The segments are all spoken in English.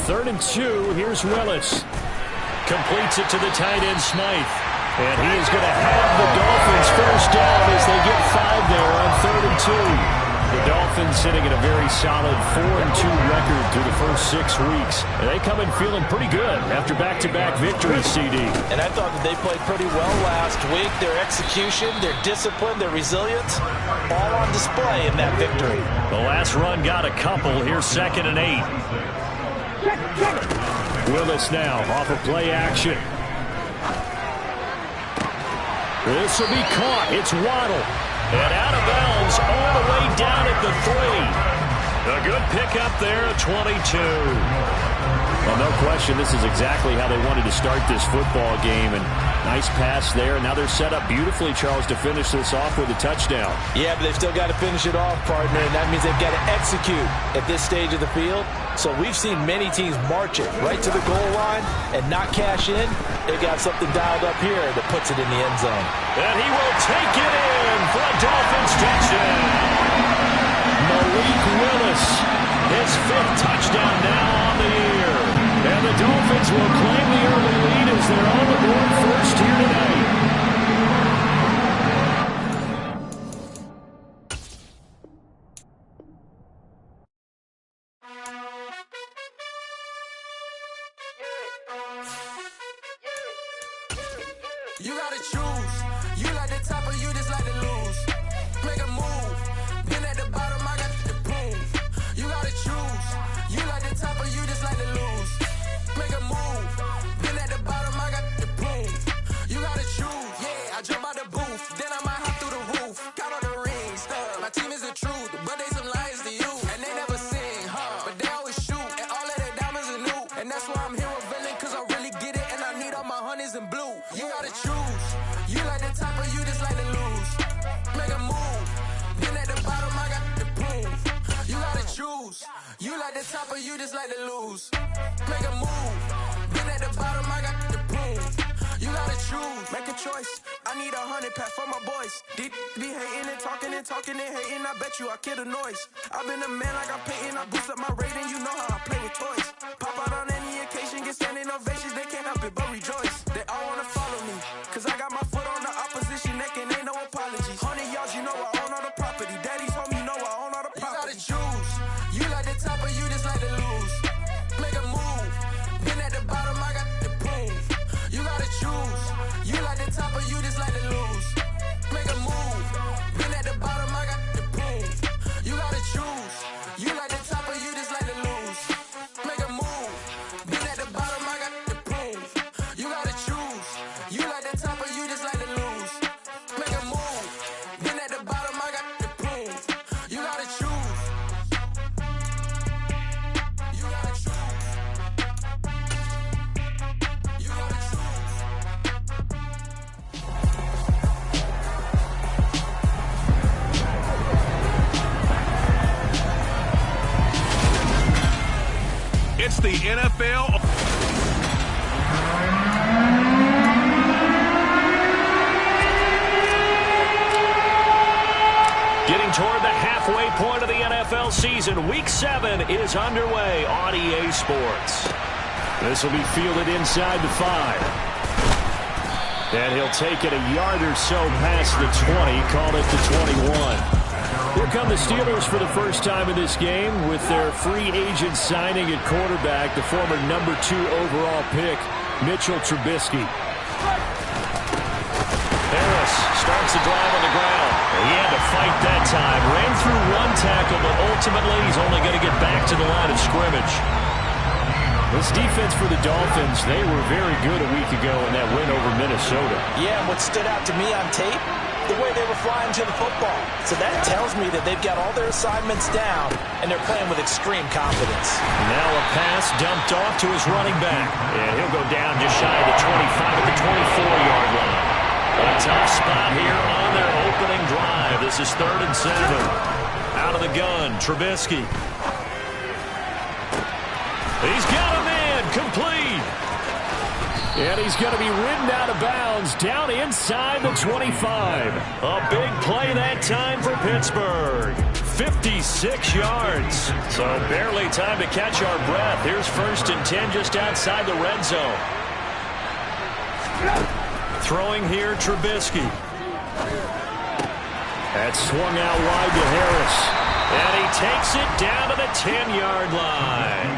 3rd and 2. Here's Willis. Completes it to the tight end, Smythe. And he is going to have the Dolphins first down as they get 5 there on 3rd and 2. The Dolphins sitting at a very solid 4-2 record through the first 6 weeks. And they come in feeling pretty good after back-to-back victories, CD. And I thought that they played pretty well last week. Their execution, their discipline, their resilience, all on display in that victory. The last run got a couple. Here's 2nd and 8. Willis now off of play action. This will be caught. It's Waddle. And out of bounds all the way down at the 3. A good pickup there at 22. Well, no question, this is exactly how they wanted to start this football game. And nice pass there. Now they're set up beautifully, Charles, to finish this off with a touchdown. Yeah, but they've still got to finish it off, partner, and that means they've got to execute at this stage of the field. So we've seen many teams march it right to the goal line and not cash in. They've got something dialed up here that puts it in the end zone. And he will take it in for a Dolphins touchdown. Malik Willis, his 5th touchdown now on the year. And the Dolphins will claim the early lead as they're on the board first here tonight. You gotta choose. You like the top or you just like to lose. Make a move. Been at the bottom, I got the prove. You gotta choose. You like the top or you just like to lose. Make a move. Been at the bottom, I got the prove. You gotta choose. Yeah, I jump out the booth. Then I might hop through the roof. Got all the rings. My team is the truth, but they some liars to you. And they never sing, but they always shoot. And all of their diamonds are new. And that's why I'm here with Villain, cause I really get it. And I need all my honeys in blue. You gotta choose. You like the top or you just like to lose. Make a move. Been at the bottom, I got the proof. You gotta choose. You like the top or you just like to lose. Make a move. Been at the bottom, I got the proof. You gotta choose. Make a choice. I need 100 pack for my boys. Be hating and talking and hating. I bet you I kill the noise. I've been a man like I'm Peyton. I boost up my rating. You know how I play with toys. Pop out on any occasion, get standing ovations. They can't help it but rejoice. They all wanna follow me, cause I got my foot on the opposition neck and ain't no apologies. 100 yards, you know I own all the property. Daddy's home, you know I own all the property. You gotta choose. You like the top or you just like to lose. Make a move. Been at the bottom, I got the proof. You gotta choose. You like the top or you just like to lose. Make a move. Been at the bottom, I got the proof. You gotta choose. You like the top or you just like to lose. Make a move. Been at the bottom, I got the proof. You gotta choose. You like the top or you just like to lose. Make a move. Been at the bottom, I got the proof. You gotta choose. You gotta choose. You gotta choose. It's the NFL. Getting toward the halfway point of the NFL season, Week 7 is underway on EA Sports. This will be fielded inside the 5. And he'll take it a yard or so past the 20, called it the 21. Here come the Steelers for the first time in this game with their free agent signing at quarterback, the former number 2 overall pick, Mitchell Trubisky. Harris starts the drive on the ground. He had to fight that time. Ran through one tackle, but ultimately he's only going to get back to the line of scrimmage. This defense for the Dolphins, they were very good a week ago in that win over Minnesota. Yeah, and what stood out to me on tape, the way they were flying to the football. So that tells me that they've got all their assignments down, and they're playing with extreme confidence. Now a pass dumped off to his running back. And he'll go down just shy of the 25 at the 24-yard line. A tough spot here on their opening drive. This is 3rd and 7. Out of the gun, Trubisky. He's got him in, complete. And he's going to be ridden out of bounds down inside the 25. A big play that time for Pittsburgh. 56 yards. So barely time to catch our breath. Here's 1st and 10 just outside the red zone. Throwing here, Trubisky. That's swung out wide to Harris. And he takes it down to the 10-yard line.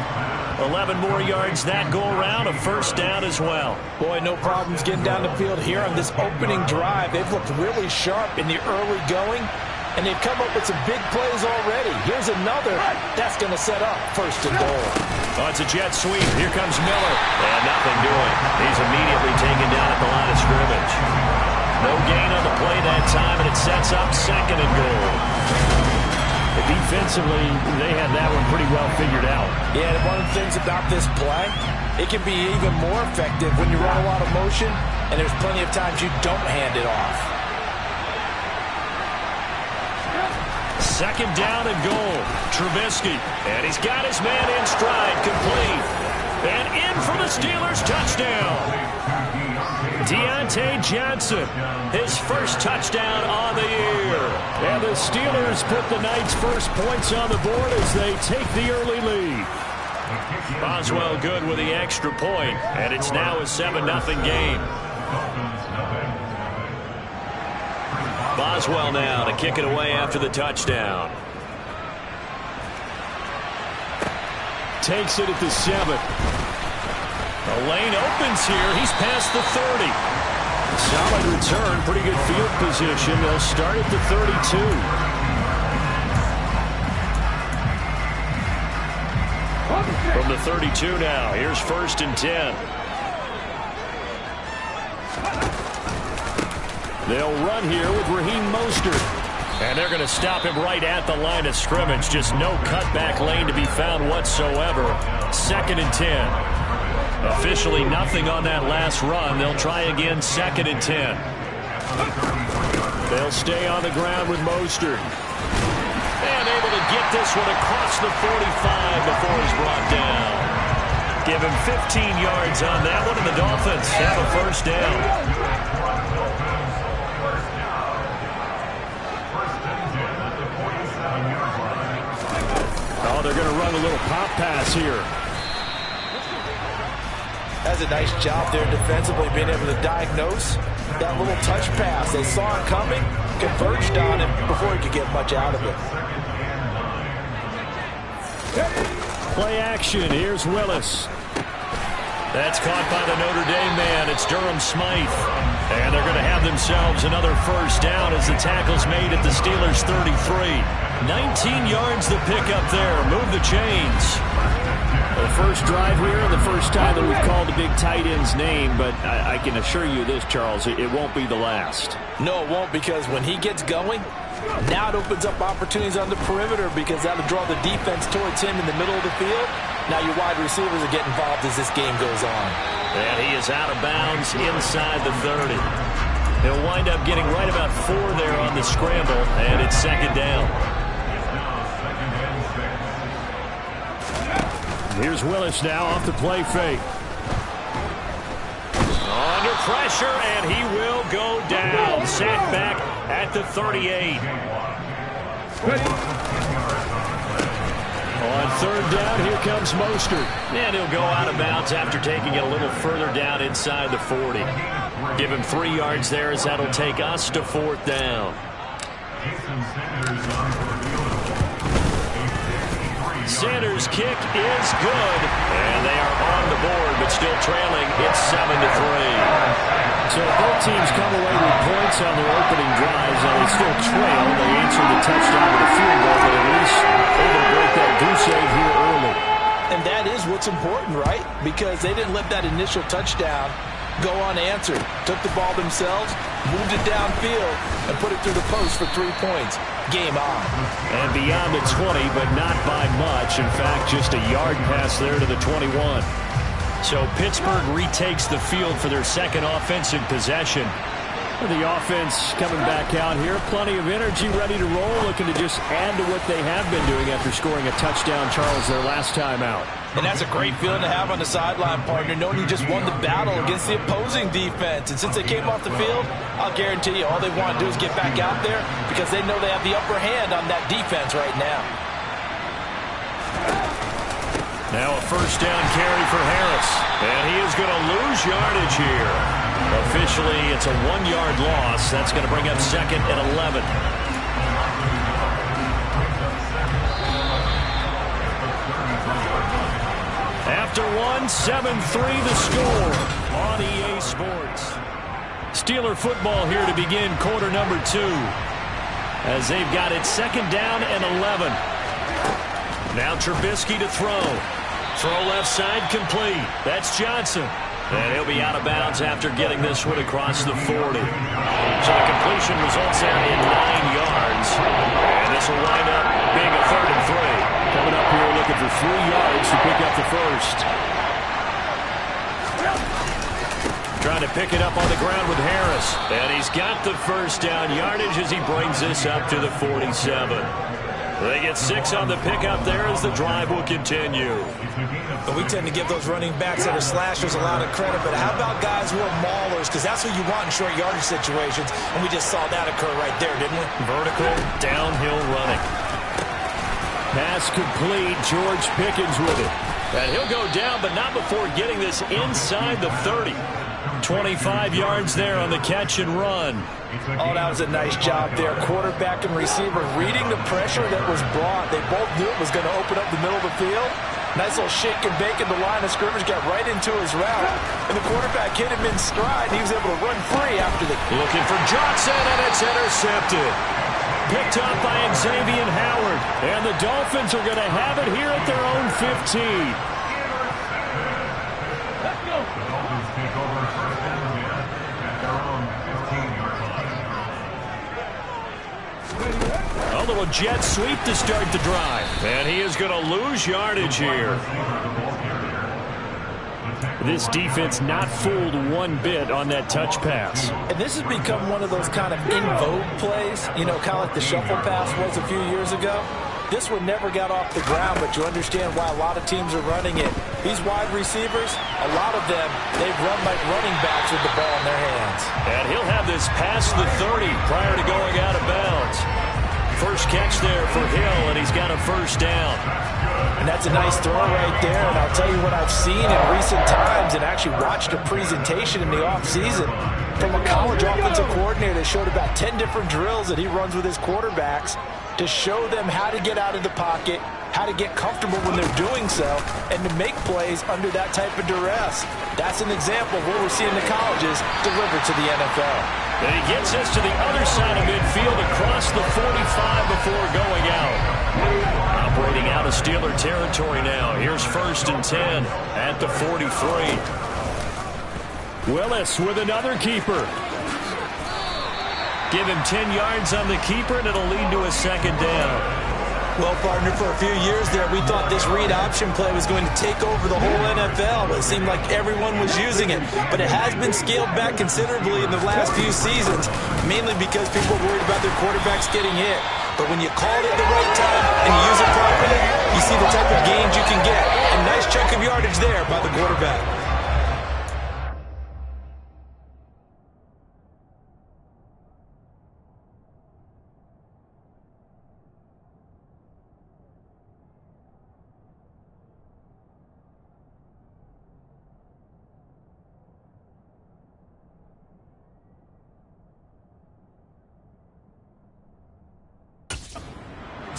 11 more yards that go around, a 1st down as well. Boy, no problems getting down the field here on this opening drive. They've looked really sharp in the early going, and they've come up with some big plays already. Here's another. That's going to set up 1st and goal. Oh, it's a jet sweep. Here comes Miller. And nothing doing. He's immediately taken down at the line of scrimmage. No gain on the play that time, and it sets up 2nd and goal. Defensively, they have that one pretty well figured out. Yeah, and one of the things about this play, it can be even more effective when you run a lot of motion, and there's plenty of times you don't hand it off. 2nd down and goal. Trubisky. And he's got his man in stride, complete. And in for the Steelers, touchdown. Deontay Johnson, his 1st touchdown on the year. And the Steelers put the night's first points on the board as they take the early lead. Boswell good with the extra point, and it's now a 7-0 game. Boswell now to kick it away after the touchdown. Takes it at the 7. The lane opens here. He's past the 30. Solid return. Pretty good field position. They'll start at the 32. From the 32 now. Here's 1st and 10. They'll run here with Raheem Mostert. And they're going to stop him right at the line of scrimmage. Just no cutback lane to be found whatsoever. 2nd and 10. Officially nothing on that last run. They'll try again, 2nd and 10. They'll stay on the ground with Mostert. And able to get this one across the 45 before he's brought down. Give him 15 yards on that one, and the Dolphins have a 1st down. Oh, they're going to run a little pop pass here. That's a nice job there defensively, being able to diagnose that little touch pass. They saw it coming, converged on him before he could get much out of it. Play action. Here's Willis. That's caught by the Notre Dame man. It's Durham Smythe. And they're going to have themselves another 1st down as the tackle's made at the Steelers' 33. 19 yards the pick up there. Move the chains. The first drive here and the first time that we've called the big tight end's name, but I can assure you this, Charles, it won't be the last. No, it won't, because when he gets going, now it opens up opportunities on the perimeter because that'll draw the defense towards him in the middle of the field. Now your wide receivers are getting involved as this game goes on. And he is out of bounds inside the 30. He'll wind up getting right about 4 there on the scramble, and it's 2nd down. Here's Willis now off the play fake. Under pressure, and he will go down. Sacked back at the 38. On 3rd down, here comes Mostert. And he'll go out of bounds after taking it a little further down inside the 40. Give him 3 yards there as that'll take us to 4th down. Sanders' kick is good, and they are on the board, but still trailing. It's 7-3. So both teams come away with points on their opening drives, and they still trail. They answered the touchdown with a field goal, but at least able to break that goose egg here early. And that is what's important, right? Because they didn't let that initial touchdown go unanswered. Took the ball themselves, moved it downfield, and put it through the post for 3 points. Game on. And beyond the 20, but not by much. In fact, just a yard pass there to the 21. So Pittsburgh retakes the field for their second offensive possession. The offense coming back out here. Plenty of energy, ready to roll, looking to just add to what they have been doing after scoring a touchdown, Charles, their last time out. And that's a great feeling to have on the sideline, partner, knowing you just won the battle against the opposing defense. And since they came off the field, I'll guarantee you all they want to do is get back out there because they know they have the upper hand on that defense right now. Now a first down carry for Harris. And he is going to lose yardage here. Officially, it's a 1-yard loss. That's going to bring up second and 11. After 7-3 the score on EA Sports. Steeler football here to begin quarter number 2. As they've got it second down and 11. Now Trubisky to throw. Throw left side complete. That's Johnson. And he'll be out of bounds after getting this one across the 40. So the completion results out in 9 yards. And this will wind up being a 3rd and 3. Coming up here looking for 3 yards to pick up the first. Trying to pick it up on the ground with Harris. And he's got the first down yardage as he brings this up to the 47. They get 6 on the pickup there as the drive will continue. But we tend to give those running backs that are slashers a lot of credit, but how about guys who are maulers? Because that's who you want in short yardage situations, and we just saw that occur right there, didn't we? Vertical, downhill running. Pass complete, George Pickens with it. And he'll go down, but not before getting this inside the 30. 25 yards there on the catch and run. Oh, that was a nice job there. Quarterback and receiver reading the pressure that was brought. They both knew it was going to open up the middle of the field. Nice little shake and bake in the line of scrimmage, got right into his route. And the quarterback hit him in stride. He was able to run free after the... Looking for Johnson, and it's intercepted. Picked up by Xavier Howard. And the Dolphins are going to have it here at their own 15. Let's go. The Dolphins take over first down at their own 15-yard line. A little jet sweep to start the drive. And he is going to lose yardage here. This defense not fooled one bit on that touch pass. And this has become one of those kind of in vogue plays, you know, kind of like the shuffle pass was a few years ago. This one never got off the ground, but you understand why a lot of teams are running it. These wide receivers, a lot of them, they've run like running backs with the ball in their hands. And he'll have this past the 30 prior to going out of bounds. First catch there for Hill, and he's got a first down. And that's a nice throw right there. And I'll tell you what I've seen in recent times and actually watched a presentation in the offseason from a college offensive coordinator that showed about 10 different drills that he runs with his quarterbacks to show them how to get out of the pocket, how to get comfortable when they're doing so, and to make plays under that type of duress. That's an example of what we're seeing the colleges deliver to the NFL. And he gets us to the other side of midfield across the 45 before going out. Operating out of Steeler territory now. Here's 1st and 10 at the 43. Willis with another keeper. Give him 10 yards on the keeper, and it'll lead to a second down. Well, partner, for a few years there, we thought this read option play was going to take over the whole NFL. It seemed like everyone was using it. But it has been scaled back considerably in the last few seasons, mainly because people are worried about their quarterbacks getting hit. But when you call it at the right time and you use it properly, you see the type of gains you can get. A nice chunk of yardage there by the quarterback.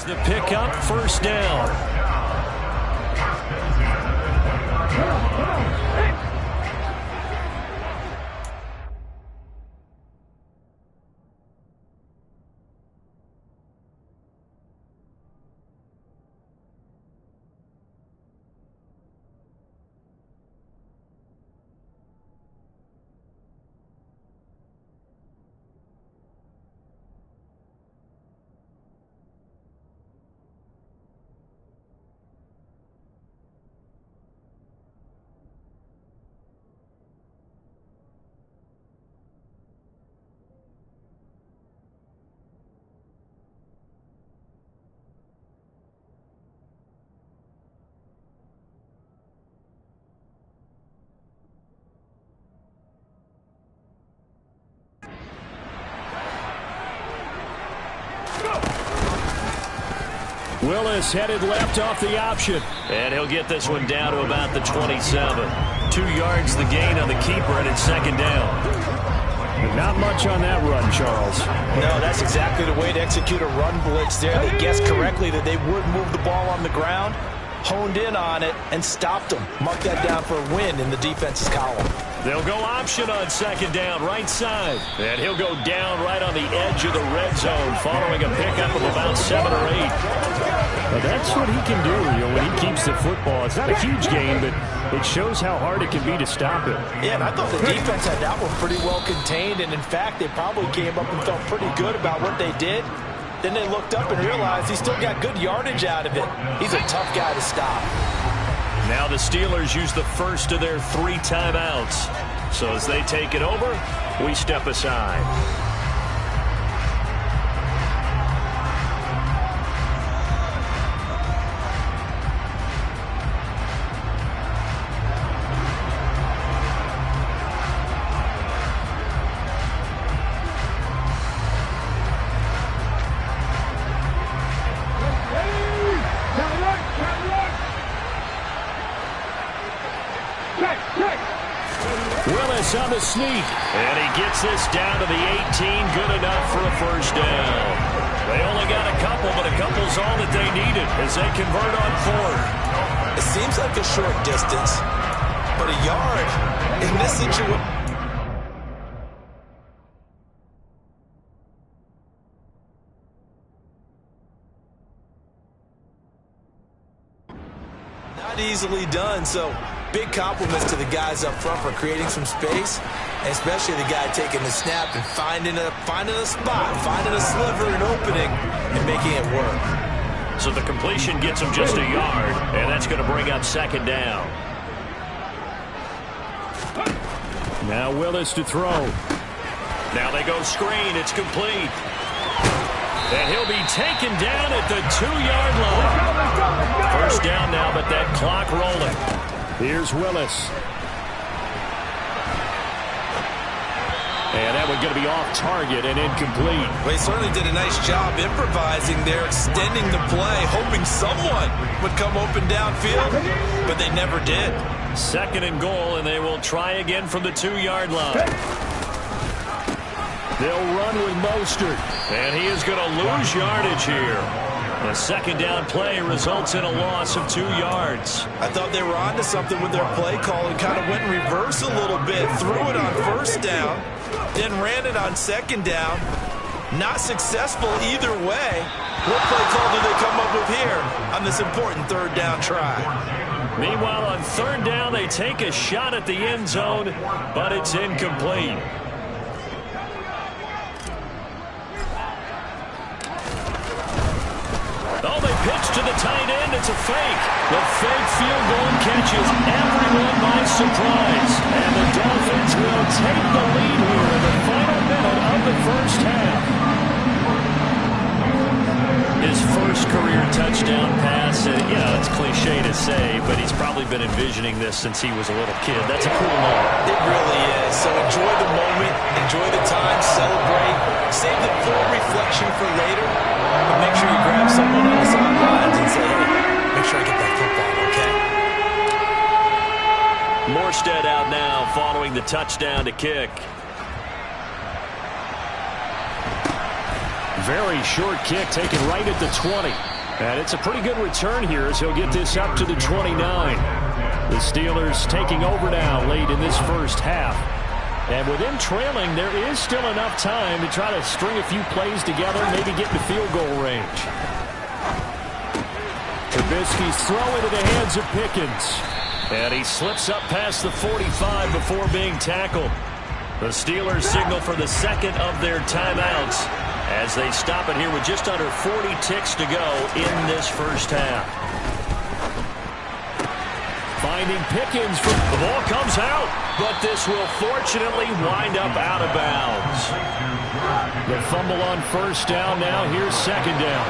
The pickup, first down. Willis headed left off the option. And he'll get this one down to about the 27. 2 yards the gain on the keeper, and it's second down. Not much on that run, Charles. No, that's exactly the way to execute a run blitz there. They guessed correctly that they would move the ball on the ground, honed in on it, and stopped them. Mark that down for a win in the defense's column. They'll go option on second down, right side. And he'll go down right on the edge of the red zone following a pickup of about 7 or 8. Well, that's what he can do, when he keeps the football. It's not a huge gain, but it shows how hard it can be to stop it. Yeah, and I thought the defense had that one pretty well contained, and in fact, they probably came up and felt pretty good about what they did. Then they looked up and realized he still got good yardage out of it. He's a tough guy to stop. Now the Steelers use the first of their 3 timeouts. So as they take it over, we step aside. Willis on the sneak, and he gets this down to the 18, good enough for a first down. They only got a couple, but a couple's all that they needed as they convert on 4th. It seems like a short distance, but a yard in this situation. Not easily done, so big compliments to the guys up front for creating some space, and especially the guy taking the snap and finding a spot, finding a sliver, an opening, and making it work. So the completion gets him just a yard, and that's going to bring up second down. Now Willis to throw. Now they go screen. It's complete. And he'll be taken down at the 2-yard line. First down now, but that clock rolling. Here's Willis. And that one's going to be off target and incomplete. Well, he certainly did a nice job improvising there, extending the play, hoping someone would come open downfield, but they never did. Second and goal, and they will try again from the 2-yard line. They'll run with Mostert, and he is going to lose yardage here. The second down play results in a loss of 2 yards. I thought they were onto something with their play call and kind of went in reverse a little bit, threw it on first down, then ran it on second down. Not successful either way. What play call do they come up with here on this important third down try? Meanwhile, on third down, they take a shot at the end zone, but it's incomplete. Oh, they pitch to the tight end. It's a fake. The fake field goal catches everyone by surprise. And the Dolphins will take the lead here in the final minute of the first half. His first career touchdown pass, it's cliche to say, but he's probably been envisioning this since he was a little kid. That's a cool moment. It really is. So enjoy the moment, enjoy the time, celebrate, save the full reflection for later, but make sure you grab someone on the sidelines and say, hey, make sure I get that football, okay? Morstead out now following the touchdown to kick. Very short kick taken right at the 20. And it's a pretty good return here as he'll get this up to the 29. The Steelers taking over now late in this first half. And with them trailing, there is still enough time to try to string a few plays together, maybe get to field goal range. Trubisky's throw into the hands of Pickens. And he slips up past the 45 before being tackled. The Steelers signal for the second of their timeouts as they stop it here with just under 40 ticks to go in this first half. Finding Pickens. The ball comes out, but this will fortunately wind up out of bounds. The fumble on first down now. Here's second down.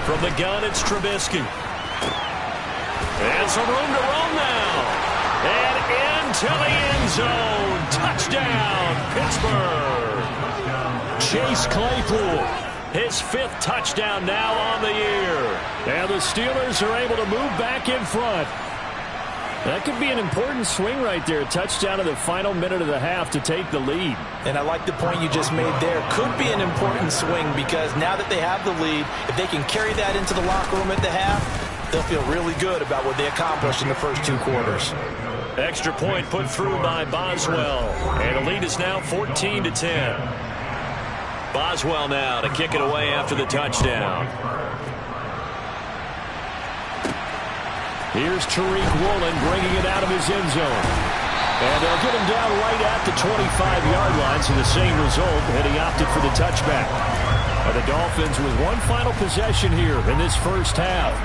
From the gun, it's Trubisky. And some room to roam now. And into the end zone. Touchdown, Pittsburgh. Chase Claypool. His 5th touchdown now on the year. And the Steelers are able to move back in front. That could be an important swing right there. Touchdown in the final minute of the half to take the lead. And I like the point you just made there. Could be an important swing because now that they have the lead, if they can carry that into the locker room at the half, they'll feel really good about what they accomplished in the first 2 quarters. Extra point put through by Boswell. And the lead is now 14-10. Boswell now to kick it away after the touchdown. Here's Tariq Woolen bringing it out of his end zone. And they'll get him down right at the 25-yard line, so the same result, and he opted for the touchback. The Dolphins with one final possession here in this first half.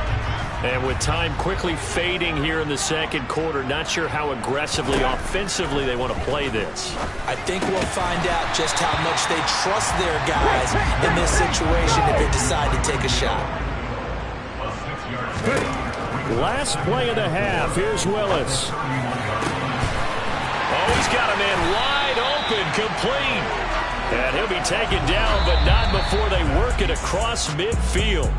And with time quickly fading here in the second quarter, not sure how aggressively, offensively they want to play this. I think we'll find out just how much they trust their guys in this situation if they decide to take a shot. Last play of the half. Here's Willis. Oh, he's got a man wide open, complete. And he'll be taken down, but not before they work it across midfield.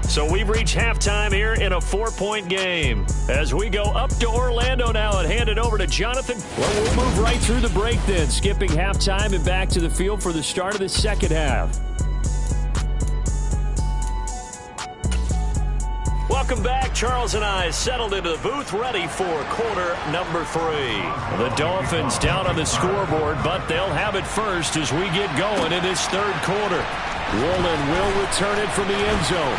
So we've reached halftime here in a 4-point game. As we go up to Orlando now and hand it over to Jonathan. Well, we'll move right through the break then, skipping halftime and back to the field for the start of the second half. Welcome back. Charles and I settled into the booth ready for quarter number 3. The Dolphins down on the scoreboard, but they'll have it first as we get going in this third quarter. Woolen will return it from the end zone.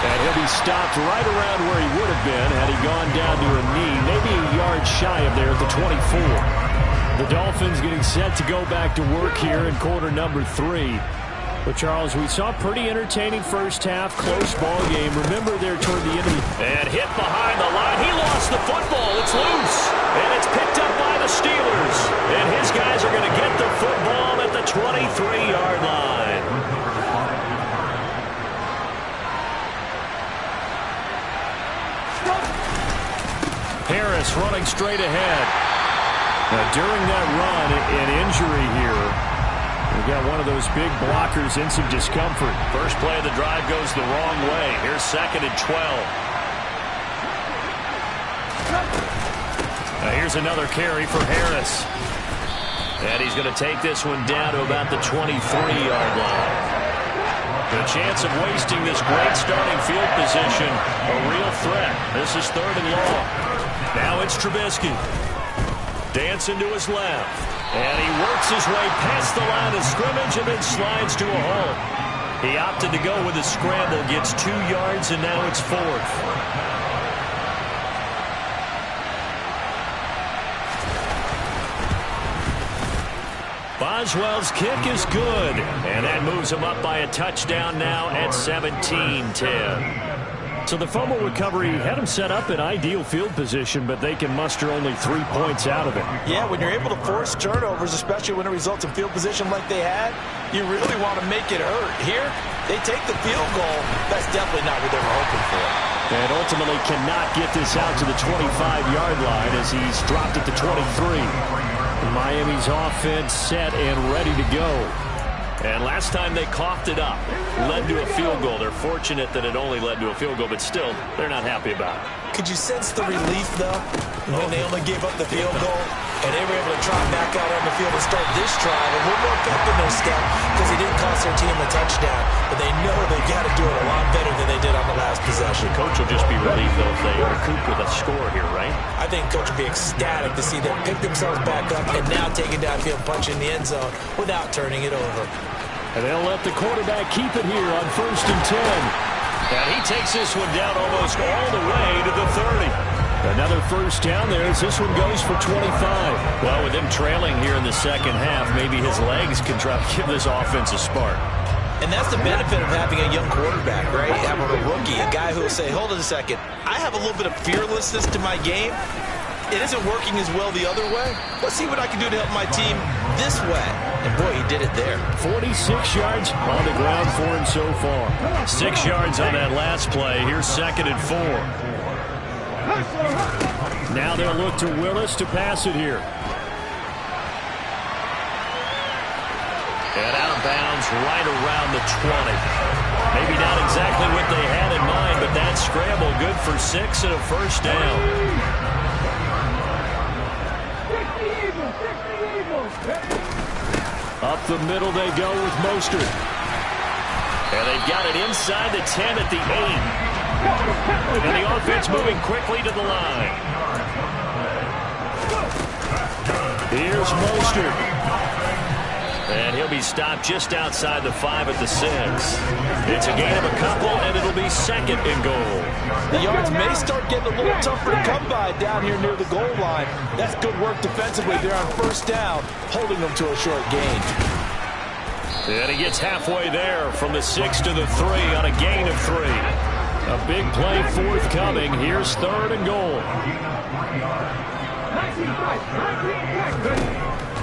And he'll be stopped right around where he would have been had he gone down to a knee, maybe a yard shy of there at the 24. The Dolphins getting set to go back to work here in quarter number 3. But, Charles, we saw a pretty entertaining first half, close ball game. Remember there toward the end of the... And hit behind the line. He lost the football. It's loose. And it's picked up by the Steelers. And his guys are going to get the football at the 23-yard line. Harris running straight ahead. Now, during that run, an injury here. We've got one of those big blockers in some discomfort. First play of the drive goes the wrong way. Here's 2nd and 12. Now here's another carry for Harris. And he's going to take this one down to about the 23-yard line. The chance of wasting this great starting field position, a real threat. This is 3rd and long. Now it's Trubisky. Dancing to his left. And he works his way past the line of scrimmage and then slides to a halt. He opted to go with a scramble, gets 2 yards, and now it's 4th. Boswell's kick is good, and that moves him up by a touchdown now at 17-10. So the fumble recovery had them set up in ideal field position, but they can muster only 3 points out of it. Yeah, when you're able to force turnovers, especially when it results in field position like they had, you really want to make it hurt. Here, they take the field goal. That's definitely not what they were hoping for. And ultimately cannot get this out to the 25-yard line as he's dropped at the 23. Miami's offense set and ready to go. And last time they coughed it up, led to a field goal. They're fortunate that it only led to a field goal, but still, they're not happy about it. Could you sense the relief, though, when they only gave up the field goal? And they were able to trot back out on the field and start this drive a little more pep in their step because it didn't cost their team a touchdown. But they know they've got to do it a lot better than they did on the last possession. The coach will just be relieved, though, if they recoup with a score here, right? I think coach will be ecstatic to see them pick themselves back up and now take it downfield, punch in the end zone without turning it over. And they'll let the quarterback keep it here on 1st and 10. And he takes this one down almost all the way to the 30. Another first down there as this one goes for 25. Well, with him trailing here in the second half, maybe his legs can try to give this offense a spark. And that's the benefit of having a young quarterback, right? Having a rookie, a guy who will say, hold on a second, I have a little bit of fearlessness to my game. It isn't working as well the other way. Let's see what I can do to help my team this way. And boy, he did it there. 46 yards on the ground for him so far. 6 yards on that last play. Here's 2nd and 4. Now they'll look to Willis to pass it here. And out of right around the 20. Maybe not exactly what they had in mind, but that scramble good for 6 and a first down. Up the middle they go with Mostert. And they've got it inside the 10 at the 8. And the offense moving quickly to the line. Here's Mostert. And he'll be stopped just outside the 5 at the 6. It's a gain of a couple, and it'll be 2nd and goal. The yards may start getting a little tougher to come by down here near the goal line. That's good work defensively. They're on first down, holding them to a short gain. And he gets halfway there from the 6 to the 3 on a gain of 3. A big play forthcoming. Here's 3rd and goal.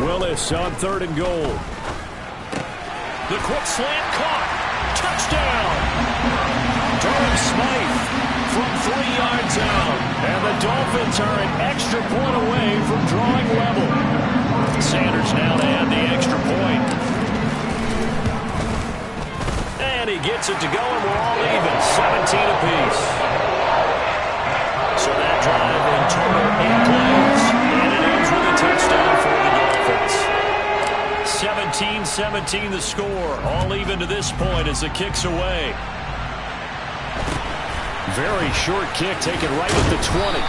Willis on 3rd and goal. The quick slant caught. Touchdown. Durham Smythe from 3 yards out. And the Dolphins are an extra point away from drawing level. Sanders now to add the extra point. And he gets it to go, and we're all even. 17 apiece. So that drive in total 8 plays. And it ends with a touchdown for the Dolphins. 17-17 the score. All even to this point as the kick's away. Very short kick taken right at the 20.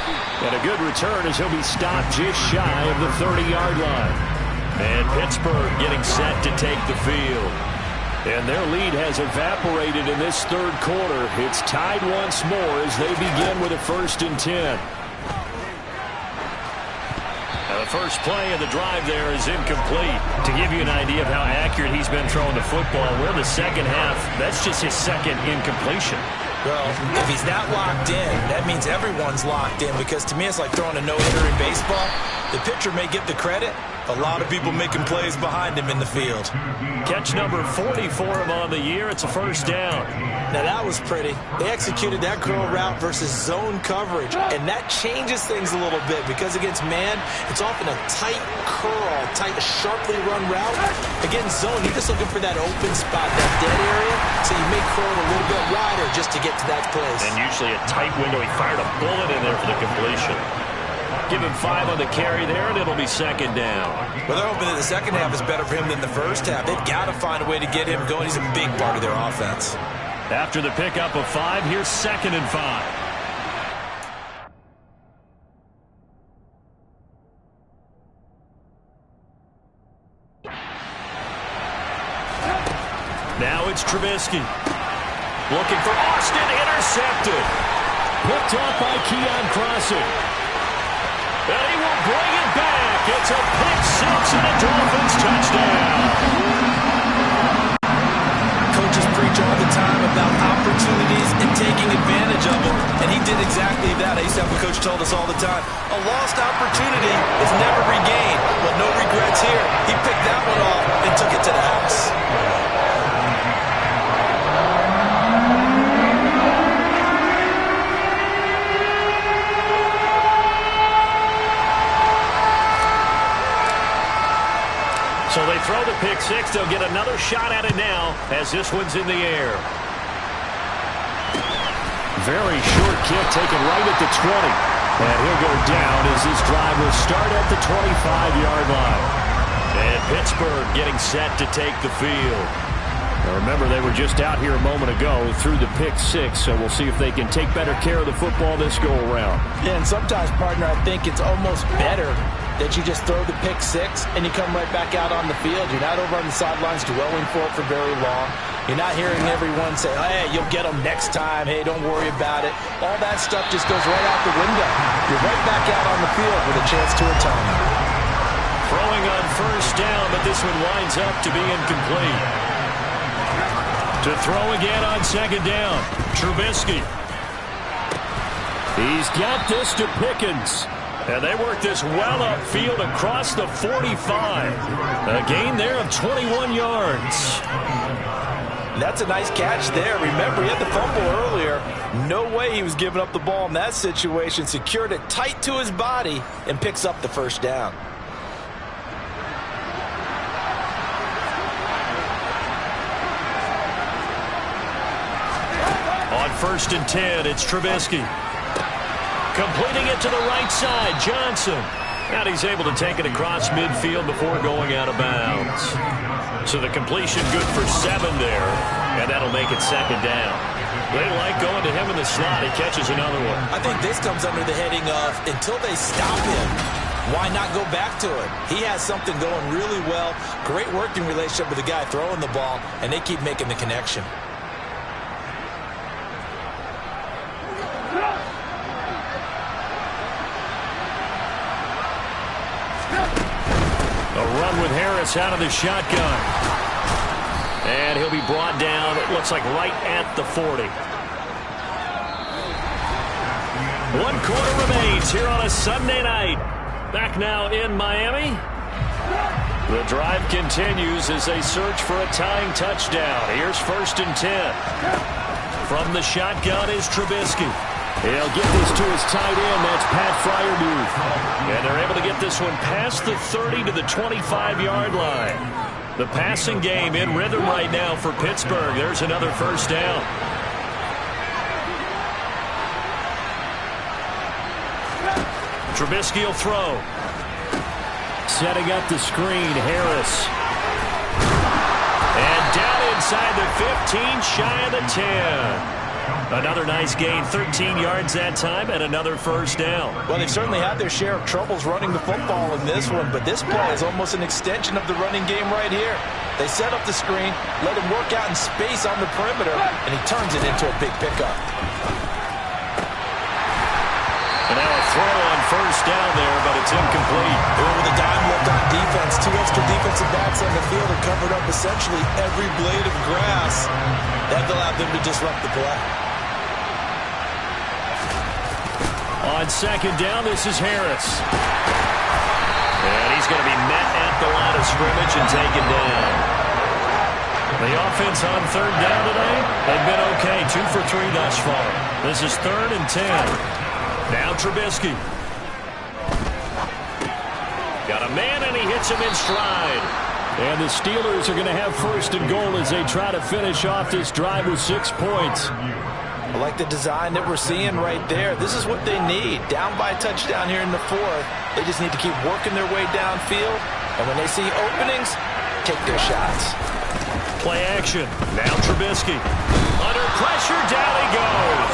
And a good return as he'll be stopped just shy of the 30-yard line. And Pittsburgh getting set to take the field. And their lead has evaporated in this 3rd quarter. It's tied once more as they begin with a 1st and 10. Now the first play of the drive there is incomplete. To give you an idea of how accurate he's been throwing the football, we're in the second half. That's just his 2nd incompletion. Well, if he's not locked in, that means everyone's locked in, because to me it's like throwing a no-hitter in baseball. The pitcher may get the credit. A lot of people making plays behind him in the field. Catch number 40 for him on the year. It's a first down. Now that was pretty. They executed that curl route versus zone coverage, and that changes things a little bit, because against man, it's often a tight curl, tight, sharply run route. Against zone, you're just looking for that open spot, that dead area, so you may curl it a little bit wider just to get to that place. And usually a tight window. He fired a bullet in there for the completion. Give him 5 on the carry there, and it'll be 2nd down. Well, they're hoping that the second half is better for him than the first half. They've got to find a way to get him going. He's a big part of their offense. After the pickup of 5, here's 2nd and 5. Now it's Trubisky. Looking for Austin, intercepted. Picked off by Keon Crossing. And he will bring it back. It's a pick 6 and a Dolphins touchdown. Coaches preach all the time about opportunities and taking advantage of them, and he did exactly that. I used to have a coach told us all the time, a lost opportunity is never regained. Well, no regrets here. He picked that one off and took it to the house. So they throw the pick 6. They'll get another shot at it now as this one's in the air. Very short kick taken right at the 20. And he'll go down as this drive will start at the 25-yard line. And Pittsburgh getting set to take the field. Now remember, they were just out here a moment ago through the pick 6, so we'll see if they can take better care of the football this go-around. Yeah, and sometimes, partner, I think it's almost better that you just throw the pick 6 and you come right back out on the field. You're not over on the sidelines dwelling for it for very long. You're not hearing everyone say, oh, hey, you'll get them next time. Hey, don't worry about it. All that stuff just goes right out the window. You're right back out on the field with a chance to atone. Throwing on first down, but this one winds up to be incomplete. To throw again on 2nd down, Trubisky. He's got this to Pickens. And they work this well upfield across the 45. A gain there of 21 yards. That's a nice catch there. Remember, he had the fumble earlier. No way he was giving up the ball in that situation. Secured it tight to his body and picks up the first down. first and 10. It's Trubisky. Completing it to the right side, Johnson. And he's able to take it across midfield before going out of bounds. So the completion good for 7 there, and that'll make it second down. They like going to him in the slot. He catches another one. I think this comes under the heading of until they stop him, why not go back to him? He has something going really well. Great working relationship with the guy throwing the ball, and they keep making the connection. A run with Harris out of the shotgun. And he'll be brought down, it looks like right at the 40. 1 quarter remains here on a Sunday night. Back now in Miami. The drive continues as they search for a tying touchdown. Here's first and 10. From the shotgun is Trubisky. He'll get this to his tight end. That's Pat Freiermuth. And they're able to get this one past the 30 to the 25-yard line. The passing game in rhythm right now for Pittsburgh. There's another first down. Trubisky will throw. Setting up the screen, Harris. And down inside the 15, shy of the 10. Another nice gain, 13 yards that time, and another first down. Well, they've certainly had their share of troubles running the football in this one, but this play is almost an extension of the running game right here. They set up the screen, let him work out in space on the perimeter, and he turns it into a big pickup. And now a throw on first down there, but it's incomplete. With a dime left on defense, 2 extra defensive backs on the field and covered up essentially every blade of grass. That allowed them to disrupt the play. On second down, this is Harris. And he's going to be met at the line of scrimmage and taken down. The offense on third down tonight, they've been okay, 2 for 3 thus far. This is 3rd and 10. Now Trubisky. Got a man, and he hits him in stride. And the Steelers are going to have first and goal as they try to finish off this drive with 6 points. I like the design that we're seeing right there. This is what they need. Down by a touchdown here in the 4th. They just need to keep working their way downfield. And when they see openings, take their shots. Play action. Now Trubisky. Under pressure, down he goes.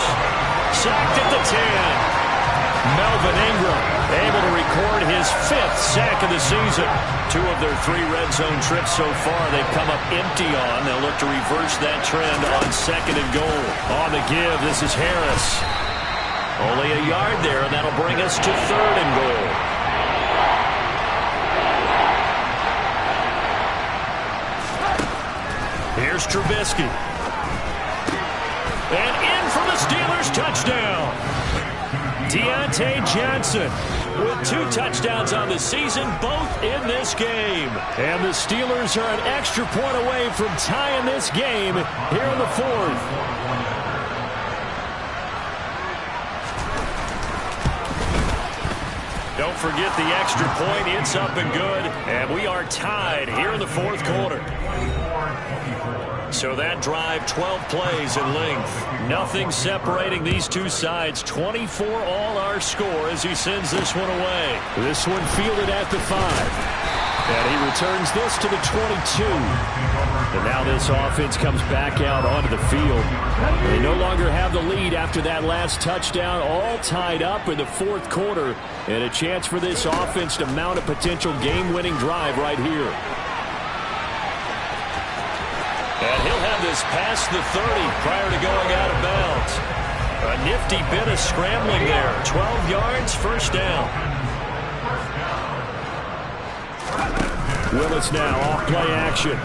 Sacked at the 10. Melvin Ingram able to record his 5th sack of the season. 2 of their 3 red zone trips so far they've come up empty on. They'll look to reverse that trend on 2nd and goal. On the give, this is Harris. Only a yard there, and that'll bring us to 3rd and goal. Here's Trubisky. And in for the Steelers touchdown. Deontay Johnson with 2 touchdowns on the season, both in this game. And the Steelers are an extra point away from tying this game here in the 4th. Don't forget the extra point. It's up and good. And we are tied here in the 4th quarter. So that drive, 12 plays in length. Nothing separating these two sides. 24 all our score as he sends this one away. This one fielded at the 5. And he returns this to the 22. And now this offense comes back out onto the field. They no longer have the lead after that last touchdown. All tied up in the 4th quarter. And a chance for this offense to mount a potential game-winning drive right here. And he'll have this past the 30 prior to going out of bounds. A nifty bit of scrambling there. 12 yards, first down. Willis now off play action.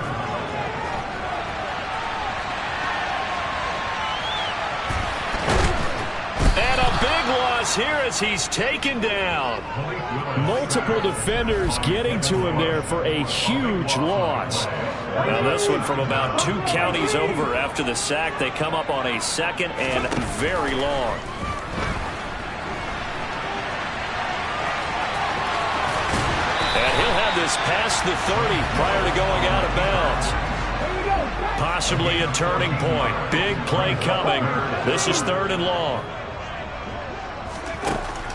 And a big loss here as he's taken down. Multiple defenders getting to him there for a huge loss. Now this one from about 2 counties over after the sack. They come up on a 2nd and very long. And he'll have this past the 30 prior to going out of bounds. possibly a turning point. Big play coming. This is 3rd and long.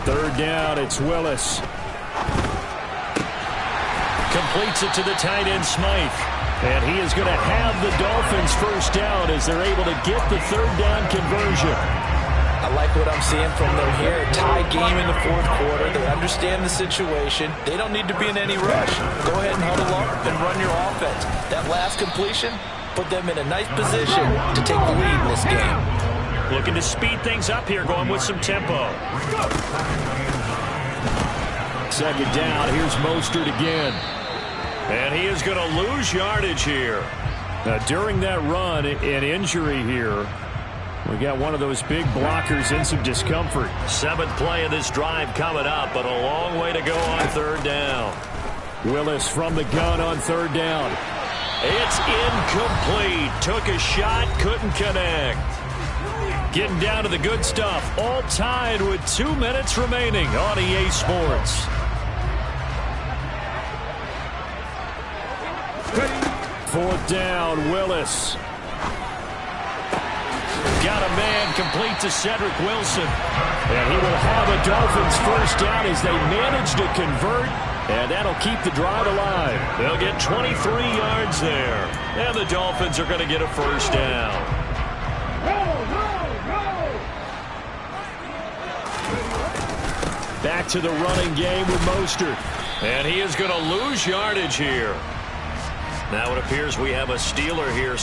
3rd down, it's Willis. Completes it to the tight end, Smythe. And he is going to have the Dolphins first down as they're able to get the 3rd down conversion. I like what I'm seeing from them here. Tie game in the 4th quarter. They understand the situation. They don't need to be in any rush. Go ahead and huddle up and run your offense. That last completion put them in a nice position to take the lead in this game. Looking to speed things up here, going with some tempo. 2nd down, here's Mostert again. And he is going to lose yardage here. Now, during that run, an injury here. We got one of those big blockers in some discomfort. 7th play of this drive coming up, but a long way to go on 3rd down. Willis from the gun on 3rd down. It's incomplete. Took a shot, couldn't connect. Getting down to the good stuff. All tied with 2 minutes remaining on EA Sports. 4th down, Willis. Got a man, complete to Cedric Wilson. And he will have a Dolphins first down as they manage to convert. And that'll keep the drive alive. They'll get 23 yards there. And the Dolphins are going to get a first down. Back to the running game with Mostert. And he is going to lose yardage here. Now it appears we have a Steeler here.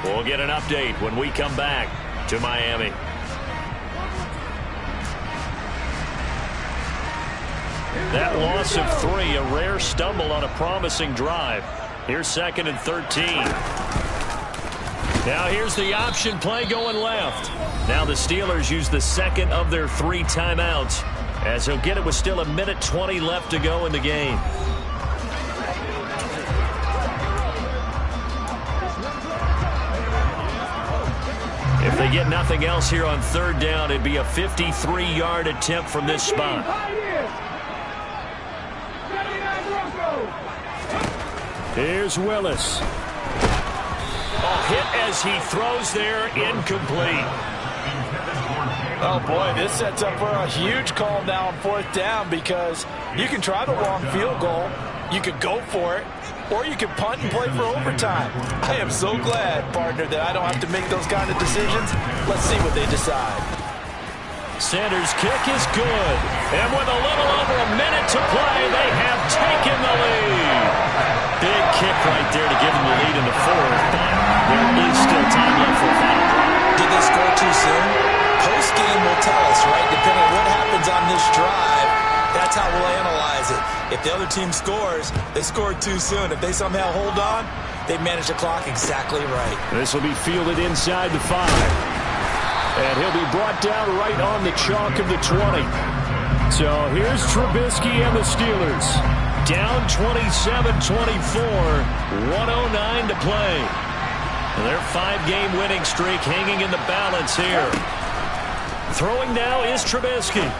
We'll get an update when we come back to Miami. That loss of 3, a rare stumble on a promising drive. Here's 2nd and 13. Now here's the option play going left. Now the Steelers use the 2nd of their 3 timeouts as he'll get it with still 1:20 left to go in the game. If they get nothing else here on 3rd down, it'd be a 53-yard attempt from this spot. Here's Willis. Hit as he throws there, incomplete. Oh, boy, this sets up for a huge call now on 4th down because you can try the long field goal, you could go for it, or you can punt and play for overtime. I am so glad, partner, that I don't have to make those kind of decisions. Let's see what they decide. Sanders' kick is good. And with a little over a minute to play, they have taken the lead. Big kick right there to give them the lead in the 4th, but there is still time left for a final drive. Did they score too soon? Post-game will tell us, right? Depending on what happens on this drive, that's how we'll analyze it. If the other team scores, they scored too soon. If they somehow hold on, they manage the clock exactly right. This will be fielded inside the 5. And he'll be brought down right on the chalk of the 20. So here's Trubisky and the Steelers. Down 27-24, 1:09 to play. Their 5-game winning streak hanging in the balance here. Throwing now is Trubisky.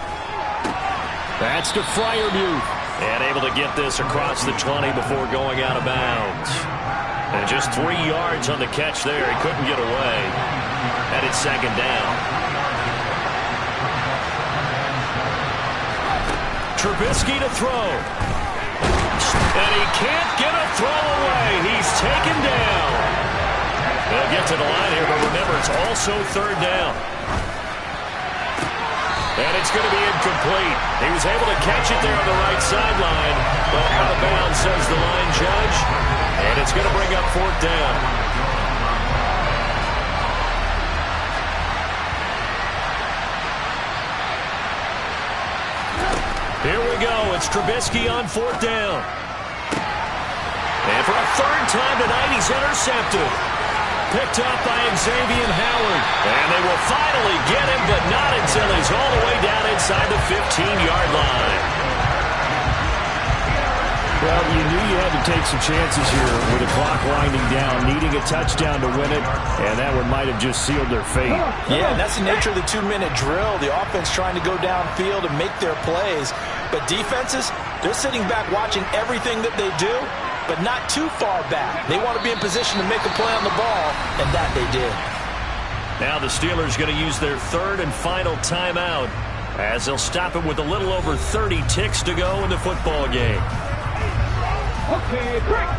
That's to Freiermuth. And able to get this across the 20 before going out of bounds. And just 3 yards on the catch there. He couldn't get away. And it's second down. Trubisky to throw. And he can't get a throw away. He's taken down. They'll get to the line here, but remember, it's also third down. And it's going to be incomplete. He was able to catch it there on the right sideline, but out of bounds, says the line judge. And it's going to bring up fourth down. Here we go. It's Trubisky on fourth down. And for a third time tonight, he's intercepted. Picked up by Xavier Howard. And they will finally get him, but not until he's all the way down inside the 15-yard line. Well, you knew you had to take some chances here with the clock winding down, needing a touchdown to win it, and that one might have just sealed their fate. Yeah, and that's the nature of the 2-minute drill. The offense trying to go downfield and make their plays. But defenses, they're sitting back watching everything that they do, but not too far back. They want to be in position to make a play on the ball, and that they did. Now the Steelers going to use their third and final timeout as they'll stop it with a little over 30 ticks to go in the football game. Okay, break.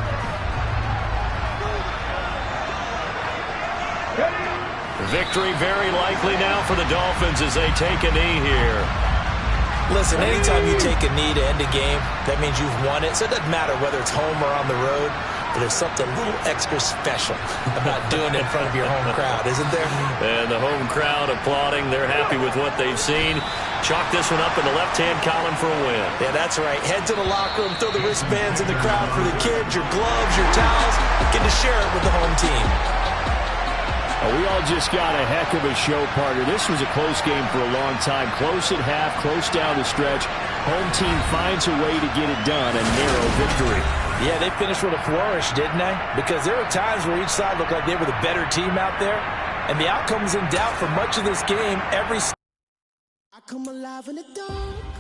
Victory very likely now for the Dolphins as they take a knee here. Listen, anytime you take a knee to end a game, that means you've won it. So it doesn't matter whether it's home or on the road, but there's something a little extra special about doing it in front of your home crowd, isn't there? And the home crowd applauding. They're happy with what they've seen. Chalk this one up in the left-hand column for a win. Yeah, that's right. Head to the locker room, throw the wristbands in the crowd for the kids, your gloves, your towels. Get to share it with the home team. We all just got a heck of a show, partner. This was a close game for a long time. Close at half, close down the stretch. Home team finds a way to get it done, a narrow victory. Yeah, they finished with a flourish, didn't they? Because there were times where each side looked like they were the better team out there. And the outcome was in doubt for much of this game. I come alive in the dark,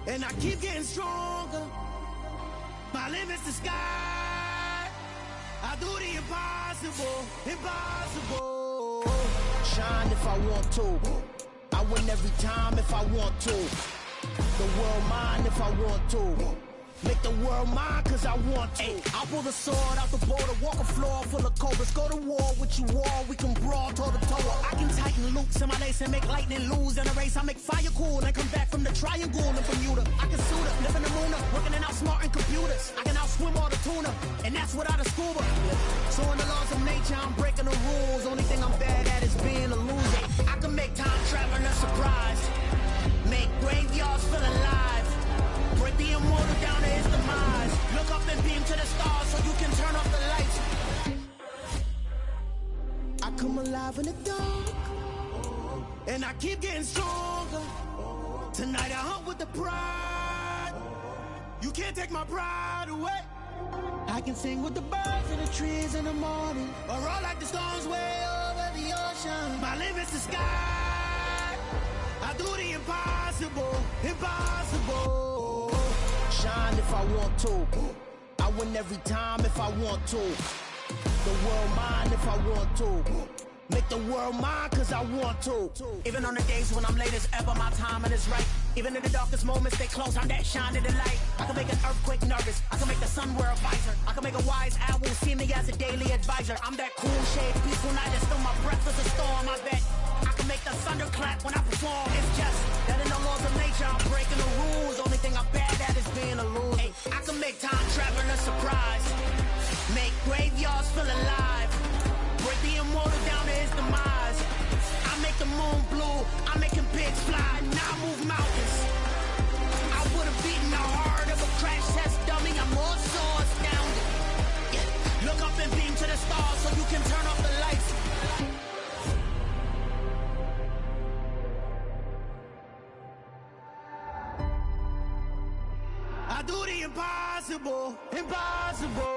and I keep getting stronger. My limit's the sky. I do the impossible, impossible. Shine if I want to. I win every time if I want to. The world mine if I want to. Make the world mine cause I want to. Ay, I'll pull the sword out the border, walk a floor full of cobras. Go to war with you all, we can brawl toe to toe. I can tighten loops in my lace and make lightning lose in a race. I make fire cool and come back from the triangle in Bermuda. I can suit up, live in the moon, working and outsmarting computers. I can outswim all the tuna, and that's without a scuba. So in the laws of nature, I'm breaking the rules. Only thing I'm bad at is being a loser. I can make time traveling a surprise. Make graveyards feel alive. Break the immortal down to his demise. Look up and beam to the stars so you can turn off the lights. I come alive in the dark, and I keep getting stronger. Tonight I hunt with the pride. You can't take my pride away. I can sing with the birds and the trees in the morning, or roll like the storms way over the ocean. My limit's the sky. I do the impossible, impossible. Shine if I want to. I win every time if I want to. The world mine if I want to. Make the world mine cause I want to. Even on the days when I'm late as ever, my timing is right. Even in the darkest moments, stay close, I'm that shining the light. I can make an earthquake nervous, I can make the sun wear a visor. I can make a wise owl see me as a daily advisor. I'm that cool shade, peaceful night, and still my breath is a storm, I bet. I can make the thunder clap when I perform. It's just that in the laws of nature, I'm breaking the rules. Only thing I'm bad at is being a loser. Hey, I can make time traveling a surprise. Make graveyards feel alive. Break the immortal down to his demise. I make the moon blue. I'm making pigs fly. Now I move mountains. I would have beaten the heart of a crash test dummy. I'm more so astounded. Yeah. Look up and beam to the stars so you can turn off the lights. I do the impossible, impossible.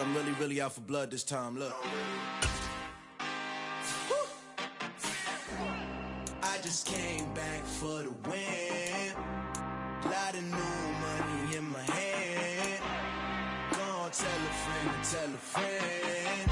I'm really, really out for blood this time, look. I just came back for the win. Lot of new money in my hand. Gonna tell a friend to tell a friend.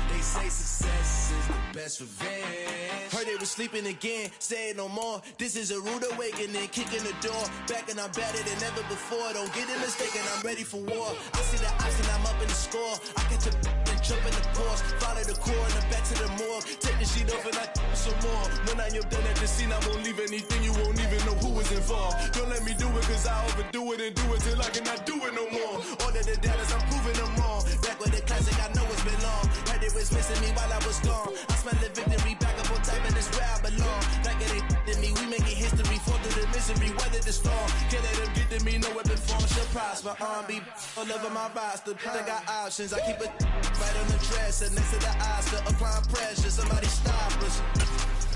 They say success is the best revenge. Heard they were sleeping again, say it no more. This is a rude awakening, kicking the door. Back and I'm better than ever before. Don't get it mistaken, I'm ready for war. I see the option, I'm up in the score. I catch a and jump in the course. Follow the core and then back to the morgue. Take the sheet off and I some more. When I am done at the scene, I won't leave anything. You won't even know who is involved. Don't let me do it, cause I overdo it and do it till I cannot do it no more. All of the doubters, I'm proving them wrong. Back with the classic, I know it's been long. Heard it was missing me while I was gone. I smell the victory, back up on time, and it's where I belong. Like it ain't to me, we making history. Fall through the misery, weather the storm. Can't let them get to me, no weapon form should prosper. R&B all over my roster. I got options, I keep it right on the dresser. Next to the Oscar, applying pressure, somebody stop us.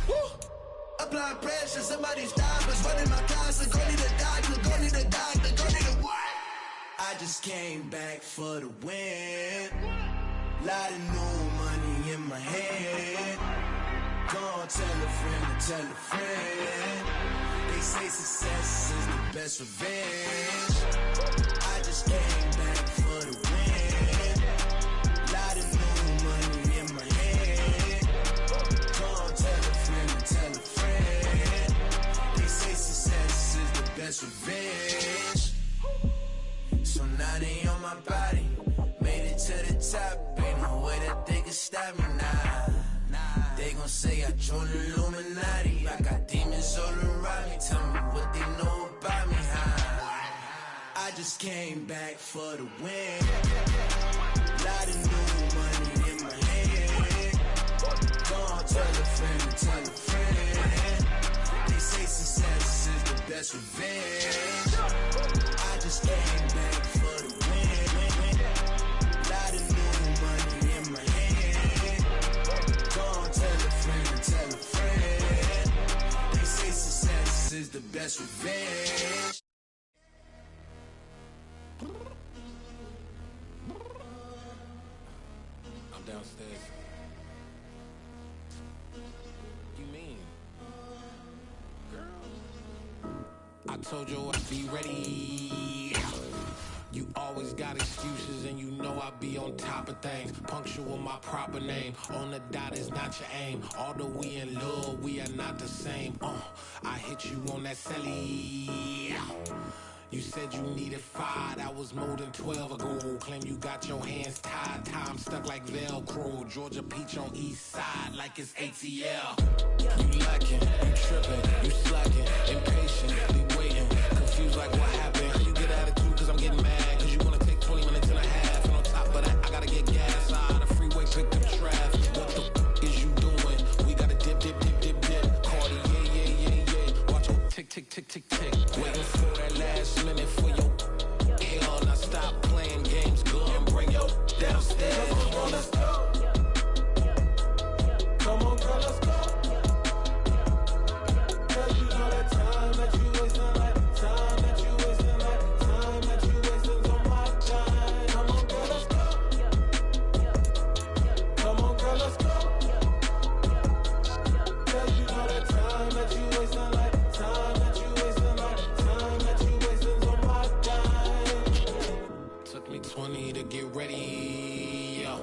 Woo! Applying pressure, somebody stop us. Running my concert, go need a doctor, go need a doctor, go need a what? I just came back for the win. Lot of new money in my hand. Gonna tell a friend to tell a friend. They say success is the best revenge. I just came back for the win. Lot of new money in my hand. Gonna tell a friend to tell a friend. They say success is the best revenge. So now they on my body. Made it to the top. Ain't no way that they can stop me now. They gon' say I joined the Illuminati. I got demons all around me. Tell me what they know about me, huh? I just came back for the win. Lot of new money in my hand. Gonna tell a friend to tell a friend. They say success is the best revenge. I just came back for the win. Lot of new money in my hand. Gonna tell a friend to tell a friend. They say success is the best revenge. I'm downstairs. You mean? Girl, I told you I'd be ready. You always got excuses and you know I be on top of things. Punctual my proper name. On the dot is not your aim. Although we in love, we are not the same. I hit you on that celly. You said you needed 5, that was more than 12 ago. Claim you got your hands tied, time stuck like Velcro. Georgia Peach on east side like it's ATL. You lacking, you tripping, you slacking, impatient, waiting, confused like what happened. How you get attitude cause I'm getting mad, cause you wanna take 20 minutes and a half. And on top of that, I gotta get gas out of the freeway, pick up traffic. What the is you doing? We gotta dip, dip, dip, dip, dip. Cardi, yeah. Watch your tick, tick, tick, tick, tick. Waiting for that last minute for your hell. Now stop playing games, go and bring your downstairs. Come on, let's go. Come on, girl, let's go. Cause you know that time that you wasting, like time that you wasting, like time that you wasting on my time. Come on, girl, let's go. Come on, girl, let's go. Cause you know that time that you wasting, like time that you wasting, like time that you wasting on my time. Took me 20 to get ready, yo.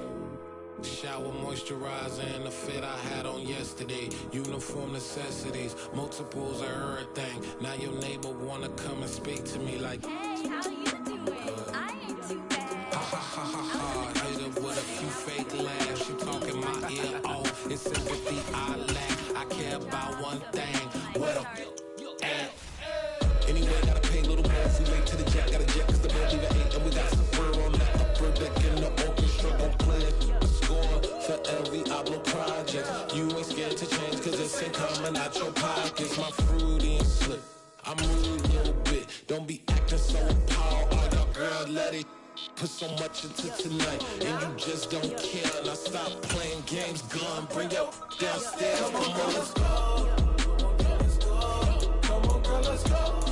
Shower, moisturizer, and the fit I had on yesterday. Uniform necessities, multiples of everything. Now your neighbor wanna come and speak to me like, hey, how you doing? I ain't too bad. ha ha ha ha ha. Hit her with a few fake laughs. She talking my ear off. It's sympathy I lack. I care about one thing. What up? Anyway, gotta pay a little more if we late to the jet. Got a jet cause the bird leave at 8. And we got some fur on that upper deck in the orchestra. Don't play a score for every album project. You ain't scared to change cause it's ain't coming out your pockets. My fruity and slick. I'm rude a little bit. Don't be acting so appalled. Oh, your girl, let it put so much into tonight. And you just don't care. Now stop playing games. Gun, bring your downstairs. Come on, let's go. Come on, girl, let's go.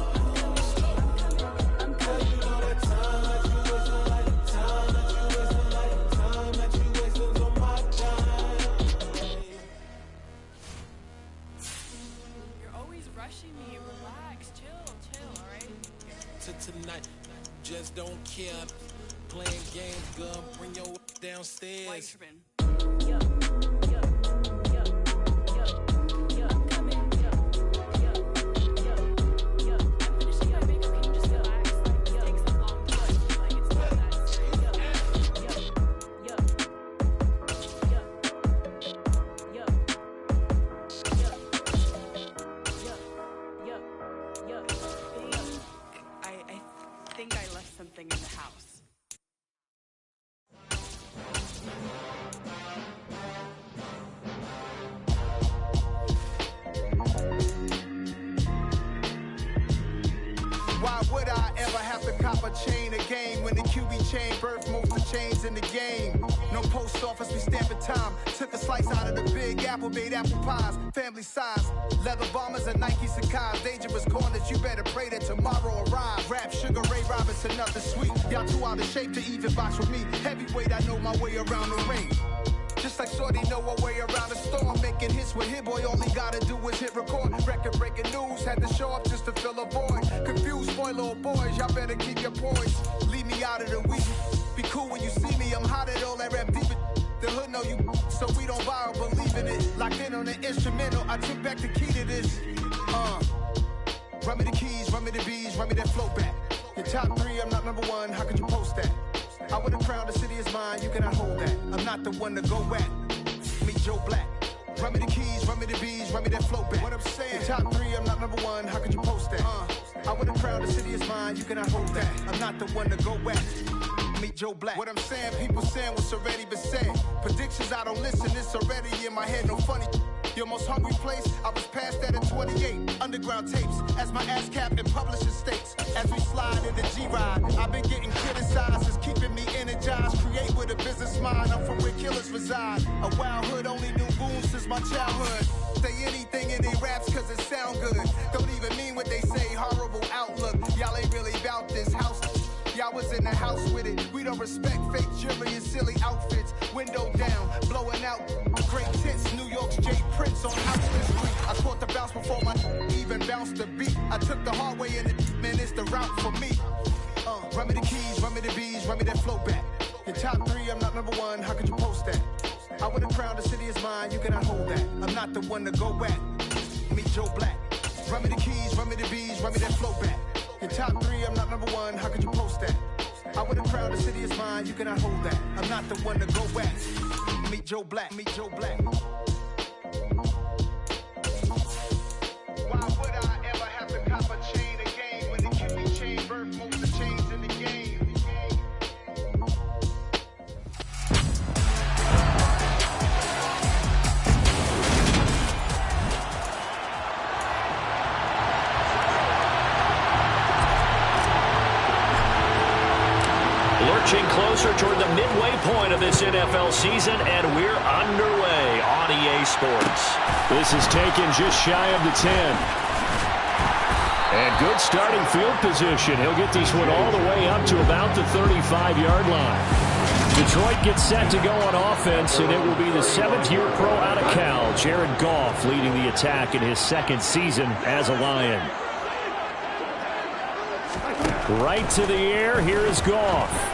Cause you know that time that you wasting, like time that you wasting, like rushing me. Relax, chill, all right? To tonight, just don't care. Playing games, girl, bring your downstairs. Why tripping? Yo, yo, yo, yo, yo, I'm coming. Yo, yo, yo, yo. I'm finishing my makeup. Can you just relax? Like, it takes a long time. Like, it's not that serious. Yo, yo, yo, yo, yo, yo, yo, yo. I think I left something in the house. Why would I ever have to cop a chain a game when the QB chain birthed most of the chains in the game? No post office, we stamping time. Took a slice out of the big apple, made apple pies, family size. Leather bombers and Nike Sacai's. Dangerous corners, you better pray that tomorrow arrive. Rap, Sugar Ray Robinson, nothing sweet. Y'all too out of shape to even box with me. Heavyweight, I know my way around the ring. Just like Shorty know her way around the storm. Making hits with Hit Boy, all he gotta do is hit record. Record-breaking news, had to show up just to fill a void. Confused boy, little boys, y'all better keep your poise. Leave me out of the week. Be cool when you see me, I'm hot at all that rap deep. The hood know you, so we don't borrow, believe in it. Locked in on the instrumental, I took back the key to this. Run me the keys, run me the bees, run me that flow back. Your top 3, I'm not number 1, how could you post that? I would've crowned the city is mine, you cannot hold that. I'm not the one to go at. Meet Joe Black. Run me the keys, run me the bees, run me that flow back. What I'm saying, your top 3, I'm not number 1, how could you post that? I would've crowned the city is mine, you cannot hold that. I'm not the one to go at. Meet Joe Black. What I'm saying, people saying what's already been said. Predictions, I don't listen, it's already in my head, no funny. Your most hungry place, I was past that at 28. Underground tapes, as my ass cap in publishing states. As we slide in the G-Ride, I've been getting criticized, it's keeping me energized. Create with a business mind, I'm from where killers reside. A wild hood, only knew goons since my childhood. Say anything in they raps cause it sound good. Don't even mean what they say, horrible outlook. Y'all ain't really about this house. Y'all was in the house with it. We don't respect fake jewelry and silly outfits. Window down, blowing out. Great tits, New York's J. Prince on Oxford Street. I caught the bounce before my even bounced the beat. I took the hard way in it, man, it's the route for me. Run me the keys, run me the bees, run me that flow back. Your top 3, I'm not number 1, how could you post that? I would've crowned the city is mine, you cannot hold that. I'm not the one to go at. Meet Joe Black. Run me the keys, run me the bees, run me that flow back. Your top 3, I'm not number 1, how could you post that? I would've crowned the city is mine, you cannot hold that. I'm not the one to go at. Meet Joe Black, meet Joe Black. Why would I ever have to cop a chain a game when the QB chain birthed most of the chains in the game? Lurching closer toward the midway point of this NFL season, and we're underway on EA Sports. This is taken just shy of the 10. And good starting field position. He'll get this one all the way up to about the 35-yard line. Detroit gets set to go on offense, and it will be the 7th-year pro out of Cal, Jared Goff, leading the attack in his 2nd season as a Lion. Right to the air, here is Goff.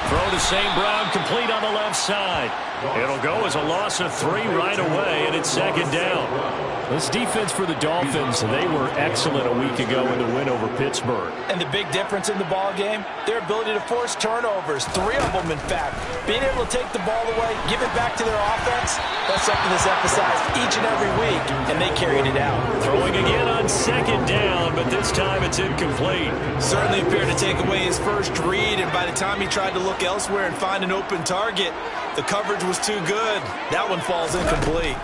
Throw to St. Brown, complete on the left side. It'll go as a loss of 3 right away, and it's 2nd down. This defense for the Dolphins, they were excellent a week ago in the win over Pittsburgh. And the big difference in the ball game, their ability to force turnovers, 3 of them in fact. Being able to take the ball away, give it back to their offense, that's something that's emphasized each and every week, and they carried it out. Throwing again on 2nd down, but this time it's incomplete. Certainly appeared to take away his first read, and by the time he tried to look elsewhere and find an open target, the coverage was too good. That one falls incomplete.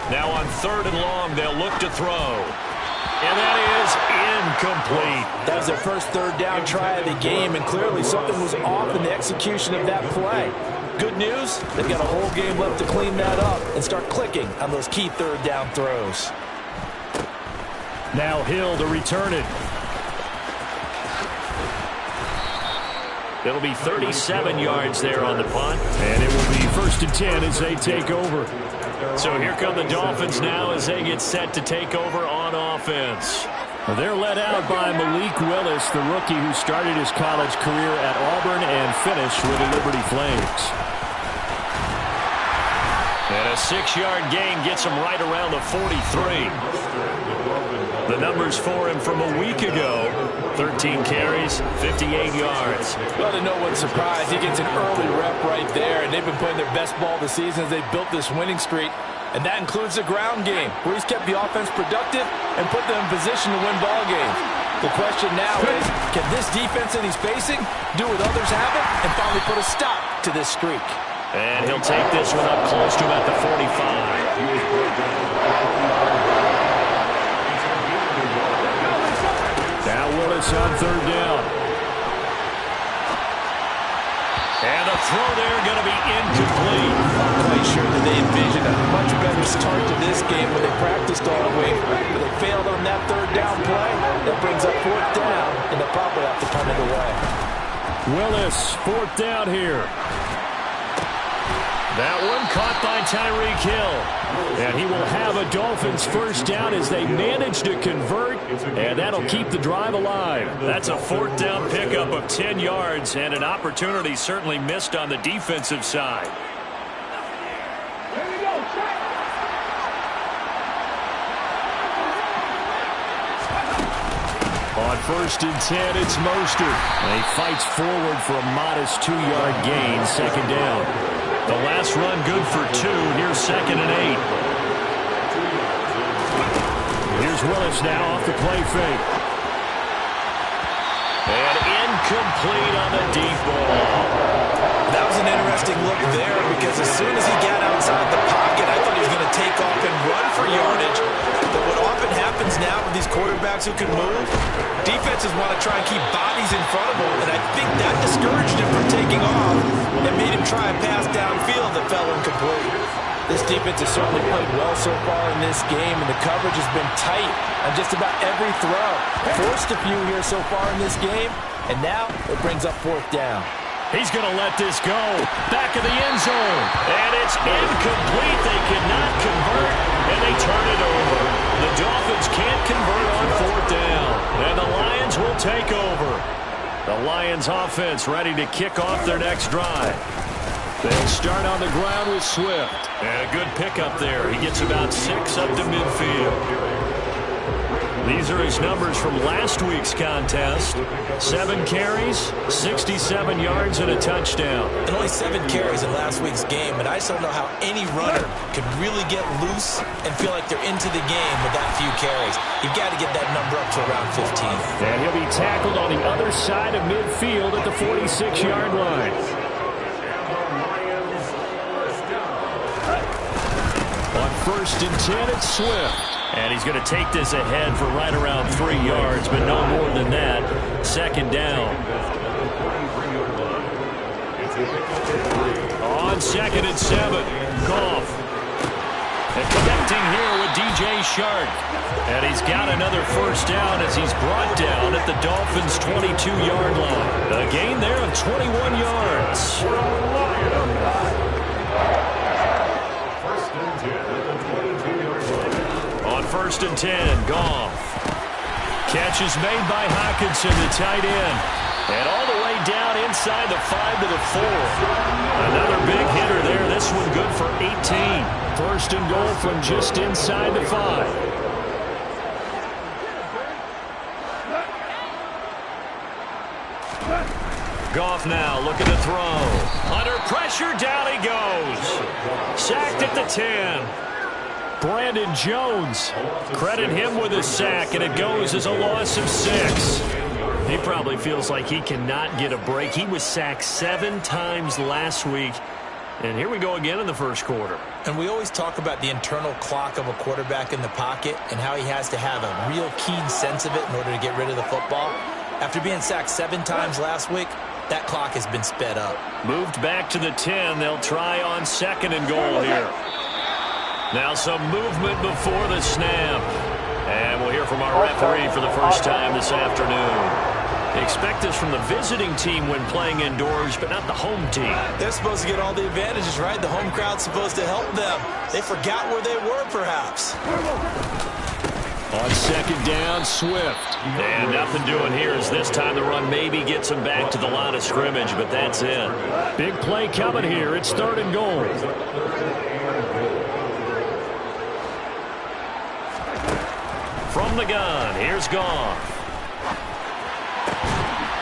Now on 3rd and long, they'll look to throw. And that is incomplete. That was their first 3rd down try of the game, and clearly something was off in the execution of that play. Good news, they've got a whole game left to clean that up and start clicking on those key 3rd down throws. Now Hill to return it. It'll be 37 yards there on the punt. And it will be 1st and 10 as they take over. So here come the Dolphins now as they get set to take over on offense. They're led out by Malik Willis, the rookie who started his college career at Auburn and finished with the Liberty Flames. And a 6-yard gain gets him right around the 43. The numbers for him from a week ago: 13 carries, 58 yards. Well, to no one's surprise, he gets an early rep right there, and they've been playing their best ball this season as they built this winning streak. And that includes the ground game, where he's kept the offense productive and put them in position to win ball games. The question now is, can this defense that he's facing do what others haven't and finally put a stop to this streak? And he'll take this one up close to about the 45. Now Willis on third down. And a throw there going to be incomplete. I'm quite sure that they envisioned a much better start to this game when they practiced all week. But they failed on that third down play. That brings up fourth down, and they'll probably have to punt it away. Willis, fourth down here. That one caught by Tyreek Hill. And he will have a Dolphins first down as they manage to convert, and that'll keep the drive alive. That's a fourth down pickup of 10 yards and an opportunity certainly missed on the defensive side. On first and 10, it's Mostert. And he fights forward for a modest 2-yard gain, second down. The last run good for 2. Here's second and 8. Here's Willis now off the play fake. And incomplete on the deep ball. That was an interesting look there because as soon as he got outside the pocket, I thought he was going to take off and run for yardage. But what often happens now with these quarterbacks who can move, defenses want to try and keep bodies in front of them, and I think that discouraged him from taking off and made him try a pass downfield that fell incomplete. This defense has certainly played well so far in this game, and the coverage has been tight on just about every throw. Forced a few here so far in this game, and now it brings up fourth down. He's going to let this go. Back of the end zone. And it's incomplete. They cannot convert, and they turn it over. The Dolphins can't convert on fourth down, and the Lions will take over. The Lions offense ready to kick off their next drive. They'll start on the ground with Swift. And a good pickup there. He gets about 6 up to midfield. These are his numbers from last week's contest. 7 carries, 67 yards, and a touchdown. And only 7 carries in last week's game, but I just don't know how any runner can really get loose and feel like they're into the game with that few carries. You've got to get that number up to around 15. And he'll be tackled on the other side of midfield at the 46-yard line. On first and 10, it's Swift. And he's going to take this ahead for right around 3 yards, but no more than that. Second down. On second and 7, Goff. And connecting here with DJ Shark. And he's got another first down as he's brought down at the Dolphins' 22-yard line. A gain there of 21 yards. First and 10, Goff. Catch is made by Hockenson, the tight end. And all the way down inside the 5 to the 4. Another big hitter there. This one good for 18. First and goal from just inside the 5. Goff now looking to throw. Under pressure, down he goes. Sacked at the 10. Brandon Jones, credit him with a sack, and it goes as a loss of 6. He probably feels like he cannot get a break. He was sacked 7 times last week, and here we go again in the first quarter. And we always talk about the internal clock of a quarterback in the pocket and how he has to have a real keen sense of it in order to get rid of the football. After being sacked 7 times last week, that clock has been sped up. Moved back to the 10. They'll try on second and goal here. Now some movement before the snap. And we'll hear from our referee for the first time this afternoon. Expect this from the visiting team when playing indoors, but not the home team. They're supposed to get all the advantages, right? The home crowd's supposed to help them. They forgot where they were, perhaps. On second down, Swift. And nothing doing here as this time the run maybe gets him back to the line of scrimmage, but that's it. Big play coming here. It's 3rd and goal. From the gun, here's Goff.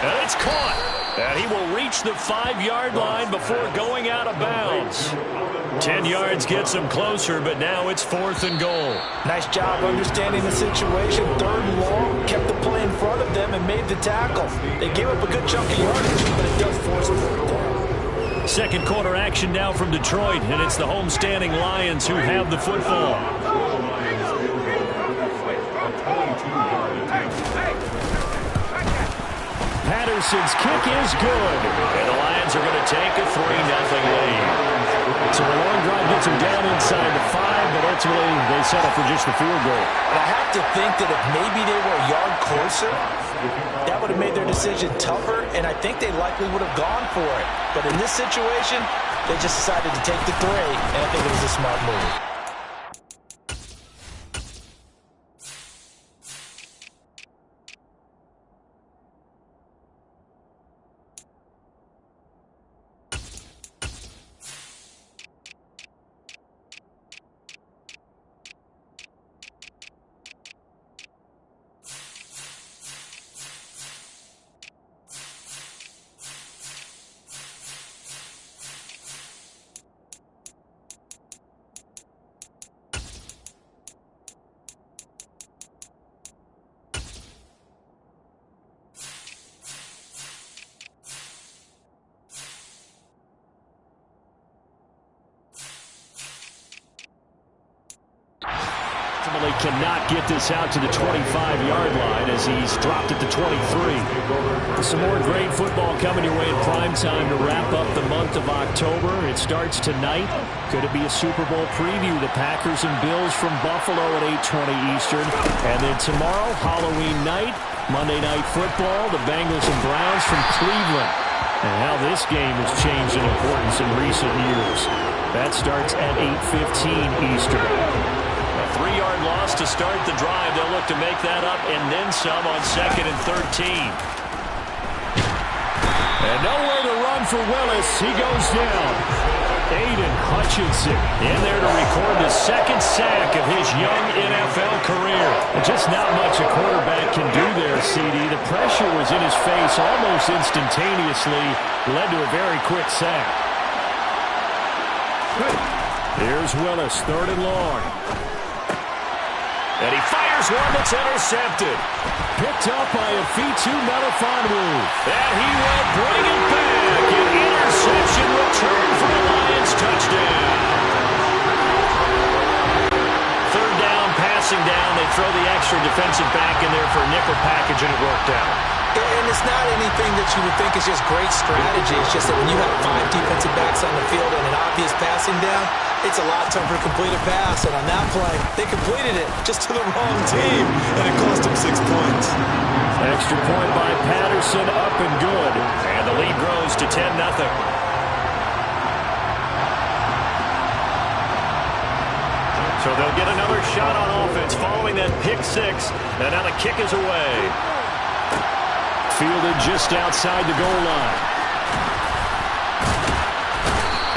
And it's caught. And he will reach the 5-yard line before going out of bounds. 10 yards gets him closer, but now it's 4th and goal. Nice job understanding the situation. 3rd and long, kept the play in front of them and made the tackle. They gave up a good chunk of yardage, but it does force a 4th down. Second quarter action now from Detroit, and it's the homestanding Lions who have the football. Patterson's kick is good. And the Lions are going to take a 3-0 lead. So a long drive gets them down inside the 5, but ultimately they settle for just the field goal. But I have to think that if maybe they were a yard closer, that would have made their decision tougher, and I think they likely would have gone for it. But in this situation, they just decided to take the 3, and I think it was a smart move. Cannot get this out to the 25-yard line as he's dropped at the 23. Some more great football coming your way in prime time to wrap up the month of October. It starts tonight. Could it be a Super Bowl preview? The Packers and Bills from Buffalo at 8:20 Eastern. And then tomorrow, Halloween night, Monday Night Football, the Bengals and Browns from Cleveland. And how this game has changed in importance in recent years. That starts at 8:15 Eastern. 3-yard loss to start the drive. They'll look to make that up and then some on 2nd and 13. And nowhere to run for Willis. He goes down. Aiden Hutchinson in there to record the 2nd sack of his young NFL career. Just not much a quarterback can do there, CD. The pressure was in his face almost instantaneously. Led to a very quick sack. Here's Willis, 3rd and long. And he fires one that's intercepted. Picked up by a Fitu Melifonwu. And he will bring it back. An interception return for the Lions touchdown. 3rd down, passing down. They throw the extra defensive back in there for a nickel package, and it worked out. And it's not anything that you would think is just great strategy. It's just that when you have 5 defensive backs on the field and an obvious passing down, it's a lot tougher to complete a pass. And on that play, they completed it just to the wrong team, and it cost them 6 points. Extra point by Patterson, up and good. And the lead grows to 10-0. So they'll get another shot on offense following that pick 6, and now the kick is away. Fielded just outside the goal line.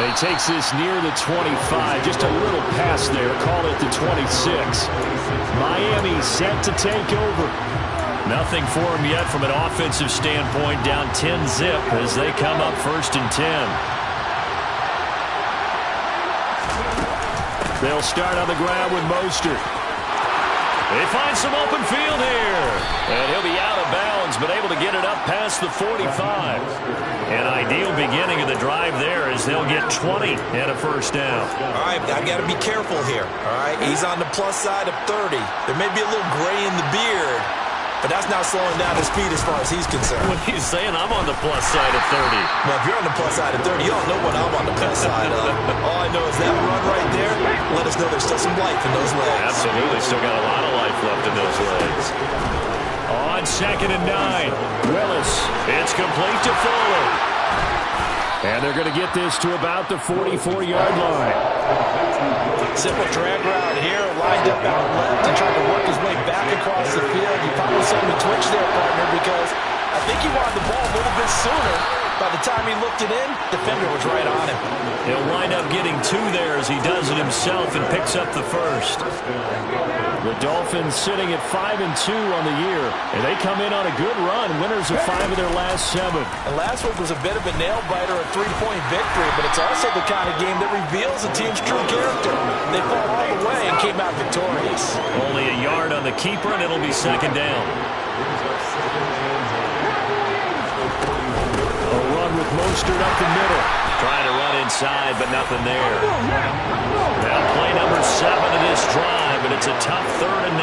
And he takes this near the 25. Just a little pass there. Call it the 26. Miami set to take over. Nothing for him yet from an offensive standpoint. Down 10-zip as they come up 1st and 10. They'll start on the ground with Mostert. They find some open field here. And he'll be out of bounds, but able to get it up past the 45. An ideal beginning of the drive there as they'll get 20 and a 1st down. All right, I got to be careful here. All right, he's on the plus side of 30. There may be a little gray in the beard, but that's not slowing down his speed as far as he's concerned. What he's saying, I'm on the plus side of 30. Well, if you're on the plus side of 30, you don't know what I'm on the plus side of. All I know is that run right there let us know there's still some life in those legs. Absolutely, still got a lot of life left in those legs. On 2nd and 9. Willis. It's complete to Fuller. And they're going to get this to about the 44-yard line. Simple drag route here, lined up out left and trying to work his way back across the field. You probably saw me twitch there, partner, because I think he wanted the ball a little bit sooner. By the time he looked it in, defender was right on him. He'll wind up getting 2 there as he does it himself and picks up the first. The Dolphins sitting at 5-2 on the year, and they come in on a good run, winners of 5 of their last 7. And last week was a bit of a nail-biter, a 3-point victory, but it's also the kind of game that reveals a team's true character. They fought all the way and came out victorious. Only a yard on the keeper, and it'll be 2nd down. A run with Mostert up the middle. Trying to run inside, but nothing there. Now play number 7 of this drive, and it's a tough 3rd and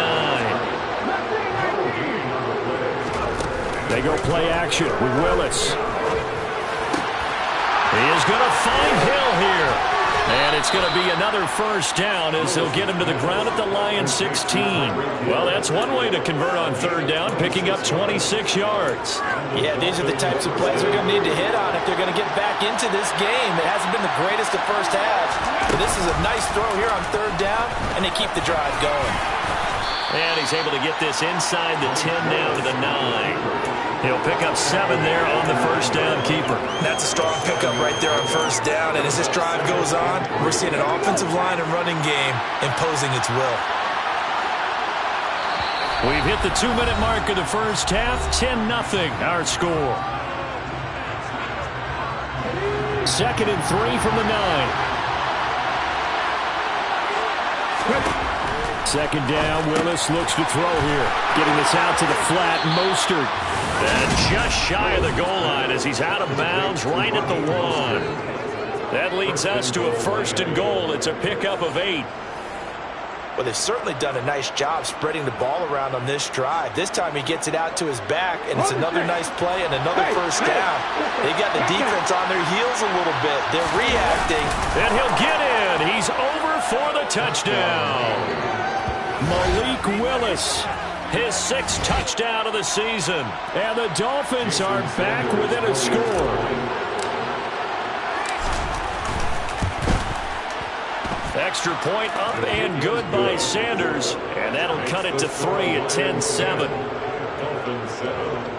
9. They go play action with Willis. He is going to find Hill here. And it's going to be another first down as they'll get him to the ground at the Lions 16. Well, that's one way to convert on 3rd down, picking up 26 yards. Yeah, these are the types of plays they're going to need to hit on if they're going to get back into this game. It hasn't been the greatest of first halves, but this is a nice throw here on 3rd down, and they keep the drive going. And he's able to get this inside the 10 down to the 9. He'll pick up 7 there on the first down keeper. That's a strong pickup right there on 1st down. And as this drive goes on, we're seeing an offensive line and running game imposing its will. We've hit the 2-minute mark of the first half. 10-0 our score. 2nd and 3 from the 9. 2nd down, Willis looks to throw here. Getting this out to the flat, Mostert. And just shy of the goal line as he's out of bounds right at the 1. That leads us to a 1st and goal. It's a pickup of 8. Well, they've certainly done a nice job spreading the ball around on this drive. This time he gets it out to his back, and it's another nice play and another first down. They got the defense on their heels a little bit. They're reacting. And he'll get in. He's over for the touchdown. Malik Willis, his 6th touchdown of the season. And the Dolphins are back within a score. Extra point up and good by Sanders. And that'll cut it to 3 at 10-7.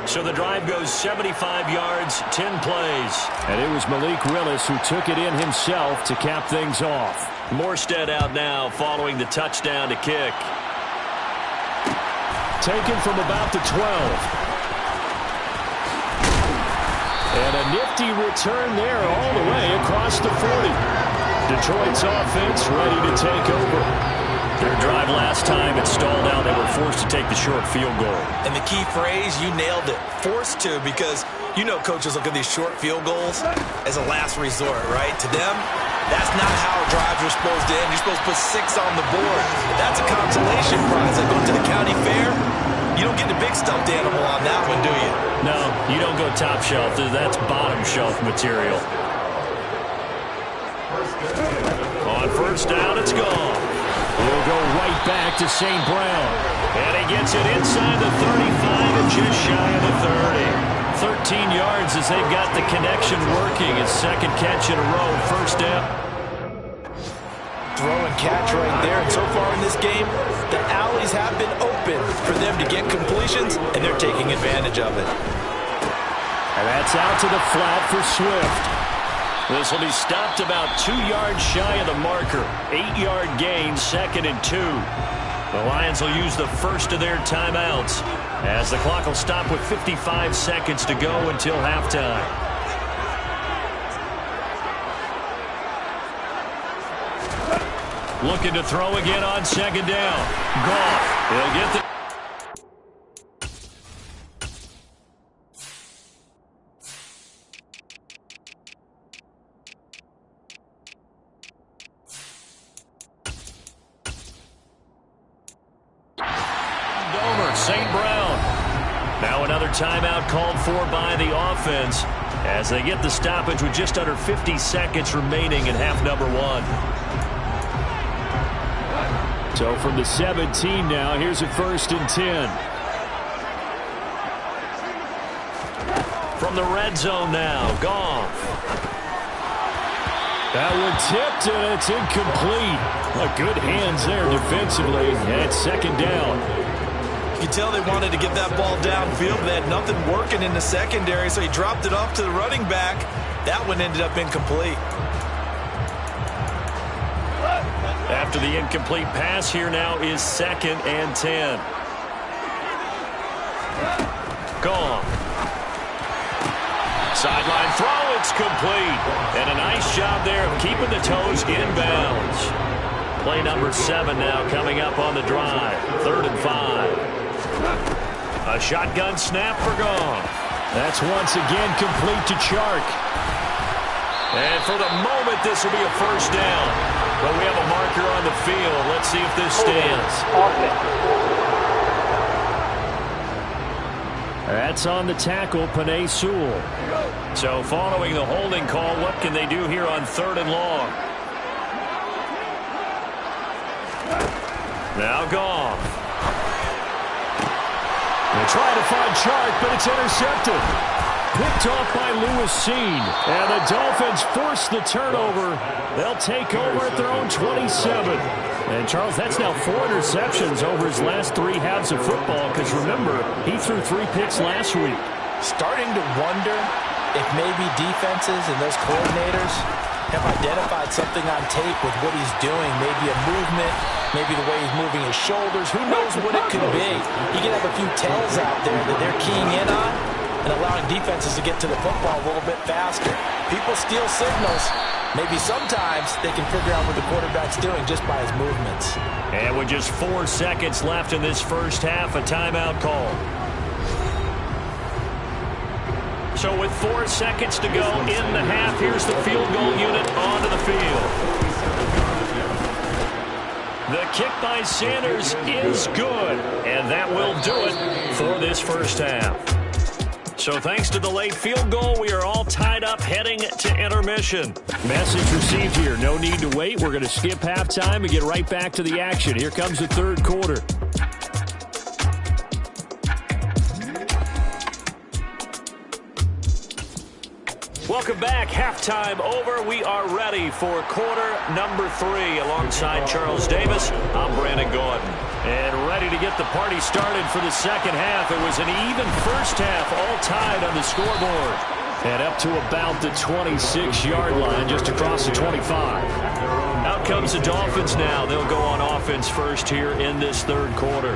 So the drive goes 75 yards, 10 plays. And it was Malik Willis who took it in himself to cap things off. Morstead out now following the touchdown to kick. Taken from about the 12. And a nifty return there all the way across the 40. Detroit's offense ready to take over. Their drive last time, it stalled out. They were forced to take the short field goal. And the key phrase, you nailed it, forced to, because you know coaches look at these short field goals as a last resort, right? To them, that's not how drives are supposed to end. You're supposed to put 6 on the board. That's a consolation prize. Like going to the county fair, you don't get the big stuffed animal on that one, do you? No, you don't go top shelf. That's bottom shelf material. On 1st down, it's gone. He'll go right back to St. Brown. And he gets it inside the 35 and just shy of the 30. 13 yards as they've got the connection working. His 2nd catch in a row, 1st down. Throw and catch right there. And so far in this game, the alleys have been open for them to get completions, and they're taking advantage of it. And that's out to the flat for Swift. This will be stopped about 2 yards shy of the marker. 8-yard gain, 2nd and 2. The Lions will use the first of their timeouts as the clock will stop with 55 seconds to go until halftime. Looking to throw again on 2nd down. Goff. He'll get the... St. Brown. Now another timeout called for by the offense as they get the stoppage with just under 50 seconds remaining in half number 1. So from the 17 now, here's a 1st and 10. From the red zone now, Goff. That one tipped, and it's incomplete. Good hands there defensively, and it's second down. You can tell they wanted to get that ball downfield. They had nothing working in the secondary, so he dropped it off to the running back. That one ended up incomplete. After the incomplete pass, here now is 2nd and 10. Goff. Sideline throw, it's complete. And a nice job there of keeping the toes inbounds. Play number 7 now coming up on the drive. 3rd and 5. A shotgun snap for Goff. That's once again complete to Chark. And for the moment, this will be a first down. But we have a marker on the field. Let's see if this stands. That's on the tackle, Penei Sewell. So following the holding call, what can they do here on 3rd and long? Now Goff. They try to find Chark, but it's intercepted. Picked off by Lewis Seen. And the Dolphins force the turnover. They'll take over at their own 27. And, Charles, that's now 4 interceptions over his last 3 halves of football, because, remember, he threw 3 picks last week. Starting to wonder if maybe defenses and those coordinators have identified something on tape with what he's doing. Maybe a movement, maybe the way he's moving his shoulders. Who knows what it could be? He can have a few tells out there that they're keying in on and allowing defenses to get to the football a little bit faster. People steal signals. Maybe sometimes they can figure out what the quarterback's doing just by his movements. And with just 4 seconds left in this first half, a timeout call. So with 4 seconds to go in the half, here's the field goal unit onto the field. The kick by Sanders is good, and that will do it for this first half. So thanks to the late field goal, we are all tied up heading to intermission. Message received here. No need to wait. We're going to skip halftime and get right back to the action. Here comes the 3rd quarter. Welcome back. Halftime over. We are ready for quarter number 3. Alongside Charles Davis, I'm Brandon Gordon. And ready to get the party started for the second half. It was an even first half, all tied on the scoreboard. And up to about the 26-yard line, just across the 25. Out comes the Dolphins now. They'll go on offense first here in this 3rd quarter.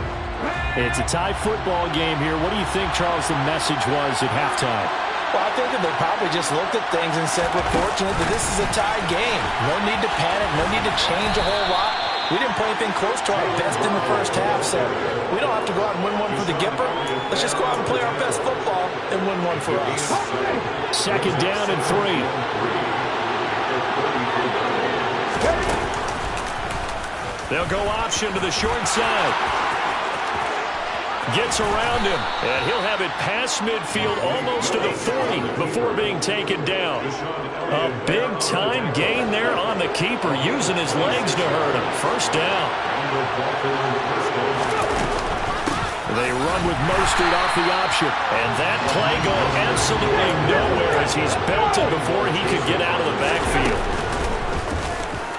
It's a tie football game here. What do you think, Charles, the message was at halftime? Well, I think that they probably just looked at things and said, we're fortunate that this is a tied game. No need to panic, no need to change a whole lot. We didn't play anything close to our best in the first half, so we don't have to go out and win one for the Gipper. Let's just go out and play our best football and win one for us. 2nd down and 3. They'll go option to the short side. Gets around him, and he'll have it past midfield almost to the 40 before being taken down. A big-time gain there on the keeper, using his legs to hurt him. First down. They run with Mostert off the option. And that play going absolutely nowhere as he's belted before he could get out of the backfield.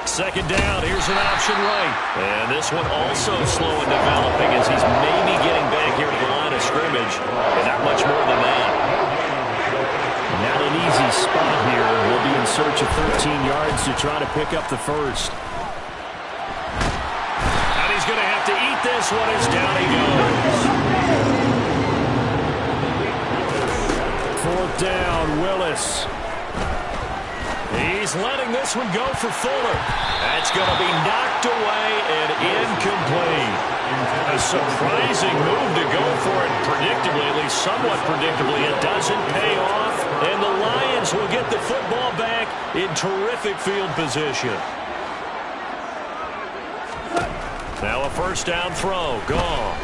2nd down, here's an option right. And this one also slow in developing as he's maybe getting back here to the line of scrimmage. And not much more than that. Not an easy spot here. We'll be in search of 13 yards to try to pick up the first. And he's going to have to eat this one as down he goes. 4th down, Willis. He's letting this one go for Fuller. That's going to be knocked away and incomplete. A surprising move to go for it predictably, at least somewhat predictably. It doesn't pay off, and the Lions will get the football back in terrific field position. Now a first down throw. Gone.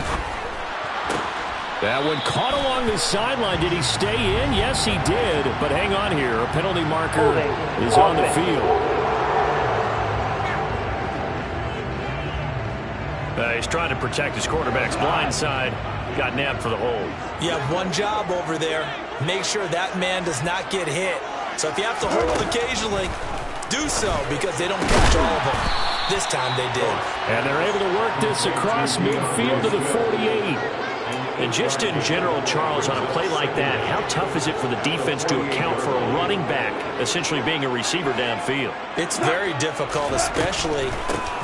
That one caught along the sideline. Did he stay in? Yes, he did. But hang on here. A penalty marker is on the field. He's trying to protect his quarterback's blind side. Got nabbed for the hold. You have one job over there. make sure that man does not get hit. So if you have to hold occasionally, do so, because they don't catch all of them. This time they did. And they're able to work this across midfield to the 48. And just in general, Charles, on a play like that, how tough is it for the defense to account for a running back essentially being a receiver downfield? It's very difficult, especially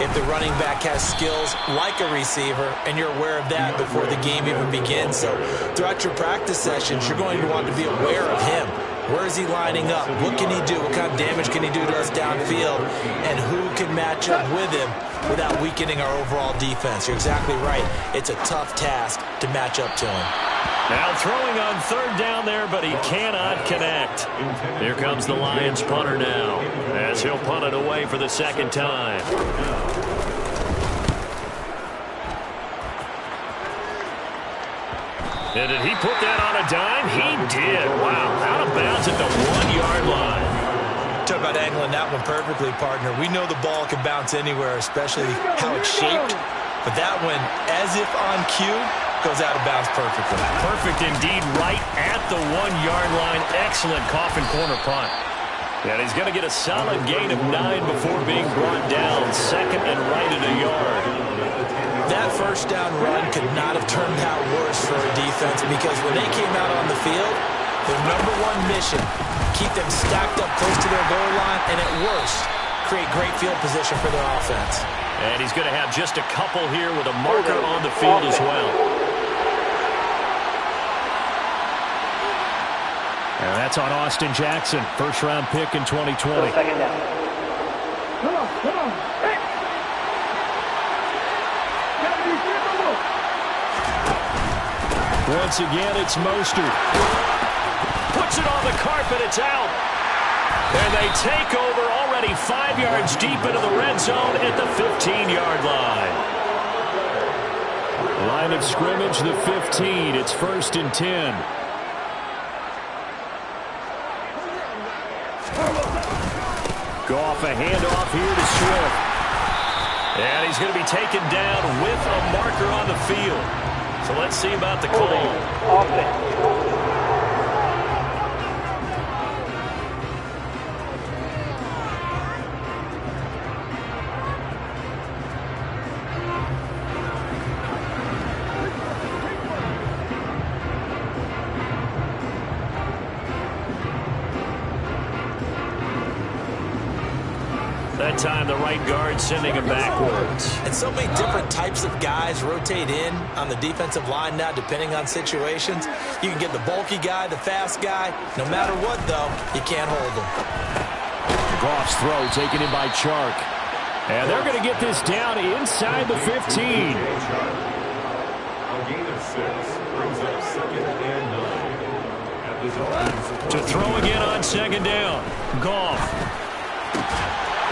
if the running back has skills like a receiver, and you're aware of that before the game even begins. So throughout your practice sessions, you're going to want to be aware of him. Where is he lining up? What can he do? What kind of damage can he do to us downfield? And who can match up with him without weakening our overall defense? You're exactly right. It's a tough task to match up to him. Now throwing on third down there, but he cannot connect. Here comes the Lions punter now, as he'll punt it away for the second time. And did he put that on a dime? He did. Wow. Out of bounds at the 1-yard line. Talk about angling that one perfectly, partner. We know the ball can bounce anywhere, especially how it's shaped. But that one, as if on cue, goes out of bounds perfectly. Perfect indeed, right at the 1-yard line. Excellent coffin corner punt. And he's going to get a solid gain of 9 before being brought down. Second and right at a yard. That first down run could not have turned out worse for a defense, because when they came out on the field, their number one mission, keep them stacked up close to their goal line, and at worst, create great field position for their offense. And he's going to have just a couple here with a marker on the field as well. And that's on Austin Jackson, first-round pick in 2020. Second down. Come on. Hey. Once again, it's Mostert. Puts it on the carpet, it's out. And they take over already 5 yards deep into the red zone at the 15-yard line. Line of scrimmage, the 15. It's 1st and 10. Goff, a handoff here to Swift. And he's going to be taken down with a marker on the field. So let's see about the call. That time the right guard sending him backwards. And so many different types of guys rotate in on the defensive line now, depending on situations. You can get the bulky guy, the fast guy. No matter what, though, you can't hold him. Goff's throw taken in by Chark. And they're going to get this down inside the 15. A gain of 6 brings up 2nd and 9. At the zone. To throw again on second down. Goff.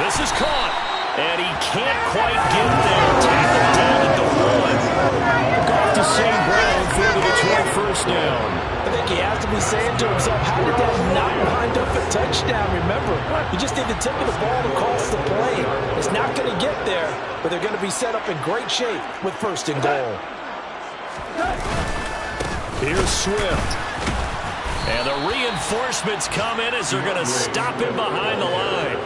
This is caught, and he can't quite get there. Tackled down at the 1. Goff to St. Brown for the Detroit first down. I think he has to be saying to himself, how did that not wind up a touchdown? Remember, you just need the tip of the ball to cross the plane. It's not going to get there, but they're going to be set up in great shape with 1st and goal. Here's Swift. And the reinforcements come in as they're going to stop him behind the line.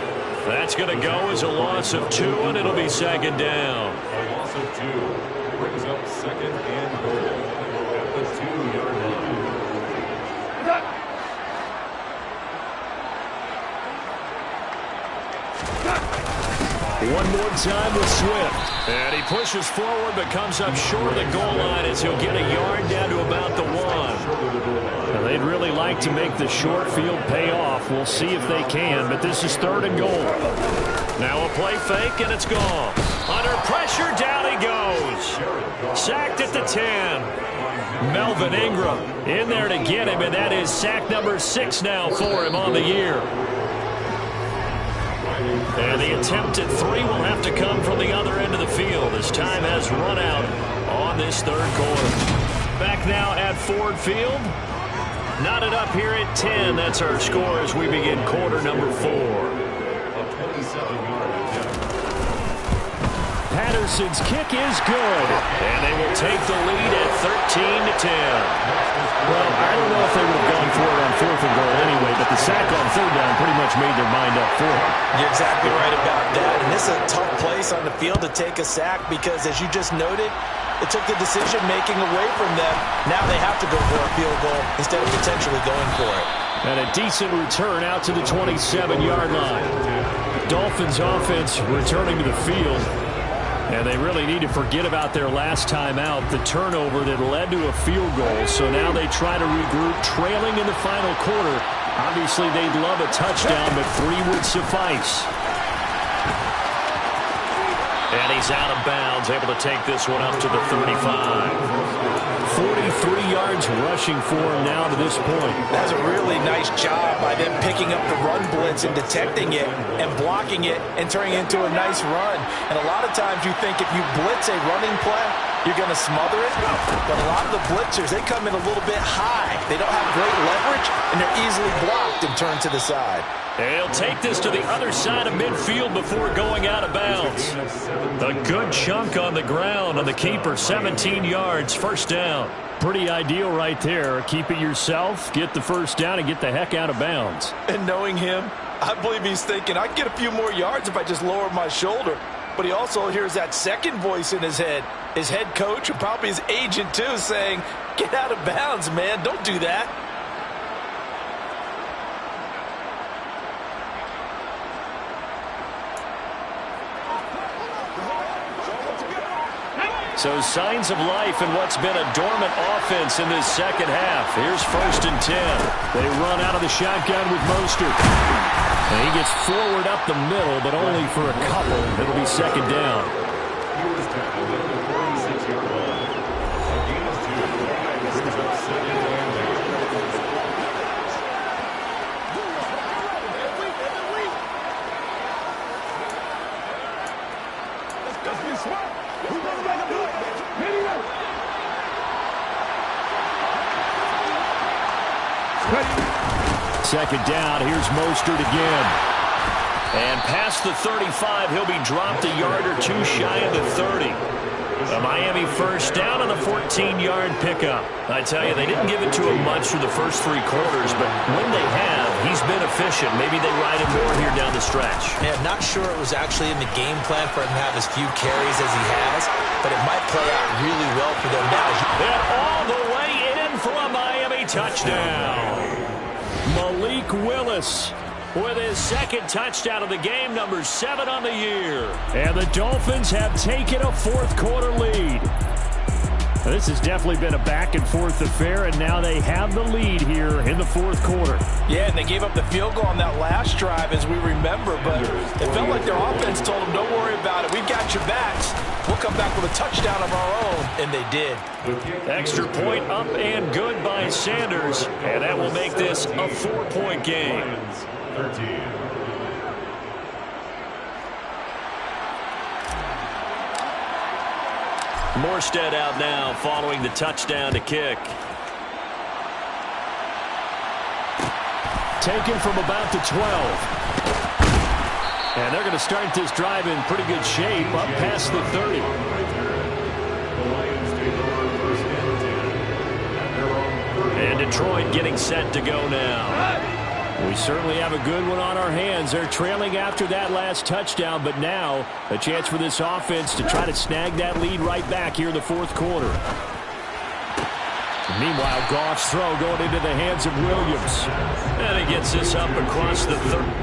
That's going to go as a loss of 2, and it'll be 2nd down. A loss of 2 brings up 2nd and goal at the 2-yard line. One more time with Swift. And he pushes forward but comes up short of the goal line as he'll get a yard down to about the 1. Now, they'd really like to make the short field pay off. We'll see if they can, but this is 3rd and goal. Now a play fake, and it's gone. Under pressure, down he goes. Sacked at the 10. Melvin Ingram in there to get him, and that is sack number 6 now for him on the year. And the attempt at 3 will have to come from the other end of the field as time has run out on this 3rd quarter. Back now at Ford Field. Knotted up here at 10. That's our score as we begin quarter number 4. A 27-yard attempt. Patterson's kick is good. And they will take the lead at 13-10. Well, I don't know if they would have gone for it on 4th and goal anyway, but the sack on 3rd down pretty much made their mind up for it. You're exactly right about that. And this is a tough place on the field to take a sack because, as you just noted, it took the decision-making away from them. Now they have to go for a field goal instead of potentially going for it. And a decent return out to the 27-yard line. Dolphins offense returning to the field. And they really need to forget about their last time out, the turnover that led to a field goal. So now they try to regroup, trailing in the final quarter. Obviously, they'd love a touchdown, but 3 would suffice. And he's out of bounds, able to take this one up to the 35. 43 yards rushing for him now to this point. That's a really nice job by them picking up the run blitz and detecting it and blocking it and turning it into a nice run. And a lot of times you think if you blitz a running play, you're going to smother it. But a lot of the blitzers, they come in a little bit high. They don't have great leverage, and they're easily blocked and turned to the side. He'll take this to the other side of midfield before going out of bounds. A good chunk on the ground on the keeper, 17 yards, first down. Pretty ideal right there. Keep it yourself, get the first down, and get the heck out of bounds. And knowing him, I believe he's thinking, I can get a few more yards if I just lower my shoulder. But he also hears that second voice in his head. His head coach, and probably his agent too, saying, get out of bounds, man. Don't do that. So signs of life in what's been a dormant offense in this second half. Here's 1st and 10. They run out of the shotgun with Mostert. And he gets forward up the middle, but only for a couple. It'll be 2nd down. Second down, here's Mostert again. And past the 35, he'll be dropped a yard or 2 shy of the 30. A Miami first down on the 14-yard pickup. I tell you, they didn't give it to him much through the first 3 quarters, but when they have, he's been efficient. Maybe they ride him more here down the stretch. Yeah, not sure it was actually in the game plan for him to have as few carries as he has, but it might play out really well for them now. And all the way in for a Miami touchdown. Malik Willis with his 2nd touchdown of the game, number 7 on the year. And the Dolphins have taken a 4th quarter lead. This has definitely been a back-and-forth affair, and now they have the lead here in the 4th quarter. Yeah, and they gave up the field goal on that last drive, as we remember, but it felt like their offense told them, don't worry about it. We've got your backs. We'll come back with a touchdown of our own, and they did. Extra point up and good by Sanders, and that will make this a 4-point game. 13. Morstead out now following the touchdown to kick. Taken from about the 12. And they're going to start this drive in pretty good shape up past the 30. And Detroit getting set to go now. We certainly have a good one on our hands. They're trailing after that last touchdown, but now a chance for this offense to try to snag that lead right back here in the 4th quarter. Meanwhile, Goff's throw going into the hands of Williams. And he gets this up across the 30.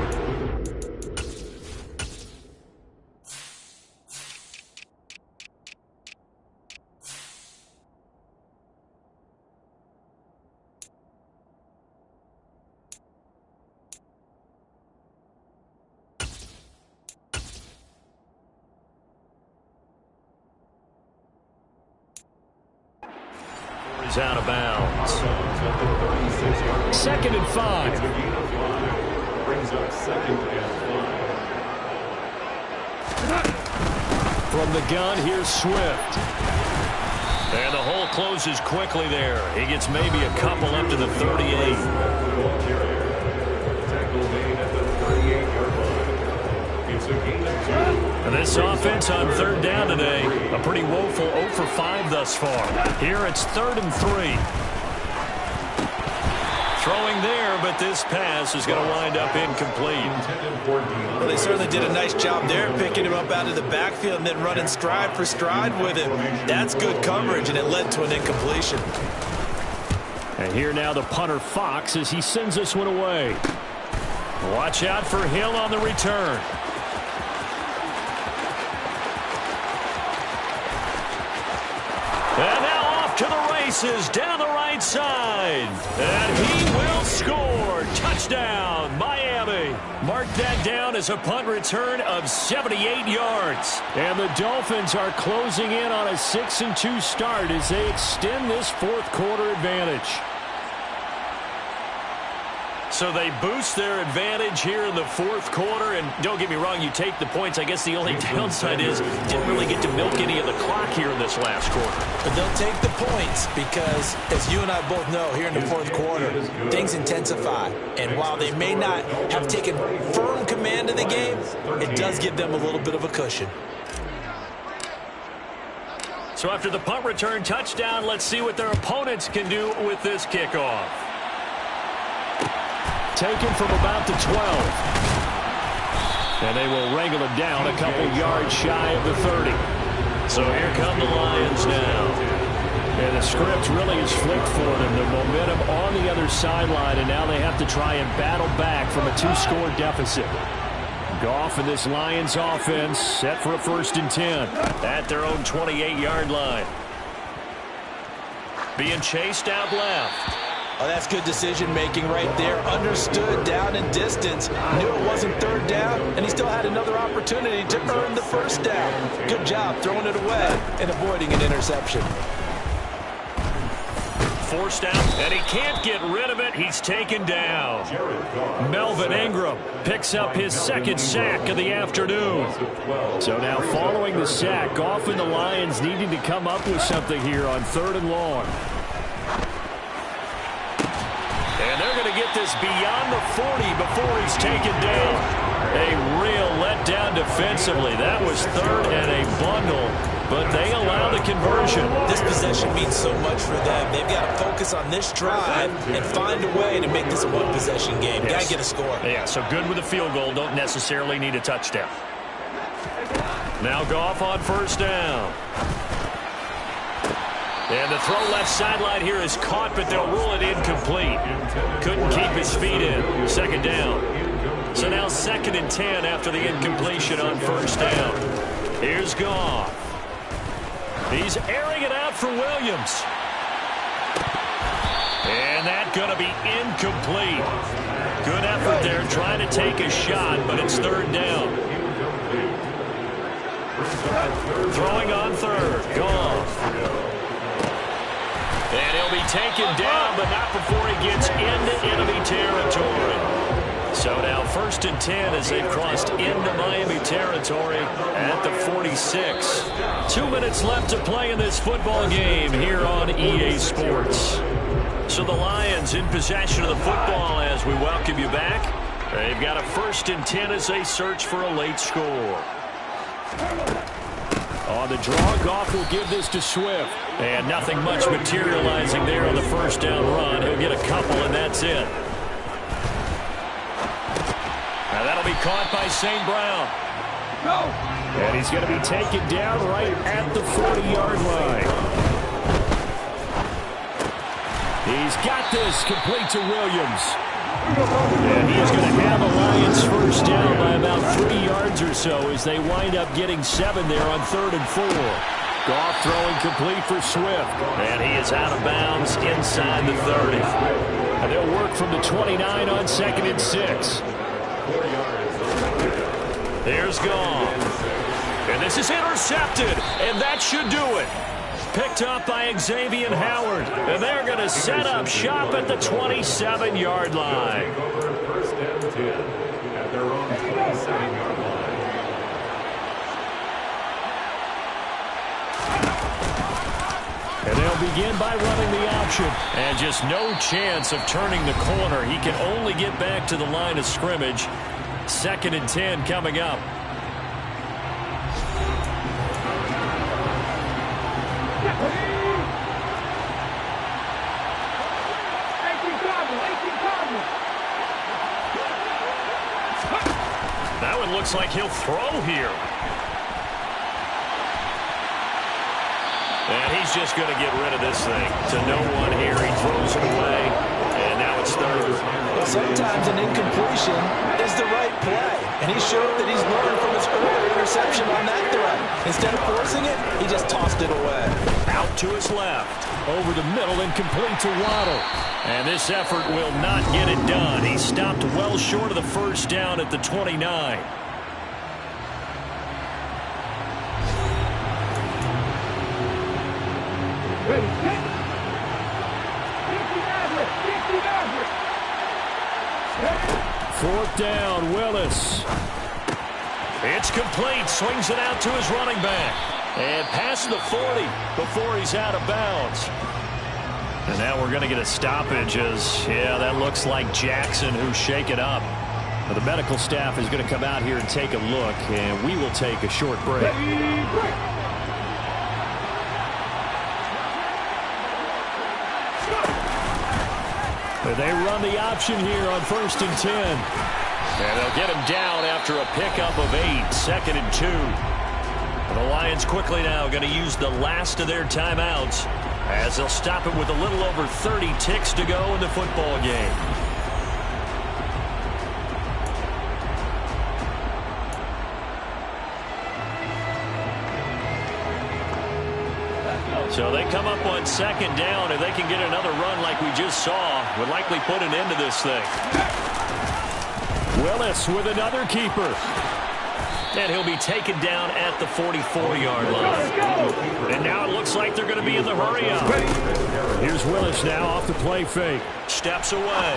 Out of bounds. 2nd and 5. Brings up 2nd and 5. From the gun, here's Swift. And the hole closes quickly there. He gets maybe a couple up to the 38. And this offense on third down today, a pretty woeful 0 for 5 thus far. Here it's 3rd and 3. Throwing there, but this pass is going to wind up incomplete. Well, they certainly did a nice job there, picking him up out of the backfield and then running stride for stride with him. That's good coverage, and it led to an incompletion. And here now the punter Fox as he sends this one away. Watch out for Hill on the return. And now off to the races down the right side. And he will score. Touchdown, Miami. Mark that down as a punt return of 78 yards. And the Dolphins are closing in on a 6-2 start as they extend this fourth quarter advantage. So they boost their advantage here in the fourth quarter. And don't get me wrong, you take the points. I guess the only downside is didn't really get to milk any of the clock here in this last quarter. But they'll take the points because, as you and I both know, here in the fourth quarter, things intensify. And while they may not have taken firm command of the game, it does give them a little bit of a cushion. So after the punt return touchdown, let's see what their opponents can do with this kickoff. Taken from about the 12. And they will wrangle it down a couple yards shy of the 30. So here come the Lions now. And the script really is flipped for them. The momentum on the other sideline, and now they have to try and battle back from a 2-score deficit. Goff and this Lions offense set for a 1st and 10. At their own 28-yard line. Being chased out left. Oh, that's good decision-making right there. Understood down and distance. Knew it wasn't 3rd down, and he still had another opportunity to earn the 1st down. Good job throwing it away and avoiding an interception. Forced out, and he can't get rid of it. He's taken down. Melvin Ingram picks up his 2nd sack of the afternoon. So now following the sack, Goff and the Lions needing to come up with something here on 3rd and long. And they're going to get this beyond the 40 before he's taken down. A real letdown defensively. That was 3rd and a bundle, but they allow the conversion. This possession means so much for them. They've got to focus on this drive and find a way to make this a one-possession game. Yes. Got to get a score. Yeah, so good with a field goal. Don't necessarily need a touchdown. Now Goff on 1st down. And the throw left sideline here is caught, but they'll rule it incomplete. Couldn't keep his feet in. 2nd down. So now 2nd and 10 after the incompletion on 1st down. Here's Goff. He's airing it out for Williams. And that's going to be incomplete. Good effort there trying to take a shot, but it's 3rd down. Throwing on 3rd. Goff. And he'll be taken down, but not before he gets into enemy territory. So now 1st and 10 as they've crossed into Miami territory at the 46. 2 minutes left to play in this football game here on EA Sports. So the Lions in possession of the football as we welcome you back. They've got a 1st and 10 as they search for a late score. On the draw, Goff will give this to Swift. And nothing much materializing there on the 1st down run. He'll get a couple, and that's it. Now that'll be caught by St. Brown. And he's going to be taken down right at the 40-yard line. He's got this complete to Williams. And he's going to have a Lions 1st down by about 3 yards or so as they wind up getting 7 there on 3rd and 4. Goff throwing complete for Swift. And he is out of bounds inside the 30. And they'll work from the 29 on 2nd and 6. Here's Goff. And this is intercepted. And that should do it. Picked up by Xavier Howard. And they're going to set up shop at the 27-yard line. And they'll begin by running the option. And just no chance of turning the corner. He can only get back to the line of scrimmage. 2nd and 10 coming up. looks like he'll throw here. And he's just going to get rid of this thing. To no one here. He throws it away. And now it's third. Well, sometimes an incompletion is the right play. And he showed that he's learned from his earlier interception on that throw. Instead of forcing it, he just tossed it away. Out to his left. Over the middle and complete to Waddle. And this effort will not get it done. He stopped well short of the first down at the 29. Fourth down, Willis. It's complete. Swings it out to his running back. And past the 40 before he's out of bounds. And now we're going to get a stoppage as, yeah, that looks like Jackson who's shaken up. Well, the medical staff is going to come out here and take a look, and we will take a short break. They run the option here on 1st and 10. And they'll get him down after a pickup of 8, 2nd and 2. And the Lions quickly now going to use the last of their timeouts as they'll stop it with a little over 30 ticks to go in the football game. So they come up on 2nd down. If they can get another run like we just saw, would likely put an end to this thing. Willis with another keeper. And he'll be taken down at the 44-yard line. And now it looks like they're going to be in the hurry-up. Here's Willis now off the play fake. Steps away.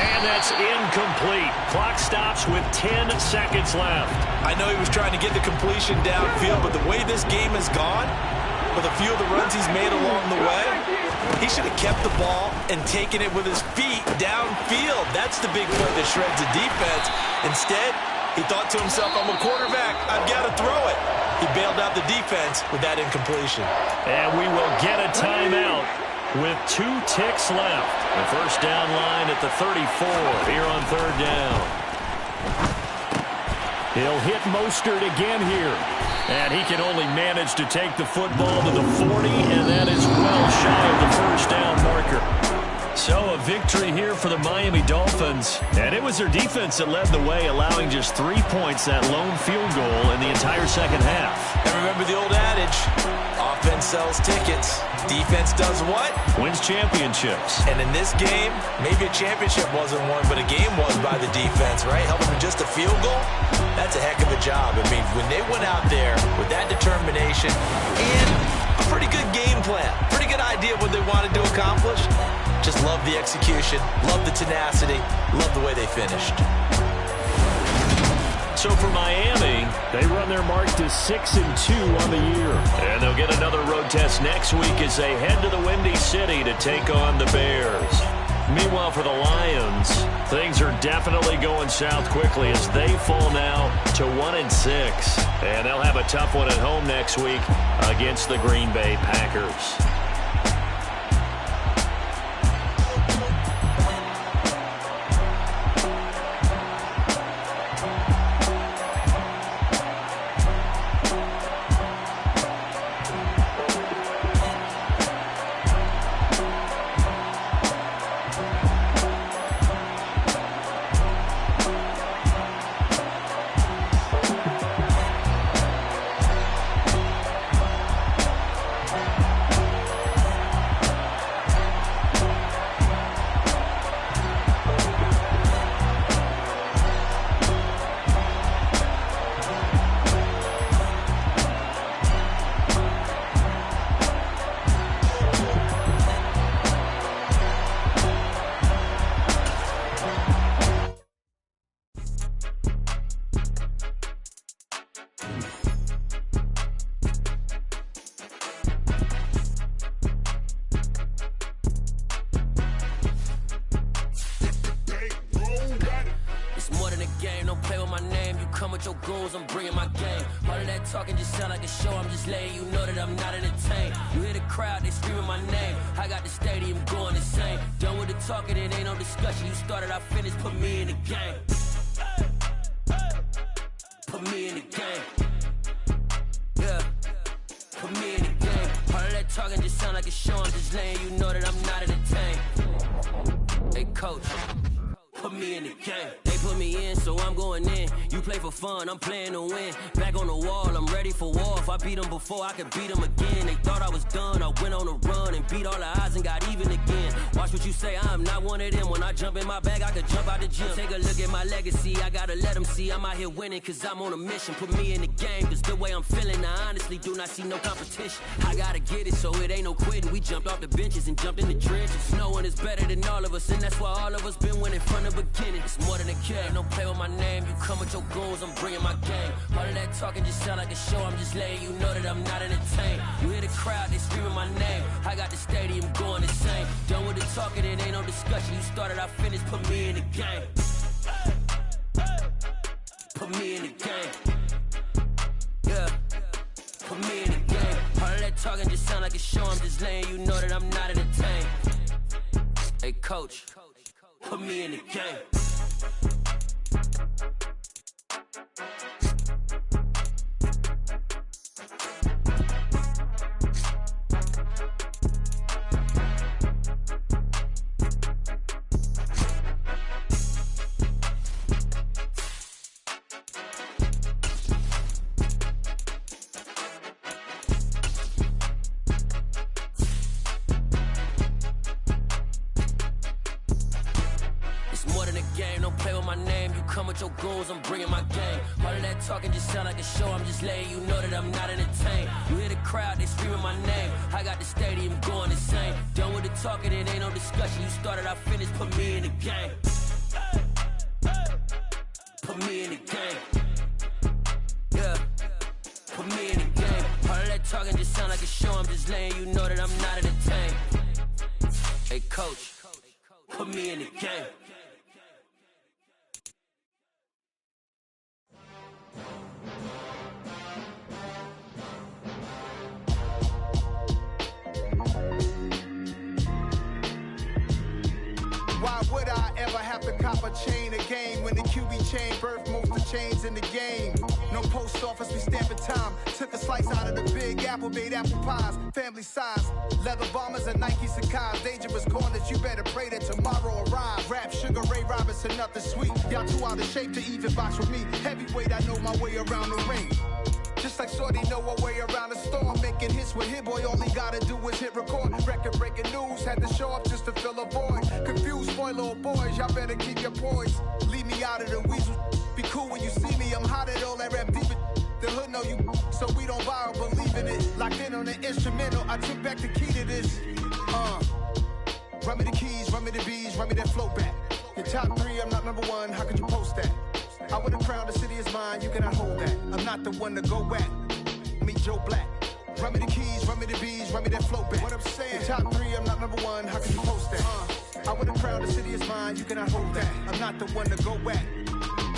And that's incomplete. Clock stops with 10 seconds left. I know he was trying to get the completion downfield, but the way this game has gone, with a few of the runs he's made along the way, he should have kept the ball and taken it with his feet downfield. That's the big play that shreds the defense. Instead, he thought to himself, I'm a quarterback, I've got to throw it. He bailed out the defense with that incompletion. And we will get a timeout with 2 ticks left. The first down line at the 34 here on 3rd down. He'll hit Mostert again here. And he can only manage to take the football to the 40, and that is well shy of the first down marker. So a victory here for the Miami Dolphins. And it was their defense that led the way, allowing just 3 points, that lone field goal in the entire second half. And remember the old adage, offense sells tickets. Defense does what? Wins championships. And in this game, maybe a championship wasn't won, but a game won by the defense, right? Helping them just a field goal? That's a heck of a job. I mean, when they went out there with that determination and a pretty good game plan, pretty good idea of what they wanted to accomplish, just love the execution, love the tenacity, love the way they finished. So for Miami, they run their mark to 6-2 on the year. And they'll get another road test next week as they head to the Windy City to take on the Bears. Meanwhile, for the Lions, things are definitely going south quickly as they fall now to 1-6. And they'll have a tough one at home next week against the Green Bay Packers. put me in the game. Yeah, put me in the game. All of that talking just sound like a show. I'm just letting you know that I'm not entertained. Hey, coach, put me in the game. They put me in, so I'm going in. You play for fun, I'm playing to win. Back on the wall, I'm ready for war. If I beat them before, I could beat them again. They thought I was done, I went on a run and beat all the odds and got even again. Watch what you say, I'm not one of them. When I jump in my bag, I could jump out the gym. Take a look at my legacy, I gotta let them see I'm out here winning, cause I'm on a mission. Put me in the game, cause the way I'm feeling, I honestly do not see no competition. I gotta get it, so it ain't no quitting. We jumped off the benches and jumped in the trenches. No one is better than all of us, and that's why all of us been winning from the beginning. It's more than a game, don't play with my name. You come with your goons, I'm bringing my game. All of that talking just sound like a show. I'm just letting you know that I'm not entertained. You hear the crowd, they screaming my name. I got the stadium going insane. Done with the talking, it ain't no discussion. You started, I finished, put me in the game. Put me in the game. Yeah, put me in the game. All of that talking just sound like a show. I'm just letting you know that I'm not entertained. Hey, coach, put me in the game. Your goals, I'm bringing my game. All of that talking just sound like a show. I'm just letting you know that I'm not entertained. You hear the crowd, they screaming my name. I got the stadium going insane. Done with the talking, it ain't no discussion. You started, I finished, put me in the game. Put me in the game. Yeah, put me in the game. All of that talking just sound like a show. I'm just letting you know that I'm not entertained. Hey, coach, put me in the game. Why would I ever have to cop a chain again when the QB chain birthed most of the chains in the game? No post office, we stamping time. Took a slice out of the big apple, made apple pies, family size. Leather bombers and Nike Sacai's. Dangerous corners, you better pray that tomorrow arrives. Rap, Sugar Ray Robinson, nothing sweet. Y'all too out of shape to even box with me. Heavyweight, I know my way around the ring. Just like Shorty know her way around the storm. Making hits with Hit Boy, all he gotta do is hit record. Record breaking news, had to show up just to fill a void. Confused boy, little boys, y'all better keep your poise. Leave me out of the weasel. Be cool when you see me, I'm hot at all that rap deep. The hood know you, so we don't borrow, believe in it. Locked in on the instrumental, I took back the key to this. Run me the keys, run me the bees, run me that flow back. Your top three, I'm not number one, how could you post that? I would have crowned the city is mine, you cannot hold that. I'm not the one to go back. Meet Joe Black. Run me the keys, run me the bees, run me that flow back. What I'm saying, your top three, I'm not number one, how can you post that? I would have crowned the city is mine, you cannot hold that. I'm not the one to go back.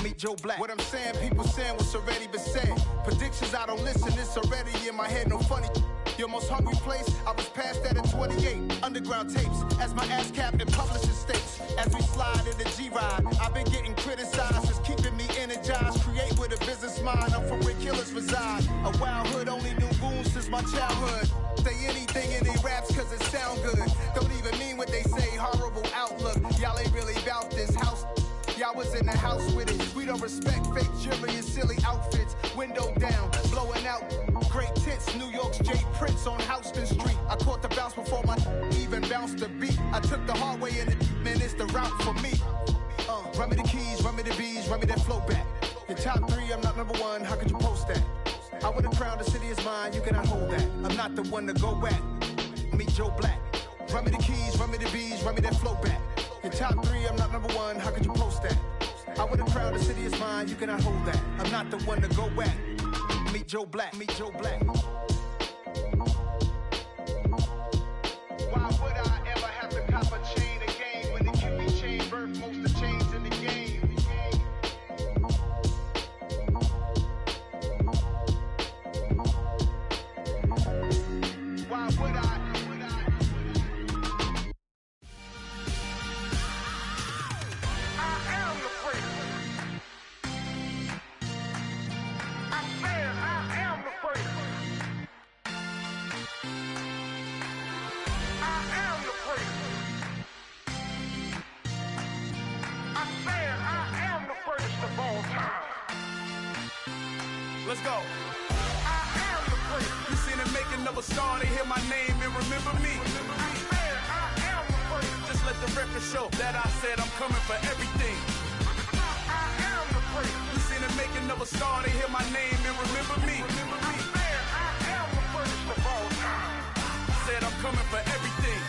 Meet Joe Black. What I'm saying, people saying what's already been said. Predictions, I don't listen, it's already in my head, no funny. Your most hungry place, I was past that at 28. Underground tapes, as my ass cap in publishing states. As we slide in the G-Ride, I've been getting criticized, it's keeping me energized. Create with a business mind, I'm from where killers reside. A wild hood, only knew goons since my childhood. Say anything in they raps cause it sound good. Don't even mean what they say, horrible outlook. Y'all ain't really about this house. Y'all was in the house with it. We don't respect fake jewelry and silly outfits. Window down, blowing out. Great tits, New York's J. Prince on Houston Street. I caught the bounce before my even bounced the beat. I took the hard way in it, man, it's the route for me. Run me the keys, run me the bees, run me that flow back. Your top three, I'm not number one, how could you post that? I would have crowned the city is mine, you cannot hold that. I'm not the one to go back. Meet Joe Black. Run me the keys, run me the bees, run me that flow back. Your top three, I'm not number one, how could you post that? I would have crowned the city is mine, you cannot hold that. I'm not the one to go back. Meet Joe Black, meet Joe Black. Why would I ever have to cop a chain again when the QB chain birthed most of the chains in the game? Why would I? am the greatest. I said I am the greatest of all time. Let's go. I am the greatest. You seen it making of a star, they hear my name and remember me. I said I am the greatest. Just let the record show that I said I'm coming for everything. I am the greatest. You seen it making of a star, they hear my name and remember me. I said I am the greatest of all time. Said I'm coming for everything.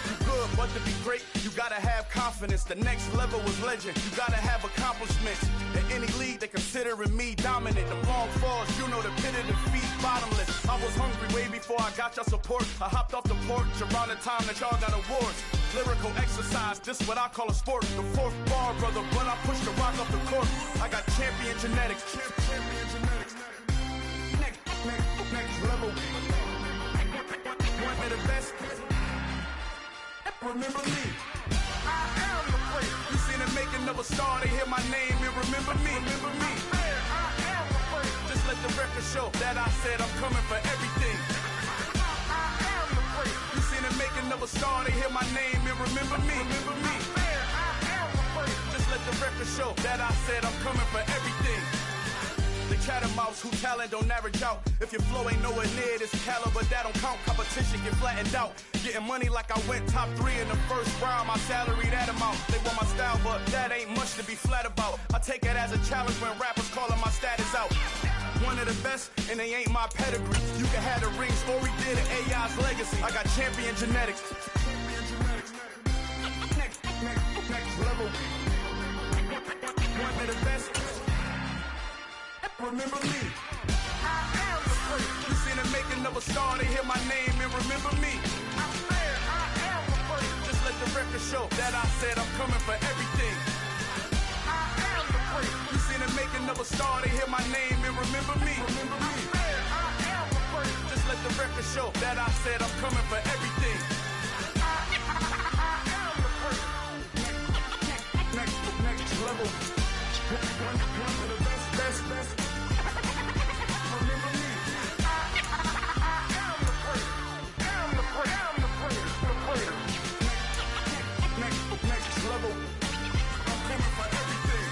You good, but to be great, you gotta have confidence. The next level was legend. You gotta have accomplishments. In any league, they considering me dominant. The long falls, you know the pit of defeat, bottomless. I was hungry way before I got your support. I hopped off the porch around the time that y'all got awards. Lyrical exercise, this what I call a sport. The fourth bar, brother, when I push the rock off the court. I got champion genetics. Next level. One of the best. Remember me. I am the greatest. You seen it making of a star, they hear my name and remember me. Remember me. I said I am the greatest. Just let the record show that I said I'm coming for everything. I am the greatest. You seen it making of a star, they hear my name and remember me. Remember me. I said I am the greatest. Just let the record show that I said I'm coming for everything. The catamounts who talent don't average out. If your flow ain't nowhere near this caliber, that don't count. Competition get flattened out. Getting money like I went top 3 in the first round. My salary that amount. They want my style, but that ain't much to be flat about. I take it as a challenge when rappers calling my status out. One of the best, and they ain't my pedigree. You can have the ring, story did it, AI's legacy. I got champion genetics. Next level. One of the best. Remember me. I am the greatest. You seen it making of a star, they hear my name and remember me. I said I am the greatest. Just let the record show that I said I'm coming for everything. I am the greatest. You seen it making of a star, they hear my name and remember me. Remember me. I said I am the greatest. Just let the record show that I said I'm coming for everything. I am the greatest. Next level. One of the best. Remember me. I am the greatest. Am the greatest. The greatest. Next level. I'm coming for everything.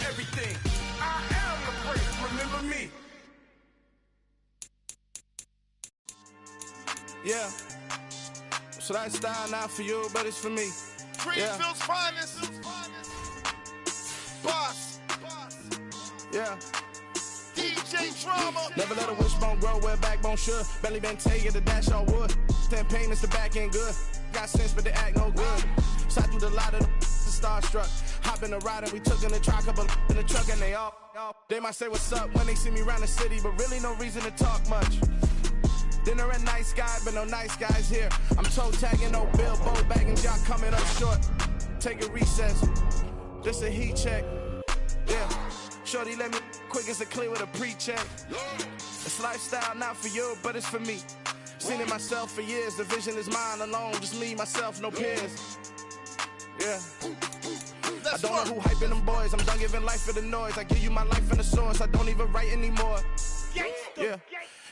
Everything. I am the greatest. Remember me. Yeah. So that style not for you, but it's for me. Greenfield's finest. Boss. Yeah. DJ Drama. Never let a wishbone grow where backbone should. Belly been taking the dash all wood. Stand pain is the back end good. Got sense, but they act no good. Shot through the lot of the starstruck. Hop in the ride and we took in the truck, couple in the truck and they all. They might say what's up when they see me around the city, but really no reason to talk much. Dinner at nice guy, but no nice guys here. I'm toe tagging, no bill, bow bagging, y'all coming up short. Take a recess. This a heat check. Yeah. Shorty let me quick as a clear with a pre-check. It's lifestyle not for you, but it's for me. Seen it myself for years. The vision is mine alone. Just me, myself, no peers. Yeah. I don't know who hyping them boys. I'm done giving life for the noise. I give you my life in the source. I don't even write anymore. Yeah.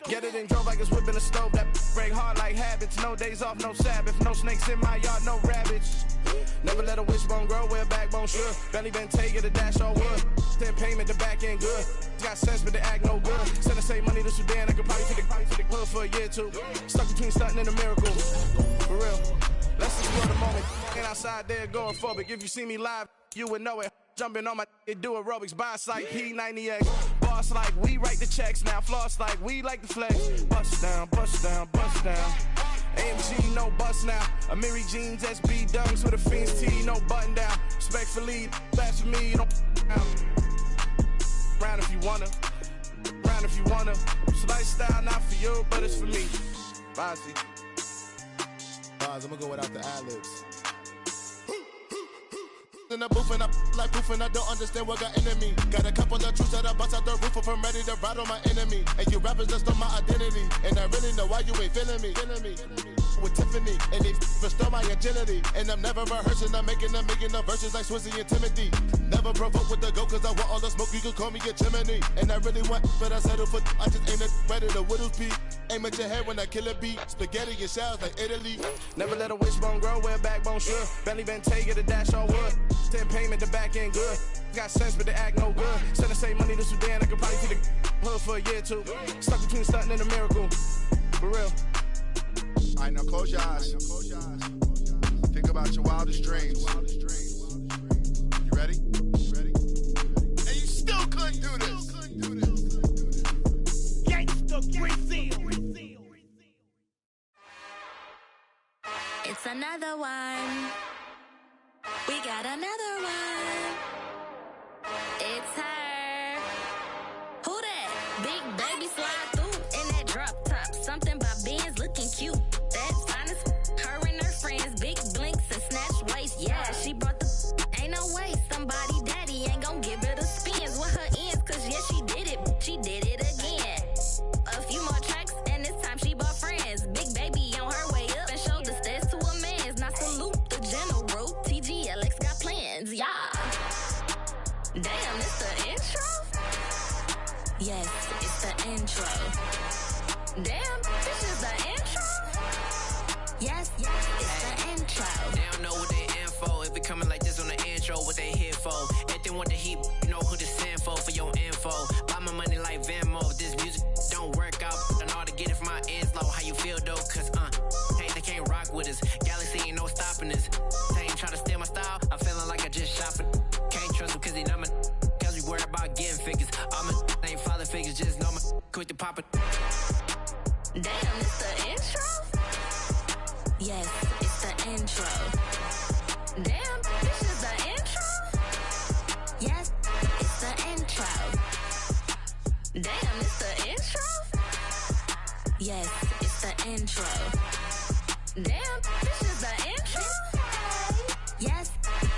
Get it and drove like it's whipping a stove. That break hard like habits. No days off, no Sabbath. No snakes in my yard, no rabbits. Never let a wishbone grow where a backbone should. Belly been taking the dash all wood. Send payment, the back end good. Got sense, but they act no good. Send the same money to Sudan. I could probably take the hood for a year or two. Stuck between stunting and a miracle. For real. Let's explore the moment. Ain't outside there going phobic. If you see me live, you would know it. Jumping on my do aerobics, boss like P90X. Boss like we write the checks now. Floss like we like the flex. Bust down, bust down, bust down. AMG, no bust now. Amiri jeans, SB dunks with a Fiends T, no button down. Respectfully, best for me, don't down. Round if you wanna. Round if you wanna. It's lifestyle not for you, but it's for me. Bozzy. Boz, I'm gonna go without the ad-libs. In the booth and I like proof and I don't understand what got into me. Got a couple of truths that I bust out the roof if I'm ready to ride on my enemy. And you rappers just stole my identity, and I really know why you ain't feeling me. With Tiffany, and they restore my agility. And I'm never rehearsing, I'm making them verses like Swizzy and Timothy. Never provoke with the go, cause I want all the smoke, you can call me a chimney. And I really want, but I settle for, I just ain't ready to whittles peak. Aim at your head when I kill a beat. Spaghetti and shells like Italy. Never let a wishbone grow where a backbone should. Bentley Bentay, get a dash on wood. 10 payment, the back end good. Got sense, but the act no good. Send the same money to Sudan, I could probably see the hood for a year or two. Stuck between stunting and a miracle. For real. All right, now close your eyes. Think about your wildest dreams. You ready? And you still couldn't do this. Gangsta Brazil. It's another one. We got another one. It's her. Who that? Big baby slide through in that drop top. Something about Benz looking cute. That's honest. Her and her friends, big blinks and snatch waist. Yeah, she brought the. Ain't no way somebody daddy ain't gon' give her the spins with her ends. Cause yeah, she did it. She did it again. A few more tracks and this time she bought friends. Big baby on her way up and showed the stairs to a man's. Now salute the general. TGLX got plans, yeah. Damn, it's the intro? Yes, it's the intro. Damn, this is the intro? Yes, it's the intro. They don't know what they in for. If it coming like this on the intro, what they here for? If they want the heat, you know who to send for your info. Buy my money like Venmo. This music don't work out. I know how to get it from my ends low. How you feel though? Cause they can't rock with us. Galaxy ain't no stopping us. They ain't try to steal my style. I'm feeling like I just shot for. Can't trust them cause they not my. Cause we worried about getting figures. All my ain't father figures. Just know my quick to pop it. Damn, it's the intro? Yes, it's the intro. Damn, this is the intro? Yes, it's the intro. Damn, it's the intro? Yes, it's the intro. Damn, this is the intro? Yes,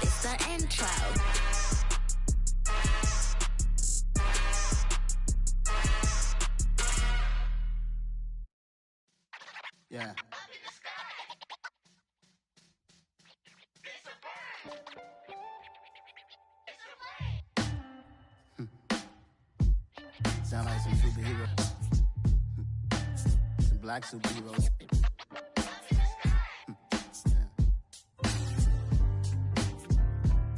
it's the intro. Yeah. Sound like some superheroes. Some black superheroes.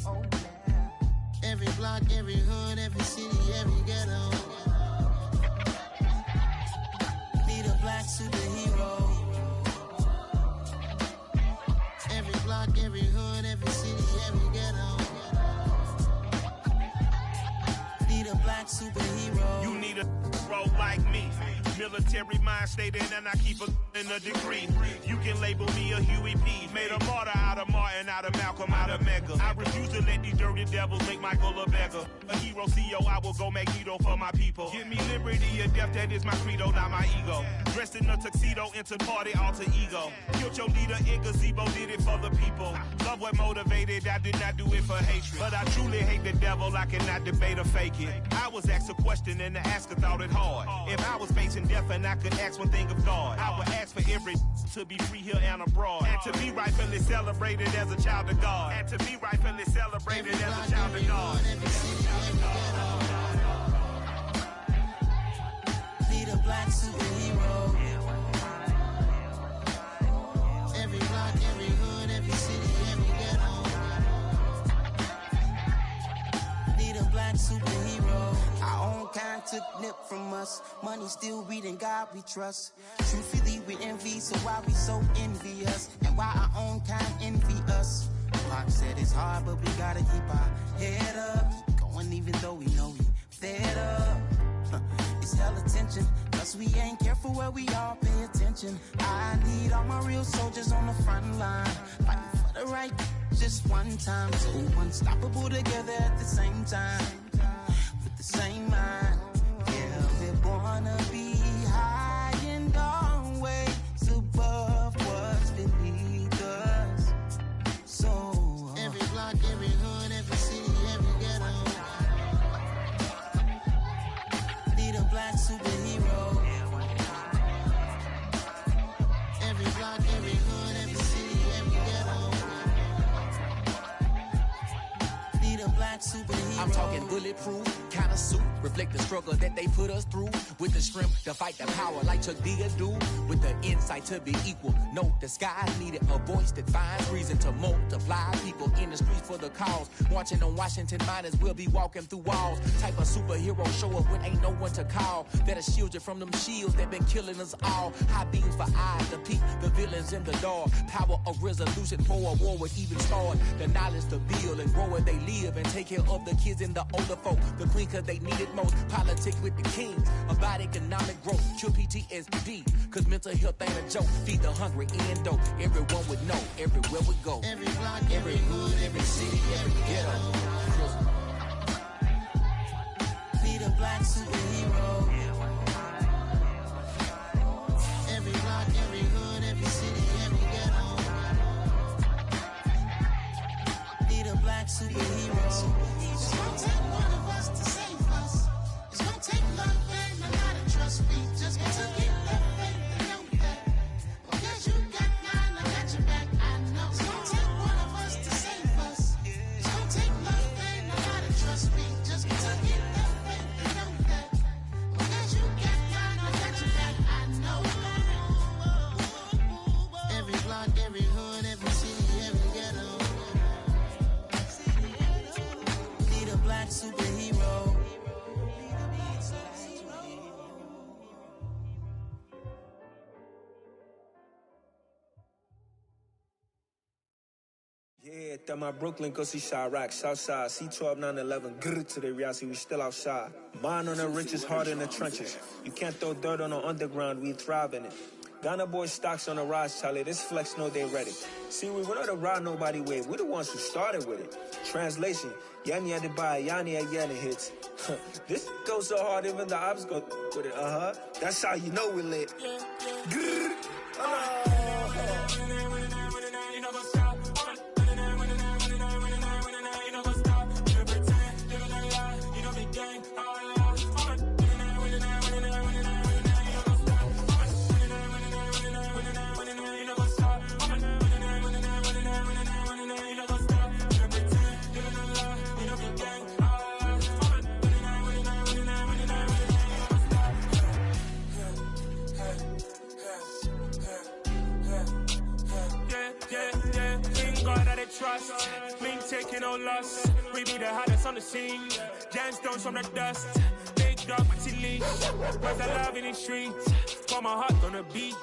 Oh, yeah. Every block, every hood, every city, every ghetto. Need a black superhero. Every block, every hood, every city, every ghetto. Need a black superhero. You need a role like me. Military mind stated, and I keep in a degree. You can label me a Huey P. Made a martyr out of Martin, out of Malcolm, out of Mega. I refuse to let these dirty devils make Michael a beggar. A hero CEO, I will go Magneto for my people. Give me liberty or death, that is my credo, not my ego. Dressed in a tuxedo, into party, alter ego. Killed your leader in gazebo, did it for the people. Love what motivated, I did not do it for hatred. But I truly hate the devil, I cannot debate or fake it. I was asked a question and the asker thought it hard. If I was facing death and I could ask one thing of God, I would ask for every to be free here and abroad. And to be rightfully celebrated as a child of God. And to be rightfully celebrated as a child of God. Need a black superhero. Every block, every hood, every city, every ghetto. Need a black superhero. Our own kind took nip from us. Money still reading God we trust. Truthfully we envy, so why we so envious? And why our own kind envy us? Pac said it's hard, but we gotta keep our head up. Going even though we know we fed up. It's hell attention, cause we ain't careful where we all pay attention. I need all my real soldiers on the front line, fighting for the right just one time. So unstoppable together at the same time, with the same mind. Yeah, we wanna be high and always above what's beneath us. So every block, every hood, every city, every ghetto. Need a black superhero. Every block, every hood, every city, every ghetto. Need a black superhero. I'm talking bulletproof kind of suit, reflect the struggle that they put us through. With the strength to fight the power like Chuck Digger do. With the insight to be equal. Note the sky needed a voice that finds reason to multiply. People in the streets for the cause. Marching on Washington miners will be walking through walls. Type of superhero show up when ain't no one to call. That'll shield you from them shields that been killing us all. High beams for eyes to peek the villains in the dark. Power of resolution for a war would even start. The knowledge to build and grow where they live and take care of the kids and the older folk. The queen cause they need it most. Politics with the kings. About economic growth. Cure PTSD. Cause mental health ain't a joke. Feed the hungry and dope. Everyone would know. Everywhere we go. Every block, every hood, every city, every ghetto. Be the black superhero. Every block, every hood, every city, every ghetto. Be the black superhero. It's gonna take one of us to save us. It's gonna take love and a lot of trust. We just got to get that faith and know that. Because you got mine, I got your back, I know. It's gonna take one of us to save us. It's gonna take love and a lot of trust. We just got to get that faith and know that. Because you got mine, I got your back, I know. Every block, every hood, every city, every ghetto. Be the black superhero. Yeah, that my Brooklyn, go see Chirac, Southside, C12, 911, grrr to the reality, we still outside. Mine on the richest, heart in the trenches. You can't throw dirt on the underground, we thrive in it. Ghana boys stocks on the rise, Charlie, this flex know they ready. See, we were not to ride nobody with, we're the ones who started with it. Translation, Yanni had to buy, Yanni had Yanni hits. This goes so hard, even the ops go with it, That's how you know we lit. Grrr, trust, mean taking no loss. We be the hottest on the scene. Gemstones from the dust. Big dog with your leash. Where's the love in the streets? Pour my heart on the beat.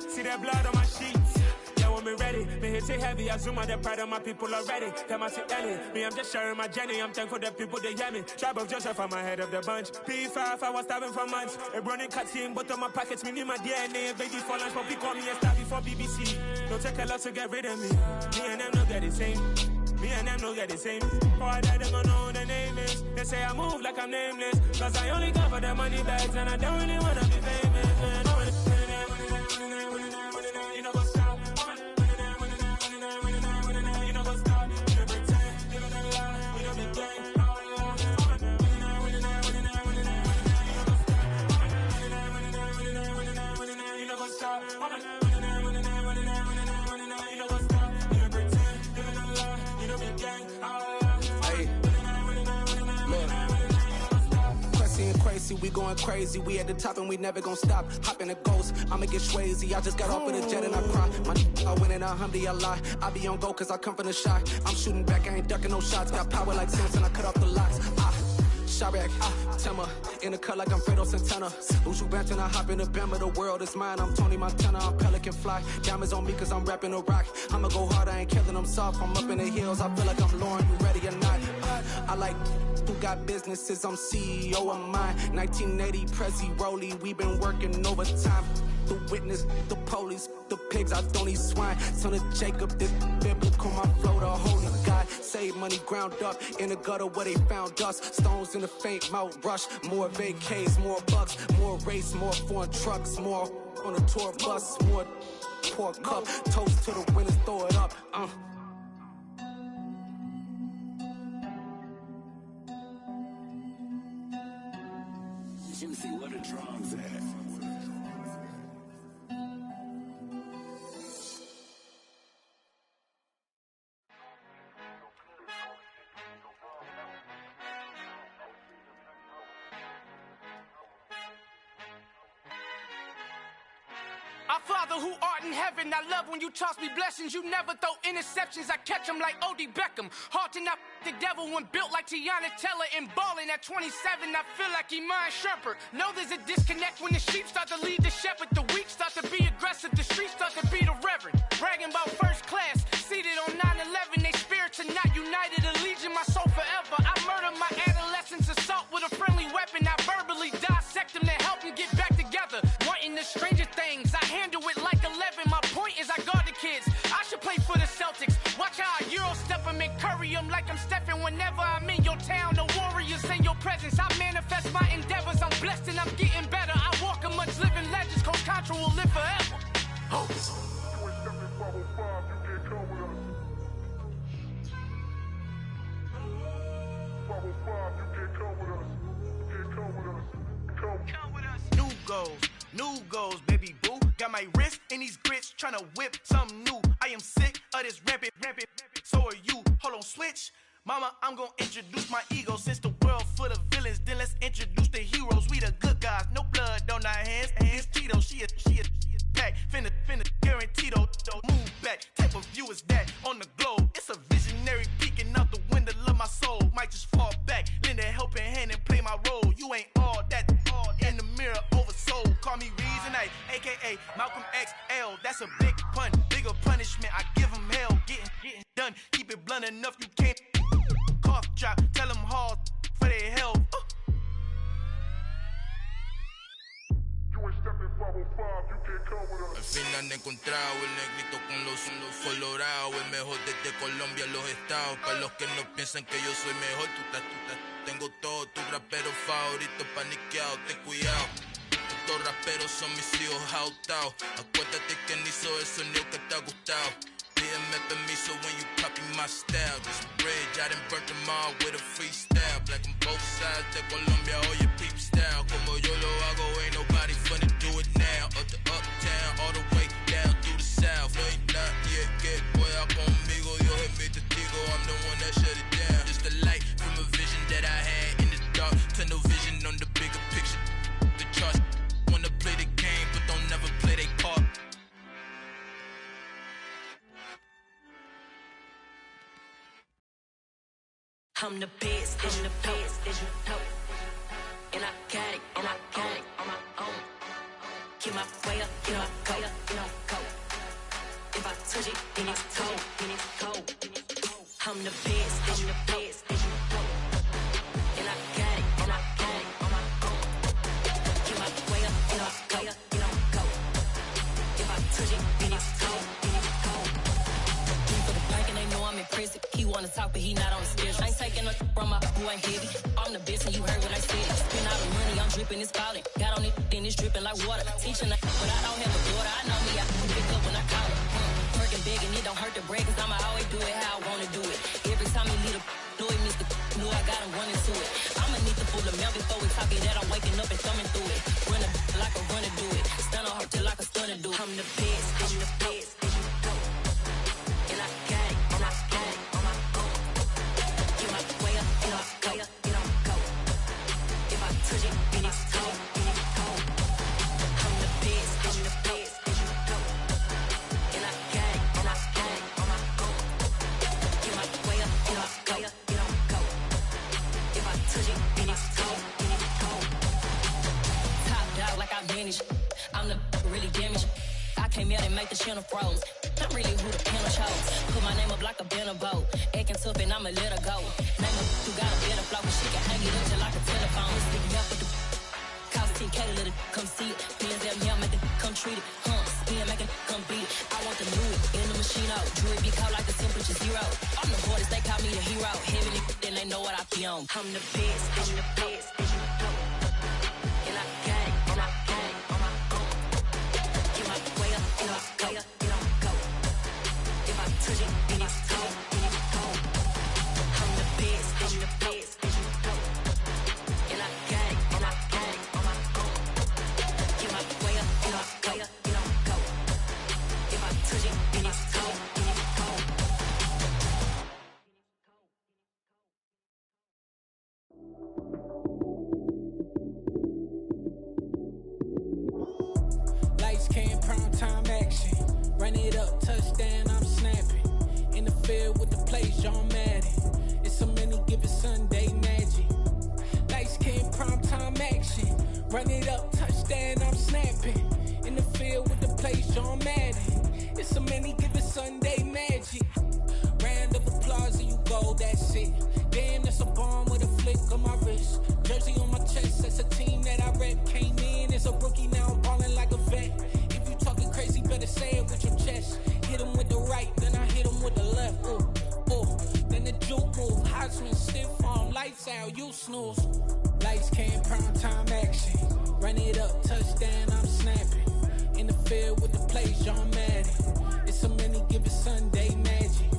See that blood on my sheets. Yeah, when me ready, me hit it heavy. I zoom out the pride of my people already. Them I say Ellie, me I'm just sharing my journey. I'm thankful that people they hear me. Tribe of Joseph, I'm ahead of the bunch. P5, I was starving for months. A running cutscene, but on my pockets, me need my DNA. Baby for lunch, but call me a star before BBC. Don't take a lot to get rid of me. Me and them no get the same. Me and them no get the same. Oh, I died, they gonna know who the name is. They say I move like I'm nameless. Cause I only come for the money bags and I don't really wanna be famous, man. You know what's up? You know what's up? You pretend, live in a lie. We don't be gang. You know what's up? Crazy, we going crazy. We at the top and we never gonna stop. Hop in a ghost, I'ma get swayzy. I just got off of the jet and I cry. My I win in a Humvee, I lie. I be on go cause I come from the shot. I'm shooting back, I ain't ducking no shots. Got power like Samson, I cut off the locks. Chirac, Tema, in the cut like I'm Fredo Santana. Uju Banton, I hop in the Bama, the world is mine. I'm Tony Montana, I'm Pelican Fly. Diamonds on me cause I'm rapping a rock. I'ma go hard, I ain't killing them soft. I'm up in the hills, I feel like I'm Lauren, you ready or not? I like who got businesses, I'm CEO of mine. 1980 Prezi Rolly, we been working overtime. The witness, the police, the pigs, I don't eat swine. Son of Jacob, this biblical, my flow, the holy God. Save money ground up in the gutter where they found us. Stones in the faint Mount Rush. More vacays, more bucks, more race, more foreign trucks, more on a tour bus, more pour cup. Toast to the winners, throw it up. Jimsy, where the drums at? Father who art in heaven, I love when you toss me blessings. You never throw interceptions, I catch them like O.D. Beckham. Hard to not the devil when built like Tiana Teller and balling at 27. I feel like Iman Shumpert. Know there's a disconnect when the sheep start to lead the shepherd. The weak start to be aggressive, the streets start to be the reverend. Bragging about first class, seated on 9/11. They spirits are not united, a legion, my soul forever. I murder my adolescence, assault with a friendly weapon. I verbally dissect them to help them get back together. Wanting the stranger things, I handle it like 11. My point is I guard the kids. I should play for the Celtics. Watch how I Euro step them and curry them like I'm Stephen. Whenever I'm in your town, the Warriors in your presence. I manifest my endeavors. I'm blessed and I'm getting better. I walk amongst living legends. Coach Contra will live forever. Oh. New goals, baby boo. Got my wrist in these grits, tryna whip something new. I am sick of this rampant. So are you. Hold on, switch. Mama, I'm gonna introduce my ego. Since the world full of villains, then let's introduce the heroes. We the good guys, no blood on our hands. It's Cheeto, she a pack. Finna, guaranteed, move back. Type of view is that on the globe? It's a visionary peeking out the window of my soul. Might just fall back, lend a helping hand and play my role. You ain't all that in the mirror oversold. Call me Reason A, aka Malcolm XL. That's a big pun, bigger punishment. I give him hell, getting done. Keep it blunt enough, you can't cough drop. Tell them hard for their health. Al fin han encontrado el negrito con los colorados, el mejor desde Colombia a los estados. Para los que no piensan que yo soy mejor, tengo todo, tus raperos favoritos paniqueados, ten cuidado. Estos raperos son mis hijos adoptados. Acuérdate que ni hizo el sonido que te ha gustado. Pídeme permiso when you copy my style. This bridge, I done burnt them all with a freestyle. Black on both sides de Colombia, oye peep style. Como yo lo hago, ain't nobody finna do it now. Up to uptown, all the way down through the south. No ain't not yet, que pueda conmigo. Dios es mi testigo, I'm the one that shut it down. Just a light from a vision that I had in the dark. Tunnel vision on the bigger picture. The charts wanna play the game, but don't never play their part. I'm the best, and the best, and you know. And I got it, and I got it on my own. Get my way up, get my go, go. If I touch it, then it's cold, I'm the best, and the best, and you know. And I got it, and I got it on my own. Get my way up, get my go. If I touch it, then it's cold, for the bank and they know I'm in prison. He wanna talk, but he not on the schedule. I ain't taking no from my who ain't heavy. I'm the best and you heard what I said. Spend all the money, I'm dripping, it's falling. Got on it, then it's dripping like water. Teaching but I don't have a daughter. I know me, I can pick up when I call it. Working big and it don't hurt to break, cause I'ma always do it how I wanna do it. Every time he lead a do it, Mr. Knew I got him running to it. I'ma need to pull the mail before we talk it that I'm waking up and thumbing through it. Run like a runner do it. Stun on her till like a stunner do it. I'm the best, and the best, and you know. And I got it, and I got it on my own. Get my way up, and I go. If I touch it, then it's cold, I'm the best, and the best, and you know. And I got it, and I got it on my own. Get my way up, and I go. If I touch it, then it's cold, Top dog like I manage. I'm the really damaged. I came out and make the channel froze. I'm really who the panel chose. Put my name up like a banner boat. Acting tough and I'ma let her go. Name her who got a better flow, but she can hang it up just like a telephone. Sticking up with the cost 10K to let it come see it. Bands that yeah, make it come treat it. Spin, make it come beat it. I want the new in the machine out. Jewelry be caught like the temperature zero. I'm the hardest, they call me the hero. Heaven then they know what I be on. I'm the best, and the best, and you know. And I got it, and I got it on my own. Get my way up, and I go. If I touch it, then it's cold, I'm the best, and the best, and you know. And I got it, and I got it on my own. Get my way up, and I go. If I touch it, then it's cold, Lights came prime time. Run it up, touchdown, I'm snapping. In the field with the plays, John Madden. It's so many given Sunday magic. Lights came primetime action. Run it up, touchdown, I'm snapping. In the field with the plays, John Madden. It's so many given Sunday magic. Round of applause and you go, that's it. Damn, that's a bomb with a flick on my wrist. Jersey on my chest, that's a team that I rep. Came in as a rookie, now I'm ballin' like a vet. If you talking crazy, better say it with your chest. Hit him with the right, then I hit him with the left. Ooh, ooh. Then the juke move, Heisman stiff arm, lights out, you snooze. Lights came, prime time action. Run it up, touchdown, I'm snapping. In the field with the plays, John Madden. It's so many given Sunday magic.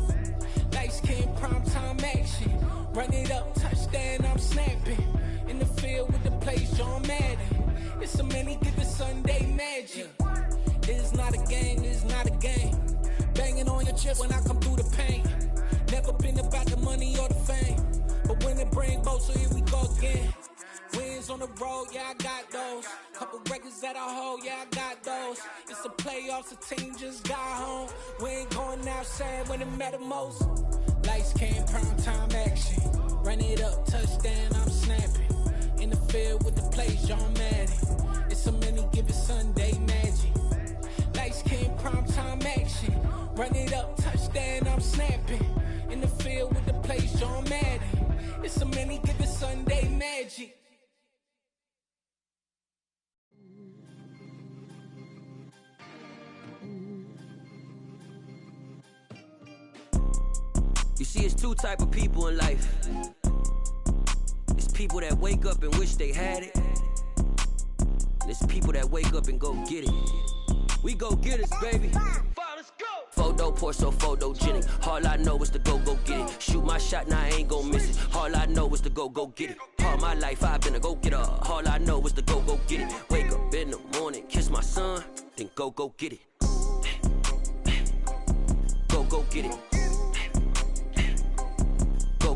Lights came, prime time action. Run it up, touchdown, I'm snapping. In the field with the plays, John Madden. It's so many given Sunday magic. It's not a game, it's not a game. Banging on your chest when I come through the pain. Never been about the money or the fame. But when it bring both, so here we go again. Wins on the road, yeah, I got those. Couple records that I hold, yeah, I got those. It's the playoffs, the team just got home. We ain't going outside when it matter most. Lights came, prime time action. Run it up, touchdown, I'm snapping. In the field with the plays, John Madden. It's so many given Sunday magic. Lights came, prime time action. Run it up, touchdown, I'm snapping. In the field with the plays, John Madden. It's so many given Sunday magic. You see, it's two type of people in life. It's people that wake up and wish they had it. And it's people that wake up and go get it. We go get it, baby. Photo pour so photogenic. All I know is to go get it. Shoot my shot, now I ain't gon' miss it. All I know is to go get it. All my life I've been a go-getter. All I know is to go get it. Wake up in the morning, kiss my son, then go get it. Go get it.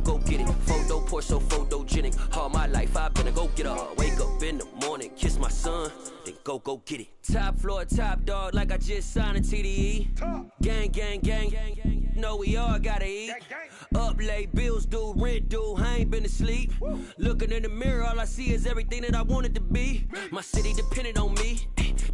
Go get it. Photo pour so photogenic. All my life I've been a go-getter. Wake up in the morning, kiss my son, then go get it. Top floor, top dog, like I just signed a TDE. Gang, gang, gang, gang. Know we all gotta eat. Up late, bills due, rent due, I ain't been asleep. Looking in the mirror, all I see is everything that I wanted to be. My city depended on me,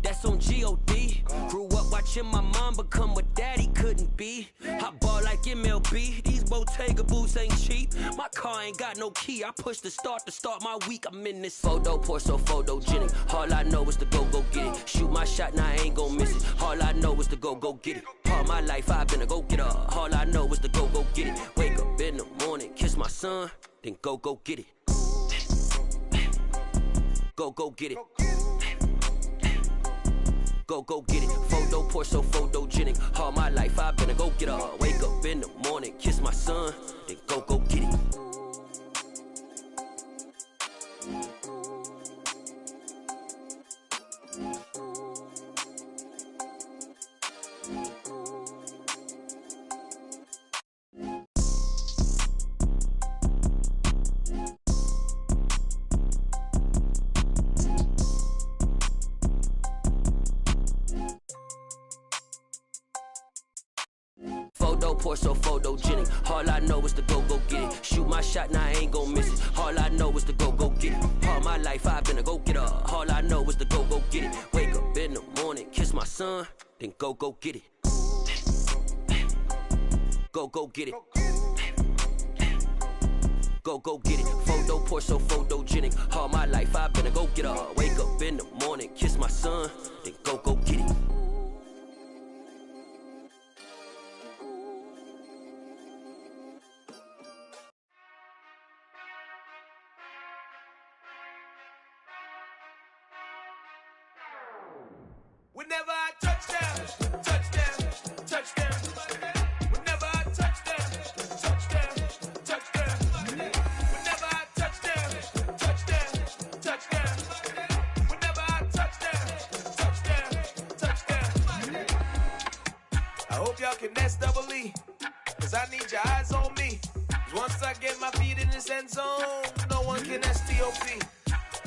that's on G.O.D. Grew up watching my mom become what daddy couldn't be. I ball like MLB, these Bottega boots ain't cheap. My car ain't got no key, I push the start to start my week. I'm in this photo pour so photogenic. All I know is to go get it. Shoot my shot, now I ain't gon' miss it. All I know is to go get it. All my life I've been a go-getter. All I know is to go get it. Wake up in the morning, kiss my son, then go get it. Go get it. Go get it. Photo pour so photogenic. All my life I've been a go-getter. Wake up in the morning, kiss my son, then go get it. Photo pour so photogenic. All I know is to go get it. Shoot my shot, now I ain't gon' miss it. All I know is to go get it. All my life I've been a go-getter. All I know is to go get it. Wake up in the morning, kiss my son, then go get it. Go get it. Go get it. Photo pour so photogenic. All my life I've been a go-getter. Wake up in the morning, kiss my son, then go get it. Whenever I touchdown, touchdown, touchdown. Whenever I touchdown, touchdown, touchdown. Whenever I touchdown, touchdown, touchdown. Whenever I touchdown, touchdown, touchdown. I hope y'all can nest double E, cause I need your eyes on me. 'Cause once I get my feet in this end zone, no one can STOP.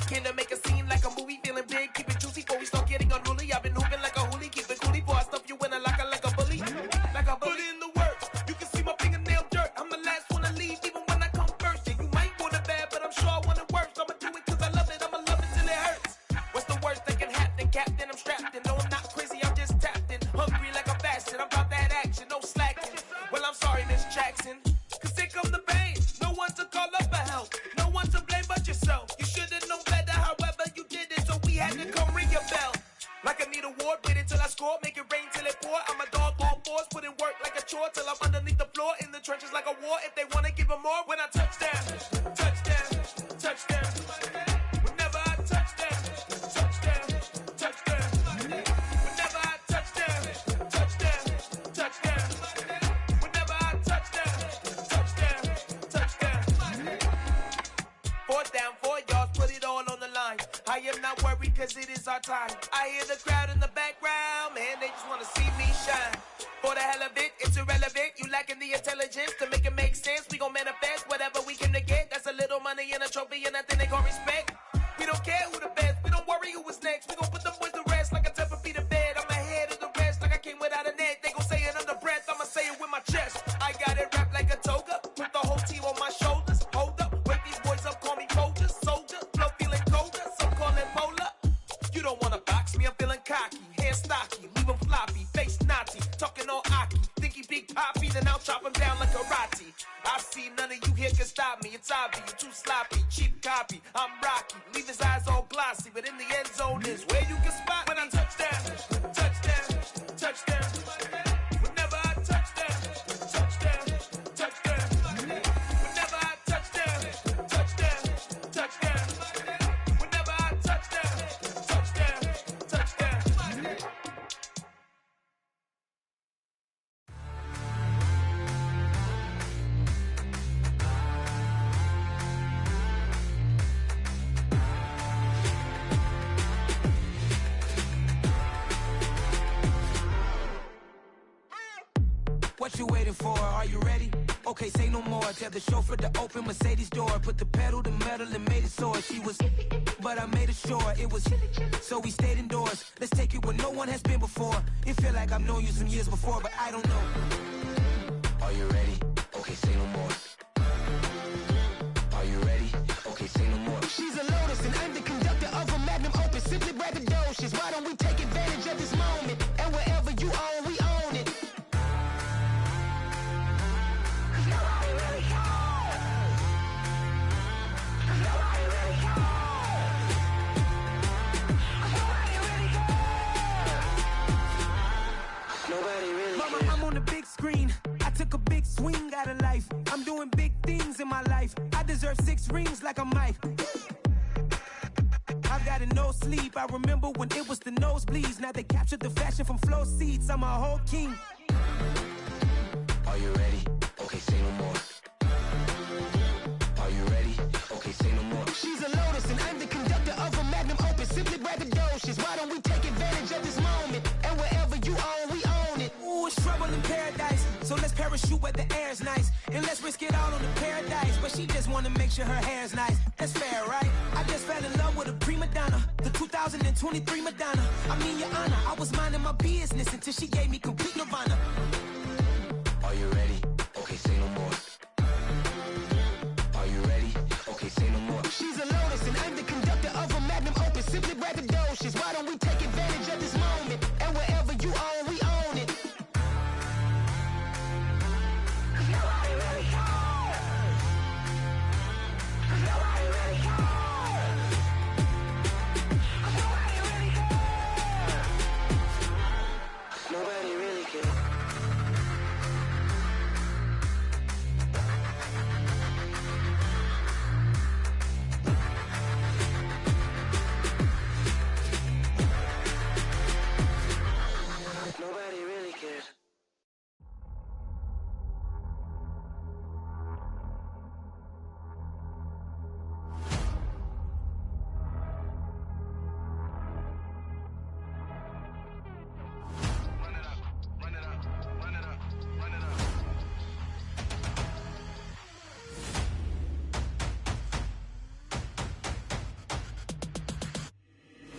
Can I make a scene like a movie, feeling big, keep it juicy before we start getting unruly. I've been hooping like a hoolie, keep it coolie before I stuff you in a locker like a passion. I'm about that action, no slacking. Well, I'm sorry, Miss Jackson. Cause here come the pain. No one to call up for help. No one to blame but yourself. You should've known better, however you did it. So we had to come ring your bell. Like I need a ward, wait until I score. Make it rain till it pour. I'm a dog, all fours. Put in work like a chore till I'm underneath the floor. In the trenches like a war. If they wanna give them more, when I touch down, touchdown, touchdown. Whenever I touch down, touchdown, touchdown. Whenever I touch down, touchdown, touchdown. Whenever I touch down, touchdown, touchdown. 4th down, 4 yards, put it all on the line. I am not worried cause it is our time. I hear the crowd in the background, man, they just wanna see me shine. For the hell of it, it's irrelevant. You lacking the intelligence to make it make sense. We gon' manifest whatever we came to get. That's a little money and a trophy and nothing they call respect. We don't care who the best, we don't worry who was next. We gon' put them boys to rest like a 10 feet of bed. I'm ahead of the rest like I came without a net. They gon' say it under breath, I'ma say it with my chest. I got it wrapped like a toga, put the whole team on my shoulders. Hold up, wake these boys up, call me soldier, soldier. Flow feeling colder, some call it polar. You don't wanna box me, I'm feeling cocky. Hair stocky, leave him floppy, face naughty. Talking all aki, think he big poppy, then I'll chop him down like karate. I see none of you here can stop me. It's obvious, you too sloppy, cheap copy. I'm rocky, leave his eyes all glossy, but in the end zone is where you can spot when I touch down, touchdown, touchdown. Whenever I touch down, touchdown, touchdown. Whenever I touch down, touchdown, touchdown. Whenever I touch down, touchdown, touchdown. What you waiting for? Are you ready? Okay, say no more. Tell the chauffeur to open Mercedes door. Put the pedal to metal and made it soar. She was, but I made it sure it was. So we stayed indoors. Let's take it where no one has been before. It feel like I've known you some years before, but I don't know. Are you ready? Okay, say no more. Are you ready? Okay, say no more. She's a Lotus and I'm the conductor of a magnum opus. Simply braggadocious. Why don't we take advantage of this moment? And wherever you own, we own it. Mama, I'm on the big screen. I took a big swing out of life. I'm doing big things in my life. I deserve 6 rings like I'm Mike. I've got no sleep. I remember when it was the nosebleeds. Now they captured the fashion from flow seats. I'm a whole king. Are you ready? Okay, say no more. Are you ready? Okay, say no more. She's a Lotus and I'm the conductor of a magnum opus. Simply braggadocious. Why don't we take advantage of this moment? And wherever you own, we own it. Ooh, it's trouble in paradise. So let's parachute where the air's nice. And let's risk it all on the paradise. But she just wanna make sure her hair's nice. That's fair, right? I just fell in love with a prima donna. The 2023 Madonna. I mean, your honor, I was minding my business until she gave me complete nirvana. Are you ready? Okay, say no more. Are you ready? Okay, say no more. She's a Lotus and I'm the conductor of a magnum opus. Simply braggadocious. Why don't we take advantage of this moment? And wherever you own, we own it. Nobody really cares. Nobody really cares. Nobody really cares. Nobody really cares. Nobody really cares.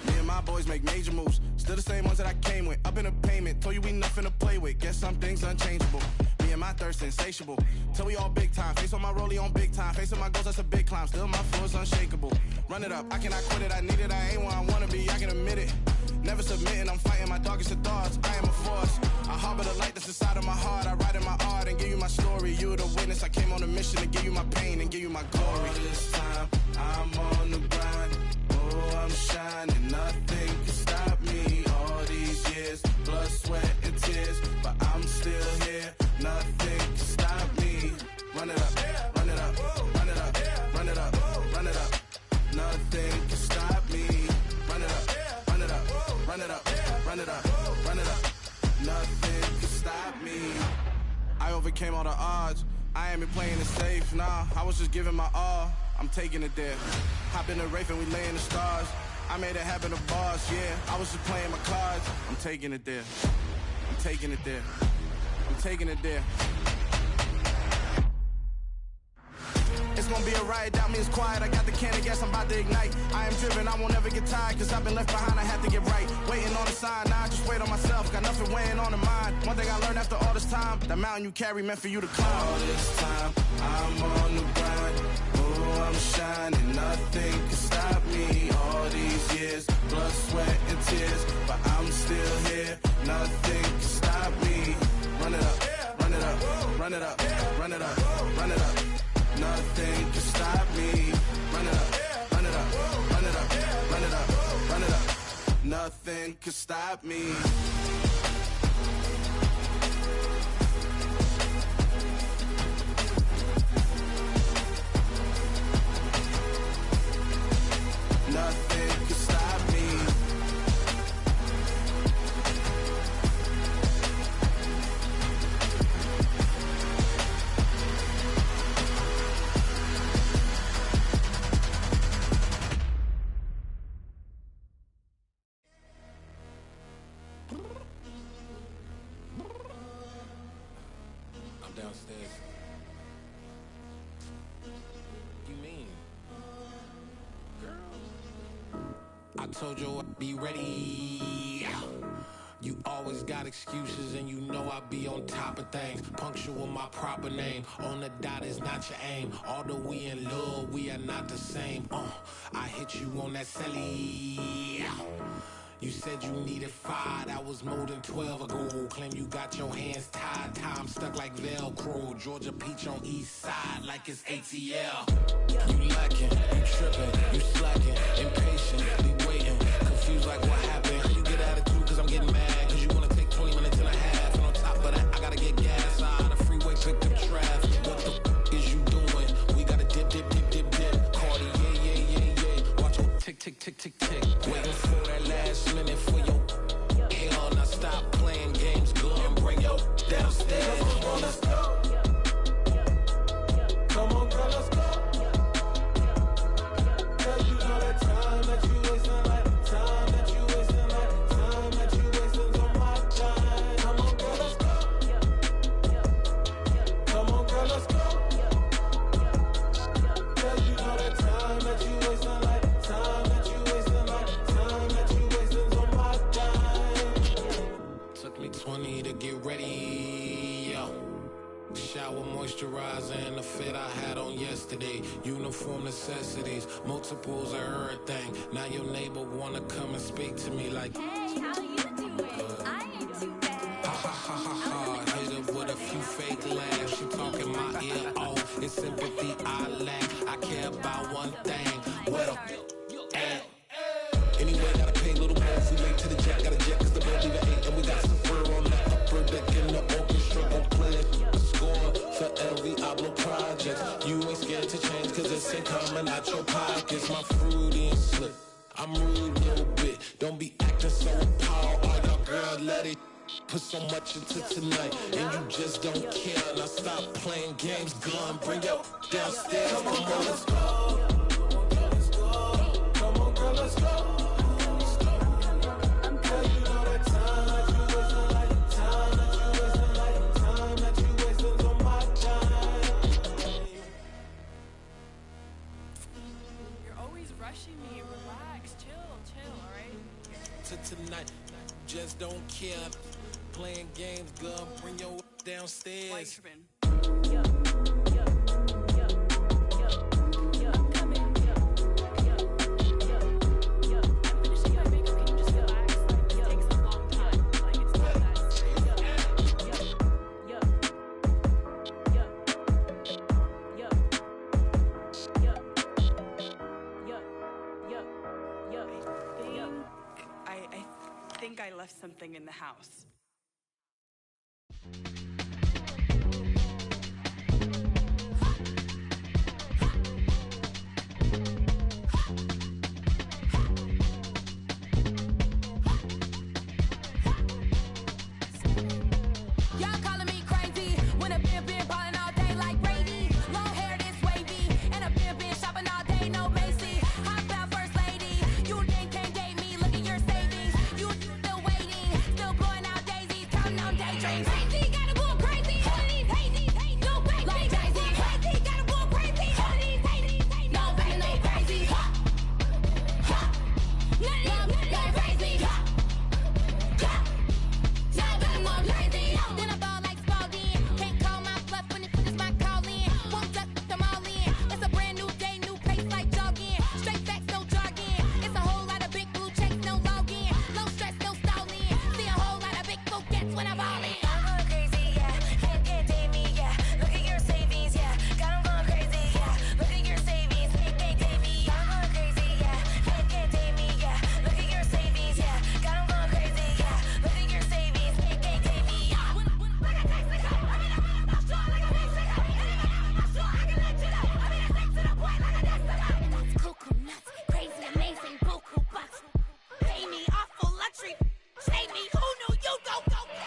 Me and my boys make major moves. Still the same ones that I came with. Up in a payment, told you we nothing to play with. Guess some things unchangeable. Me and my thirst insatiable. Till we all big time. Face on my rollie on big time. Facing my goals, that's a big climb. Still my flow is unshakable. Run it up, I cannot quit it. I need it, I ain't where I wanna be, I can admit it. Never submitting, I'm fighting my darkest of thoughts. I am a force. I harbor the light my heart, I write in my art and give you my story. You the witness, I came on a mission to give you my pain and give you my glory. All this time, I'm on the grind. Oh, I'm shining, nothing can stop me. All these years, blood, sweat, and tears, but I'm still here. Nothing can stop me. Run it up, run it up, run it up, run it up, run it up. Nothing can stop me. Run it up, run it up, run it up, run it up, run it up. Nothing can stop me. I overcame all the odds. I ain't been playing it safe, nah. I was just giving my all. I'm taking it there. Hop in the Wraith and we lay in the stars. I made it happen to boss, yeah. I was just playing my cards. I'm taking it there. I'm taking it there. I'm taking it there. It's gonna be a riot, doubt me it's quiet. I got the can of gas, I'm about to ignite. I am driven, I won't ever get tired, cause I've been left behind, I have to get right. Waiting on the sign, now I just wait on myself. Got nothing weighing on the mind. One thing I learned after all this time, that mountain you carry meant for you to climb. All this time, I'm on the grind. Oh, I'm shining, nothing can stop me. All these years, blood, sweat, and tears, but I'm still here. Nothing can stop me. Run it up, run it up, run it up, run it up, run it up. Nothing can stop me. Run it up, run it up, run it up, run it up, run it up. Nothing can stop me. Nothing can stop me. Downstairs. You mean? Girl, I told you I'd be ready. You always got excuses and you know I be on top of things. Punctual my proper name. On the dot is not your aim. Although we in love, we are not the same. I hit you on that celly. You said you needed 5, that was more than 12 ago. Claim you got your hands tied, time stuck like Velcro. Georgia peach on east side like it's ATL. You lacking, you tripping, you slacking, impatient, be waiting, confused like what happened. How you get attitude cause I'm getting mad, cause you wanna take 20 minutes and a half. And on top of that, I gotta get gas out of the freeway, pick up traffic. What the is you doing? We gotta dip, dip, dip, dip, dip. Cardi, yeah. Watch your tick, tick, tick, tick, tick. Waiting for that last minute for your hell. Now stop playing games, go and bring your downstairs. Come on, let's go. Come on, girl, let's go. Girl, you know that time that you wasting, like time that you wasting, like time that you wasting on my time. Come on, girl, let's go. Come on, girl, let's go. Girl, you know that time that you wasting, like time that you wasting, like time that you wasting on my time. Took me 20 to get ready, yo. Shower moisturizer and the fit I had on yesterday. Uniform necessities, multiples of everything. Now your neighbor wanna come and speak to me like, hey, how you doing? I ain't too bad. Ha ha ha ha ha. Hit her with a few fake laughs. She talking my ear off. It's sympathy I lack. I care about one thing. Well, and anyway, gotta pay a little more if we late to the jet. Gotta jet cause the boat leave at 8 and we got some fur on the upper deck in the orchestra. Gon' play a score for every Ablo project. You ain't scared to change cause it's ain't coming out your pockets. My fruity and slip. I'm rude a little bit. Don't be acting so appalled. All y'all girl, let it put so much into tonight and you just don't care. Now stop playing games, gun, bring your downstairs. Come on, girl, let's go. Come on, girl, let's go. Rushing me, relax, chill, alright? To tonight, just don't care. Playing games, girl, bring your downstairs. the house. Y'all calling me crazy when a been ballin' all day like Brady. Long hair this wavy, and a been shopping all day, no Macy. Hot about first lady, you think can't date me? Look at your savings, you still waiting, still blowing out daisies, counting on daydreams. Crazy, gotta go crazy. All of these hate, no crazy. Like crazy, crazy, gotta go crazy. All of these hate, no crazy, no crazy. None of them got crazy. Then I ball like Spalding. Can't call my bluff when it is my calling. Won't duck them all in. It's a brand new day, new pace like jogging. Straight facts, no jargon. It's a whole lot of big blue checks, no login. No stress, no stalling. See a whole lot of big forgets when I ball in. I'm going crazy, yeah. Can't date me, yeah. Look at your savings, yeah. Got 'em going crazy, yeah. Look at your savings, can't date me. I'm going crazy, yeah. Can't date me, yeah. Look at your savings, yeah. Got 'em going crazy, yeah. Look at your savings, can't date me. Crazy, amazing, buku bucks. Pay me awful luxury. Save me, who knew you go crazy?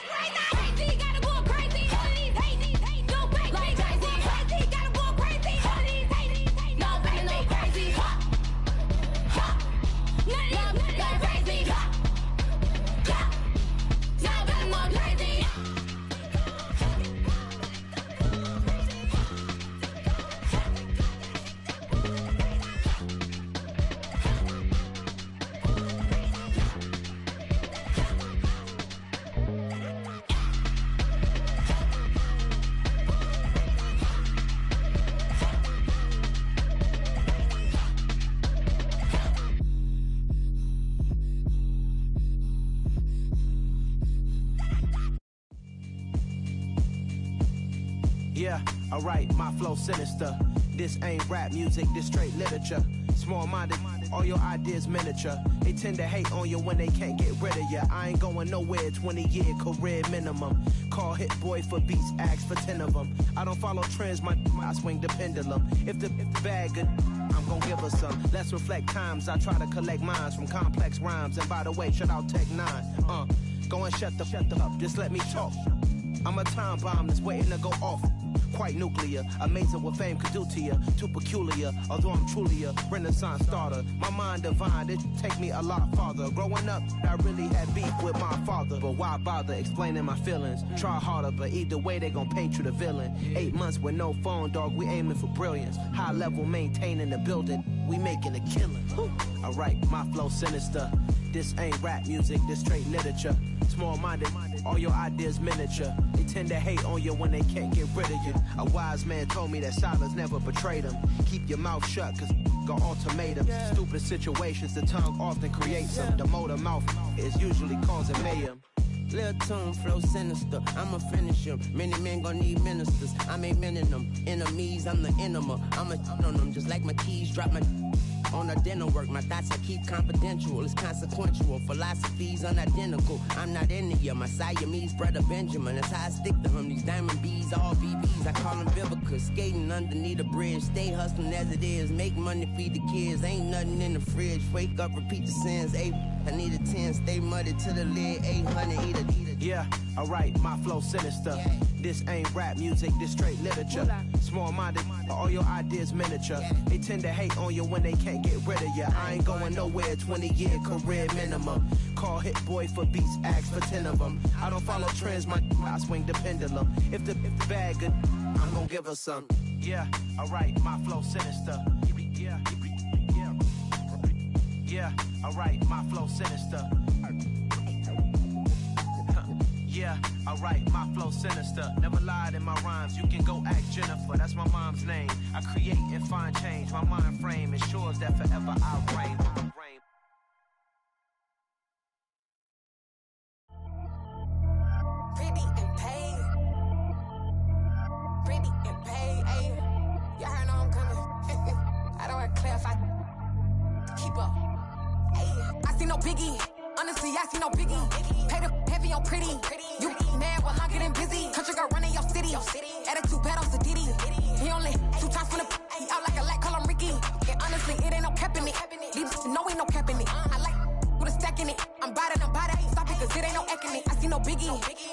Crazy, gotta go crazy. All of these hate, no crazy. Like crazy, crazy, gotta go crazy. All of these hate, no crazy, no crazy. None of them got crazy. Y'all got more crazy. Yeah, alright, my flow sinister. This ain't rap music, this straight literature. Small-minded, all your ideas miniature. They tend to hate on you when they can't get rid of you. I ain't going nowhere, 20-year career minimum. Call Hit Boy for beats, ask for 10 of them. I don't follow trends, I swing the pendulum. If the bag good, I'm gon' give her some. Let's reflect times, I try to collect minds from complex rhymes. And by the way, shout out Tech 9. Go and shut the up, just let me talk. I'm a time bomb that's waiting to go off. Quite nuclear, amazing what fame could do to you. Too peculiar, although I'm truly a renaissance starter. My mind divine, it take me a lot farther. Growing up, I really had beef with my father. But why bother explaining my feelings? Try harder, but either way they gon' paint you the villain. 8 months with no phone, dog, we aiming for brilliance. High level maintaining the building, we making a killing. Alright, my flow sinister. This ain't rap music, this straight literature. Small-minded, all your ideas miniature. They tend to hate on you when they can't get rid of you. A wise man told me that silence never betrayed him. Keep your mouth shut, cause got ultimatums. Stupid situations, the tongue often creates them. The motor mouth is usually causing mayhem. Lil' tune, flow sinister, I'ma finish him. Many men gon' need ministers, I'm aiming them. Enemies, I'm the enema. I'ma on them, just like my keys, drop my on a dinner work. My thoughts I keep confidential, it's consequential. Philosophies unidentical, I'm not into you. My Siamese brother Benjamin, that's how I stick to him. These diamond bees, all BBs, I call them Vivica. Skating underneath a bridge, stay hustling as it is. Make money, feed the kids, ain't nothing in the fridge. Wake up, repeat the sins, I need a 10, stay muddy to the lid, 800, eat a. Yeah, alright, my flow sinister. This ain't rap music, this straight literature. Small-minded, all your ideas miniature. They tend to hate on you when they can't get rid of you. I ain't going nowhere, 20-year career minimum. Call Hit Boy for beats, ask for 10 of them. I don't follow trends, I swing the pendulum. If the bag good, I'm gon' give her some. Yeah, alright, my flow sinister. Yeah, alright, my flow sinister. Yeah, alright, my flow sinister. Never lied in my rhymes, you can go ask Jennifer. That's my mom's name. I create and find change. My mind frame ensures that forever I reign. Freebie and pay. Freebie and pay, ayy. Y'all heard know I'm coming. I don't want to clarify. Keep up. Ayy. I see no biggie. Honestly, I see no biggie. Pay the heavy heavy on pretty. You mad while I'm getting busy. Country girl running your city. Attitude bad on Sadidi. He only 2 times from the he out like a light, call him Ricky. And honestly, it ain't no cap in it. These no ain't no cap in it. I like with a stack in it. I'm bad. Stop it, cause it ain't no eck in it. I see no biggie.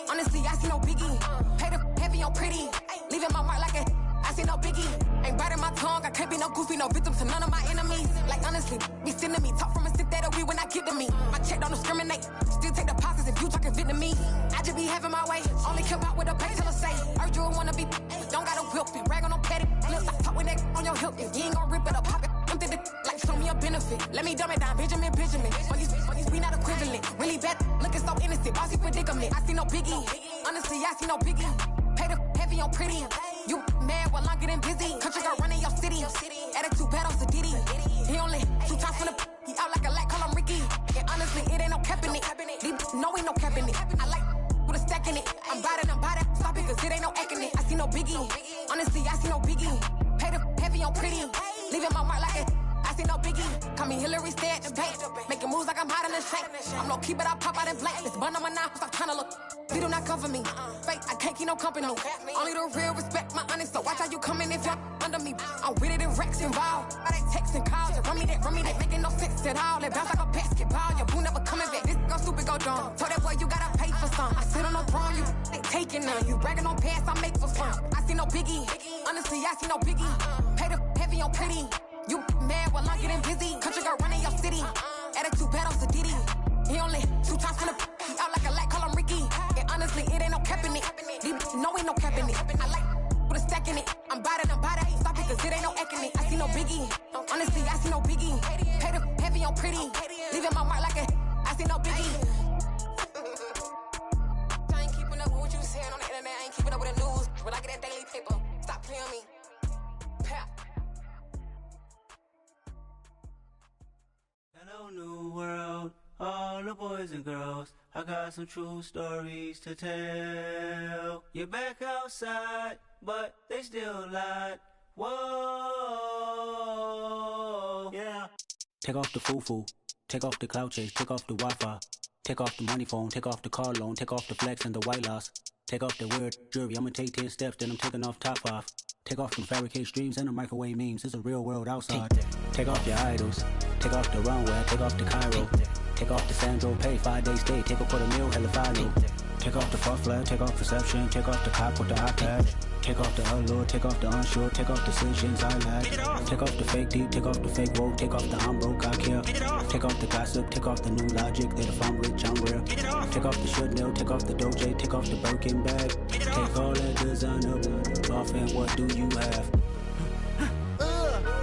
Honestly, I see no biggie. Pay the heavy on pretty. Leaving my mark like a I see no biggie. Ain't biting my tongue. I can't be no goofy, no victim to none of my enemies. Like honestly, be sending me talk from a sit that we when I get to me. My check don't discriminate. Still take deposits if you talking Vietnamese. I just be having my way. Only care about what the pay tell us say. Urge you wanna be. Don't gotta whip it. Rag on no petty. Lips like talk with that on your hip. If you ain't gon' rip it up, pop it. I'm thinking like show me a benefit. Let me dumb it down, Benjamin. For you, we not equivalent. Really bad, looking so innocent. Bossy predicament. I see no biggie. Honestly, I see no biggie. Pay the heavy on pretty. You mad while I'm getting busy. Country girl running your city. Attitude bad on Sadidi. He only 2 times from the he out like a light, call him Ricky. And honestly, it ain't no cap in it. These no ain't no cap in it. I like with a stack in it. I'm bad. Stop it, cause it ain't no eck in it. I see no biggie. Honestly, I see no biggie. Pay the heavy on pretty. Leaving my mark like a I see no biggie. Call me Hillary, stay at the bank. Making moves like I'm hot in the shank. I'm low key, but I pop out in blank. This bun on my knife, stop trying to look. They do not cover me. Fake, I can't keep no company. Only the real respect my honest. So watch how you coming if you're under me. I'm with it and Rex involved. All they texting calls. Just run me that. Making no sense at all. They bounce like a basketball. Your boo never coming back. This go stupid, go dumb. Told that boy you gotta pay for some. I sit on the throne, you they taking none. You bragging on pants, I make for fun. I see no biggie. Honestly, I see no biggie. Pay the heavy on pretty. You mad while I'm getting busy. Country girl running your city. Attitude bad on Sadidi. He only 2 times from the he out like a light, call him Ricky. And honestly, it ain't no cap in it. No ain't no cap in it. I like with a stack in it. I'm bad. Stop it, cause it ain't no eck in it. I see no biggie. Honestly, I see no biggie. Pay the heavy on pretty. Leaving my mark like a I see no biggie. I ain't keeping up with what you saying on the internet. I ain't keeping up with the news. When I get that daily paper, stop playing me. Pap. Hello, new world, all the boys and girls. I got some true stories to tell. You're back outside, but they still lied. Whoa, yeah. Take off the foo-foo, take off the cloud chase, take off the Wi-Fi, take off the money phone, take off the car loan, take off the flex and the white loss, take off the weird jewelry. I'ma take 10 steps, then I'm taking off top off. Take off them fabricated streams and the microwave memes. It's a real world outside. Take off your idols. Take off the runway. Take off the Cairo. Take off the Sandro Pay. 5 days stay. Take a quarter meal. Hella final. Take off the fuck flag. Take off perception. Take off the cop with the iPad. Take off the allure. Take off the unsure. Take off decisions I lack. Take off the fake deep. Take off the fake woke. Take off the I'm broke. I care. Take off the gossip. Take off the new logic that if I'm rich I'm real. Take off the should know. Take off the Doja. Take off the Birkin bag. Take all that designer off and what do you have?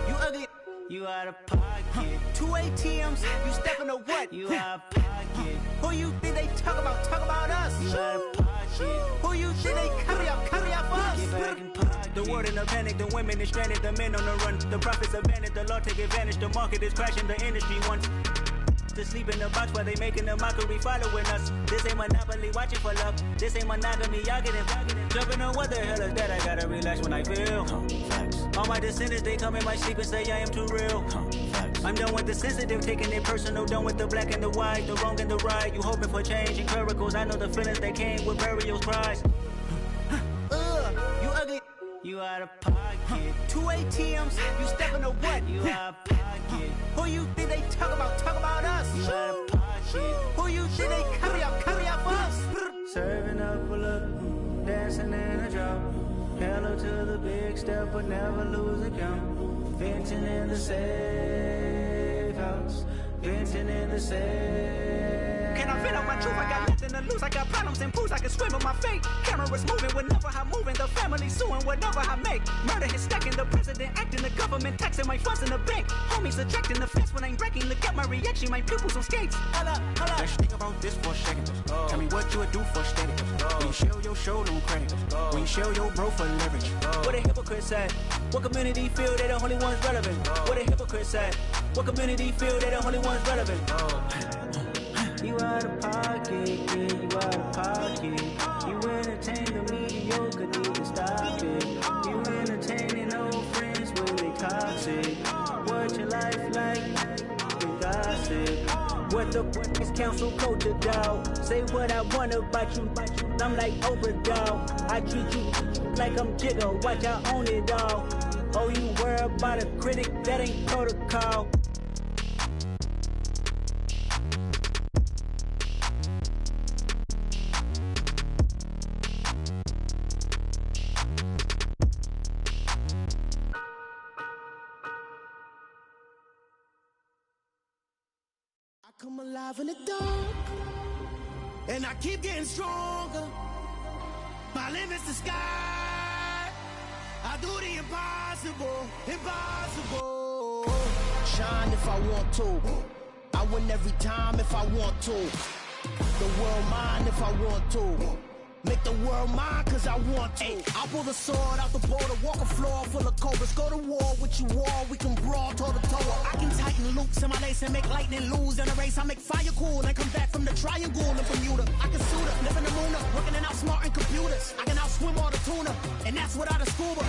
You ugly. You out of pocket. 2 ATMs. You stepping to what? You out of pocket. Who you think they talk about? Talk about us. You out of pocket. Who you think they carry up for us? Get back in pocket. The world in a panic. The women is stranded. The men on the run. The profits abandoned. The law take advantage. The market is crashing. The industry wants to sleep in the box while they making a mockery following us. This ain't monopoly, watching for love. This ain't monogamy, y'all getting jumping on what the hell is that? I gotta relax when I feel. All my descendants, they come in my sleep and say I am too real. I'm done with the sensitive, taking it personal. Done with the black and the white, the wrong and the right. You hoping for change and miracles. I know the feelings that came with burials, cries. You ugly. You out of pocket. 2 ATMs. You stepping to what? You out of pocket. Who you think they talk about? Talk about us. You out of pocket. Who you think they carry up for us? Serving up a look, dancing in a drop. Hello to the big step, but never lose a count. Venting in the safe house. Venting in the safe. Can I vent out my truth? I got nothing to lose. I got problems and pools. I can swim with my fate. Cameras moving whenever I'm moving. The family suing whatever I make. Murder is stacking. The president acting. The government taxing my funds in the bank. Homies ejecting the fence when I'm breaking. Look at my reaction. My pupils on skates. Holla. Let's think about this for a second. Tell me what you would do for static. When you show your show, no credit. When you show your bro for leverage. What a hypocrite said. What community feel they the only ones relevant? What a hypocrite said. What community feel they the only ones relevant? You out of pocket, yeah, you out of pocket. You entertain the mediocre, need to stop it. You entertaining old friends when they toxic. What your life like? You gossip. What the fuck is council culture, dog? Say what I want about you. I'm like overdog. I treat you like I'm Jigga. Watch I own it all. Oh, you worry about a critic? That ain't protocol. Come alive in the dark, and I keep getting stronger. My limit's the sky. I do the impossible, impossible. Shine if I want to. I win every time if I want to. The world mine if I want to. Make the world mine cause I want to. I'll pull the sword out the border, walk a floor full of cobras. Go to war with you all, we can brawl toe to toe. I can tighten loops in my lace and make lightning lose in a race. I make fire cool and come back from the triangle in Bermuda. I can suit up, live in the moon up, working and outsmarting computers. I can outswim all the tuna, and that's without a scuba.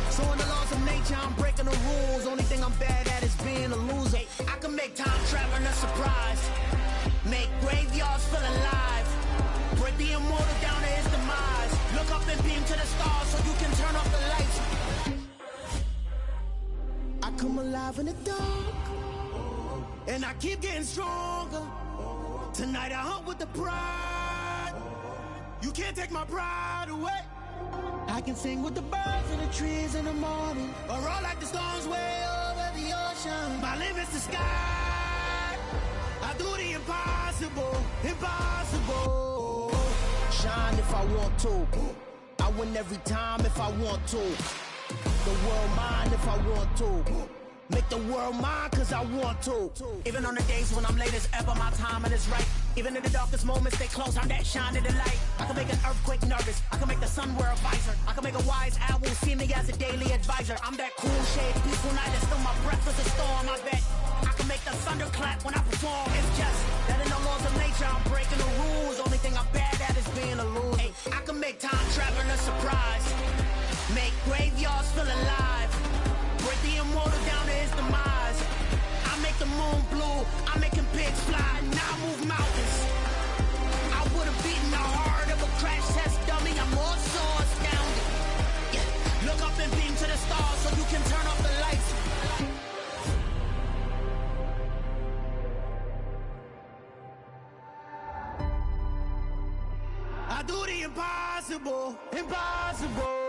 So in the laws of nature, I'm breaking the rules. Only thing I'm bad at is being a loser. I can make time traveling a surprise. Make graveyards feel alive. Break the immortal down to his demise. Look up and beam to the stars so you can turn off the lights. I come alive in the dark, and I keep getting stronger. Tonight I hunt with the pride. You can't take my pride away. I can sing with the birds and the trees in the morning, or roll like the storms way over the ocean. My limit's the sky. I do the impossible, impossible. Shine if I want to. I win every time if I want to. The world mine if I want to. Make the world mine cause I want to. Even on the days when I'm late as ever, my timing is right. Even in the darkest moments, stay close, I'm that shine in the light. I can make an earthquake nervous, I can make the sun wear a visor. I can make a wise owl see me as a daily advisor. I'm that cool shade, peaceful night, and still my breath is a storm, I bet. I can make the thunder clap when I perform. It's just that in the laws of nature, I'm breaking the rules. Only thing I'm bad at is being a loser. Hey, I can make time traveling a surprise. Make graveyards feel alive. Break the immortal down to his demise. I make the moon blue, I'm making pigs fly. Now I move mountains. I would've beaten the heart of a crash test dummy. I'm more so astounded. Yeah. Look up and beam to the stars so you can turn off the lights. I do the impossible, impossible.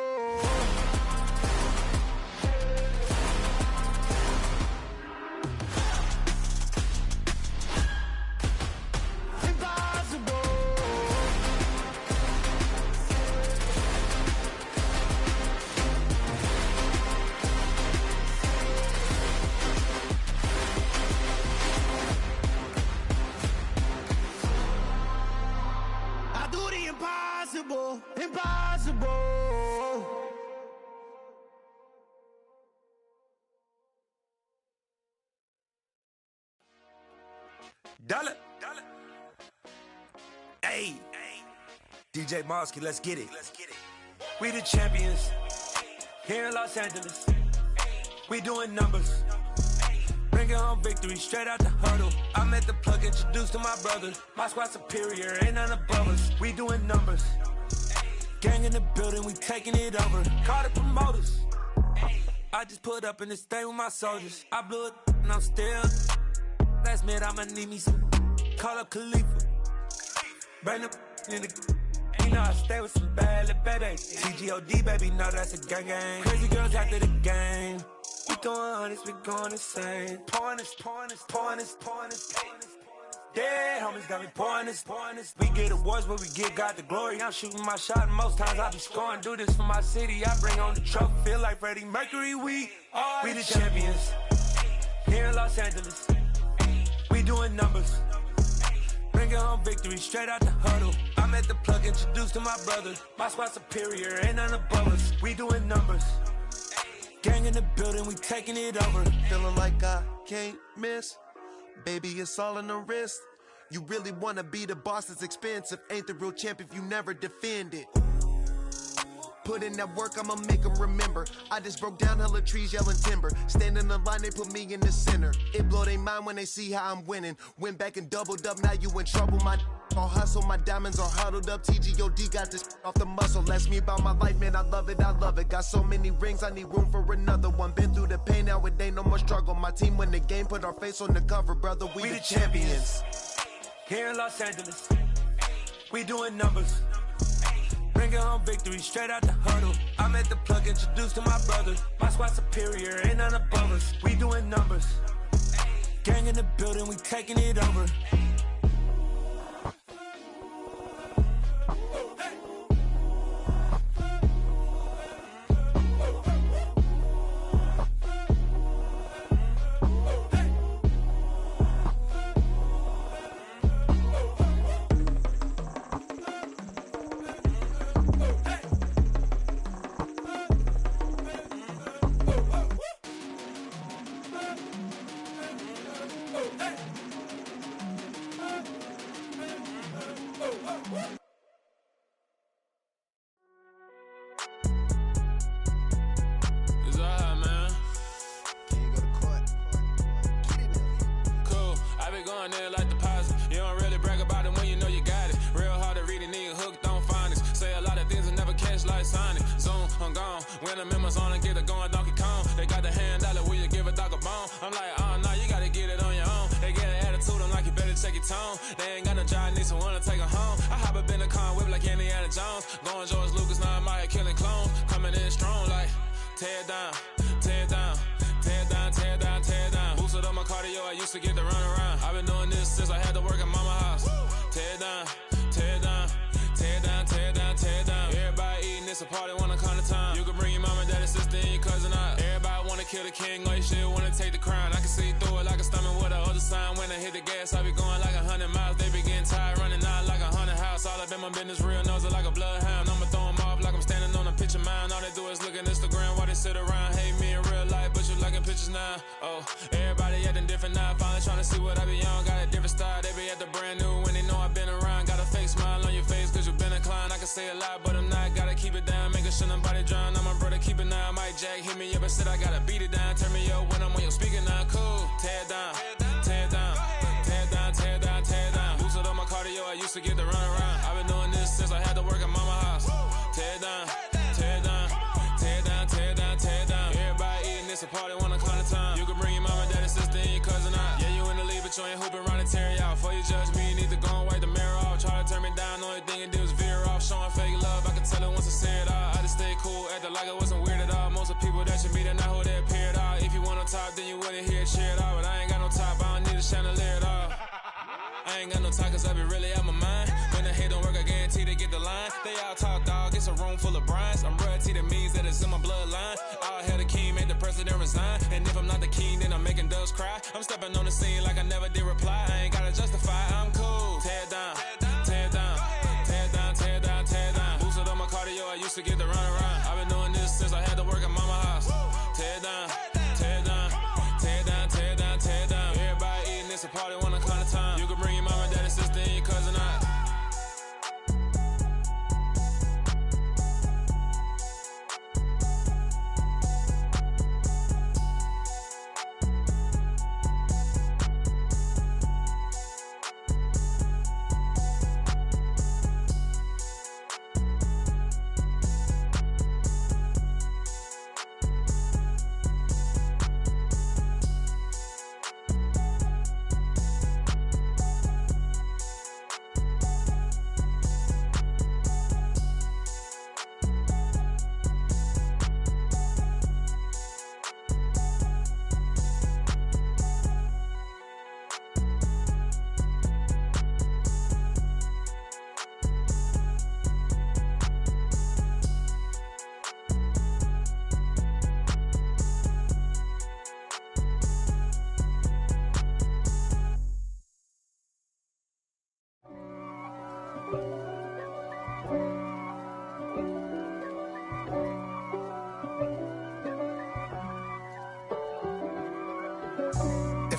Impossible, impossible. Dollar. Hey, DJ Mosky, let's get it. We the champions here in Los Angeles. We doing numbers. Bringing home victory straight out the huddle. I'm at the plug, introduced to my brothers. My squad superior, ain't none above us. We doing numbers. Gang in the building, we taking it over. Call the promoters. I just put up in this thing with my soldiers. I blew it and I'm still. Last minute I'ma need me some. Call up Khalifa. Bring them in the. You know I stay with some bad little baby. TGOD baby, no that's a gang gang. Crazy girls after the game. We throwing hundreds, we going insane. Pouring this. Dead homies got me pouring this. We get awards, but we get God the glory. I'm shooting my shot, and most times I be scoring. Do this for my city, I bring on the trophy. Feel like Freddie Mercury, we the champions. Here in Los Angeles, we doing numbers. Bringing home victory straight out the huddle. I'm at the plug, introduced to my brothers. My squad superior, ain't none above us. We doing numbers. Gang in the building, we taking it over. Feeling like I can't miss. Baby, it's all in the wrist. You really wanna be the boss, it's expensive. Ain't the real champ if you never defend it. Put in that work, I'ma make them remember. I just broke down hella trees, yelling timber. Stand in the line, they put me in the center. It blow they mind when they see how I'm winning. Went back and doubled up, now you in trouble. My all hustle, my diamonds are huddled up. TGOD got this off the muscle. Ask me about my life, man, I love it, I love it. Got so many rings, I need room for another one. Been through the pain, now it ain't no more struggle. My team win the game, put our face on the cover, brother. We the champions. Here in Los Angeles, we doing numbers. Bringing home victory straight out the huddle. I'm at the plug, introduced to my brothers. My squad superior, ain't none above us. We doing numbers. Gang in the building, we taking it over.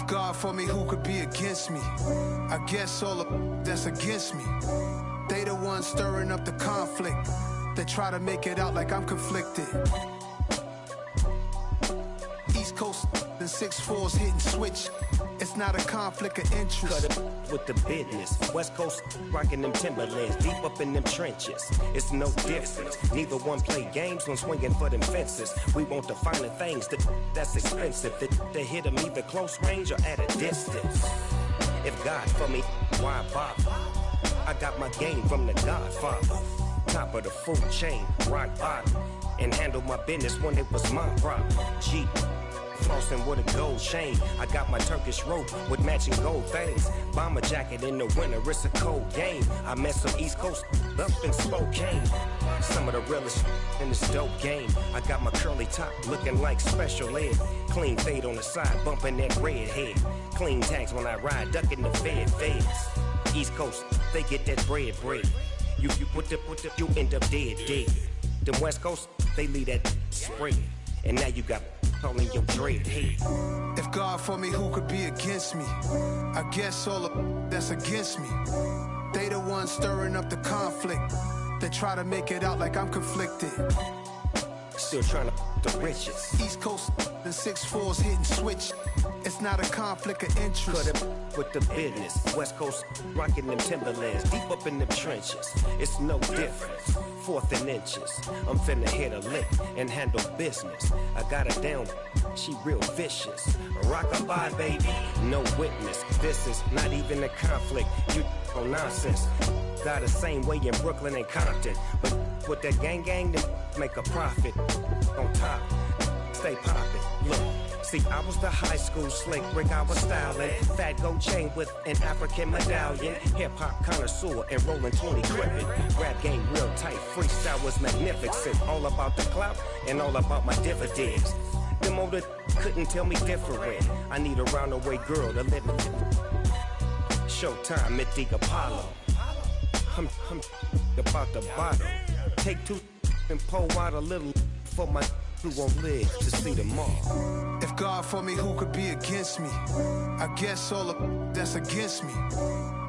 God for me, who could be against me? I guess all the that's against me. They the ones stirring up the conflict. They try to make it out like I'm conflicted. East Coast and 6'4s hitting switch. It's not a conflict of interest. Cut it with the business. West Coast rocking them Timberlands, deep up in them trenches. It's no difference. Neither one play games when swinging for them fences. We want the finer things that's expensive. They hit them either close range or at a distance. If God for me, why bother? I got my game from the Godfather. Top of the food chain, rock bottom. And handle my business when it was my problem. G. Flossing with a gold chain. I got my Turkish rope with matching gold things. Bomber jacket in the winter, it's a cold game. I met some East Coast up in Spokane. Some of the realest in this dope game. I got my curly top looking like special ed. Clean fade on the side, bumping that red head. Clean tags when I ride, ducking the feds. East Coast, they get that bread. You put the, you end up dead. Them West Coast, they leave that spread. And now you got calling your dread head. If God for me, who could be against me? I guess all of that's against me. They the ones stirring up the conflict. They try to make it out like I'm conflicted. Still trying to the riches. East Coast and 6'4s hitting switch. It's not a conflict of interest. Cut it with the business. West Coast rocking them Timberlands, deep up in them trenches. It's no difference. 4th and inches. I'm finna hit a lick and handle business. I got her down, she real vicious. Rock-a-bye, baby, no witness. This is not even a conflict. You on nonsense. Got the same way in Brooklyn and Compton. But with that gang, then make a profit. On top, stay poppin'. Look. See, I was the high school slick Rick, I was styling. Fat gold chain with an African medallion. Hip-hop connoisseur and rolling 20 crippin'. Rap game real tight, freestyle was magnificent. All about the clout and all about my dividends. Them older couldn't tell me different. I need a round-the-way girl to live in. Showtime, Mythic Apollo. I'm about the bottle. Take 2 and pour out a little for my who won't live to see tomorrow. If God for me, who could be against me? I guess all of that's against me.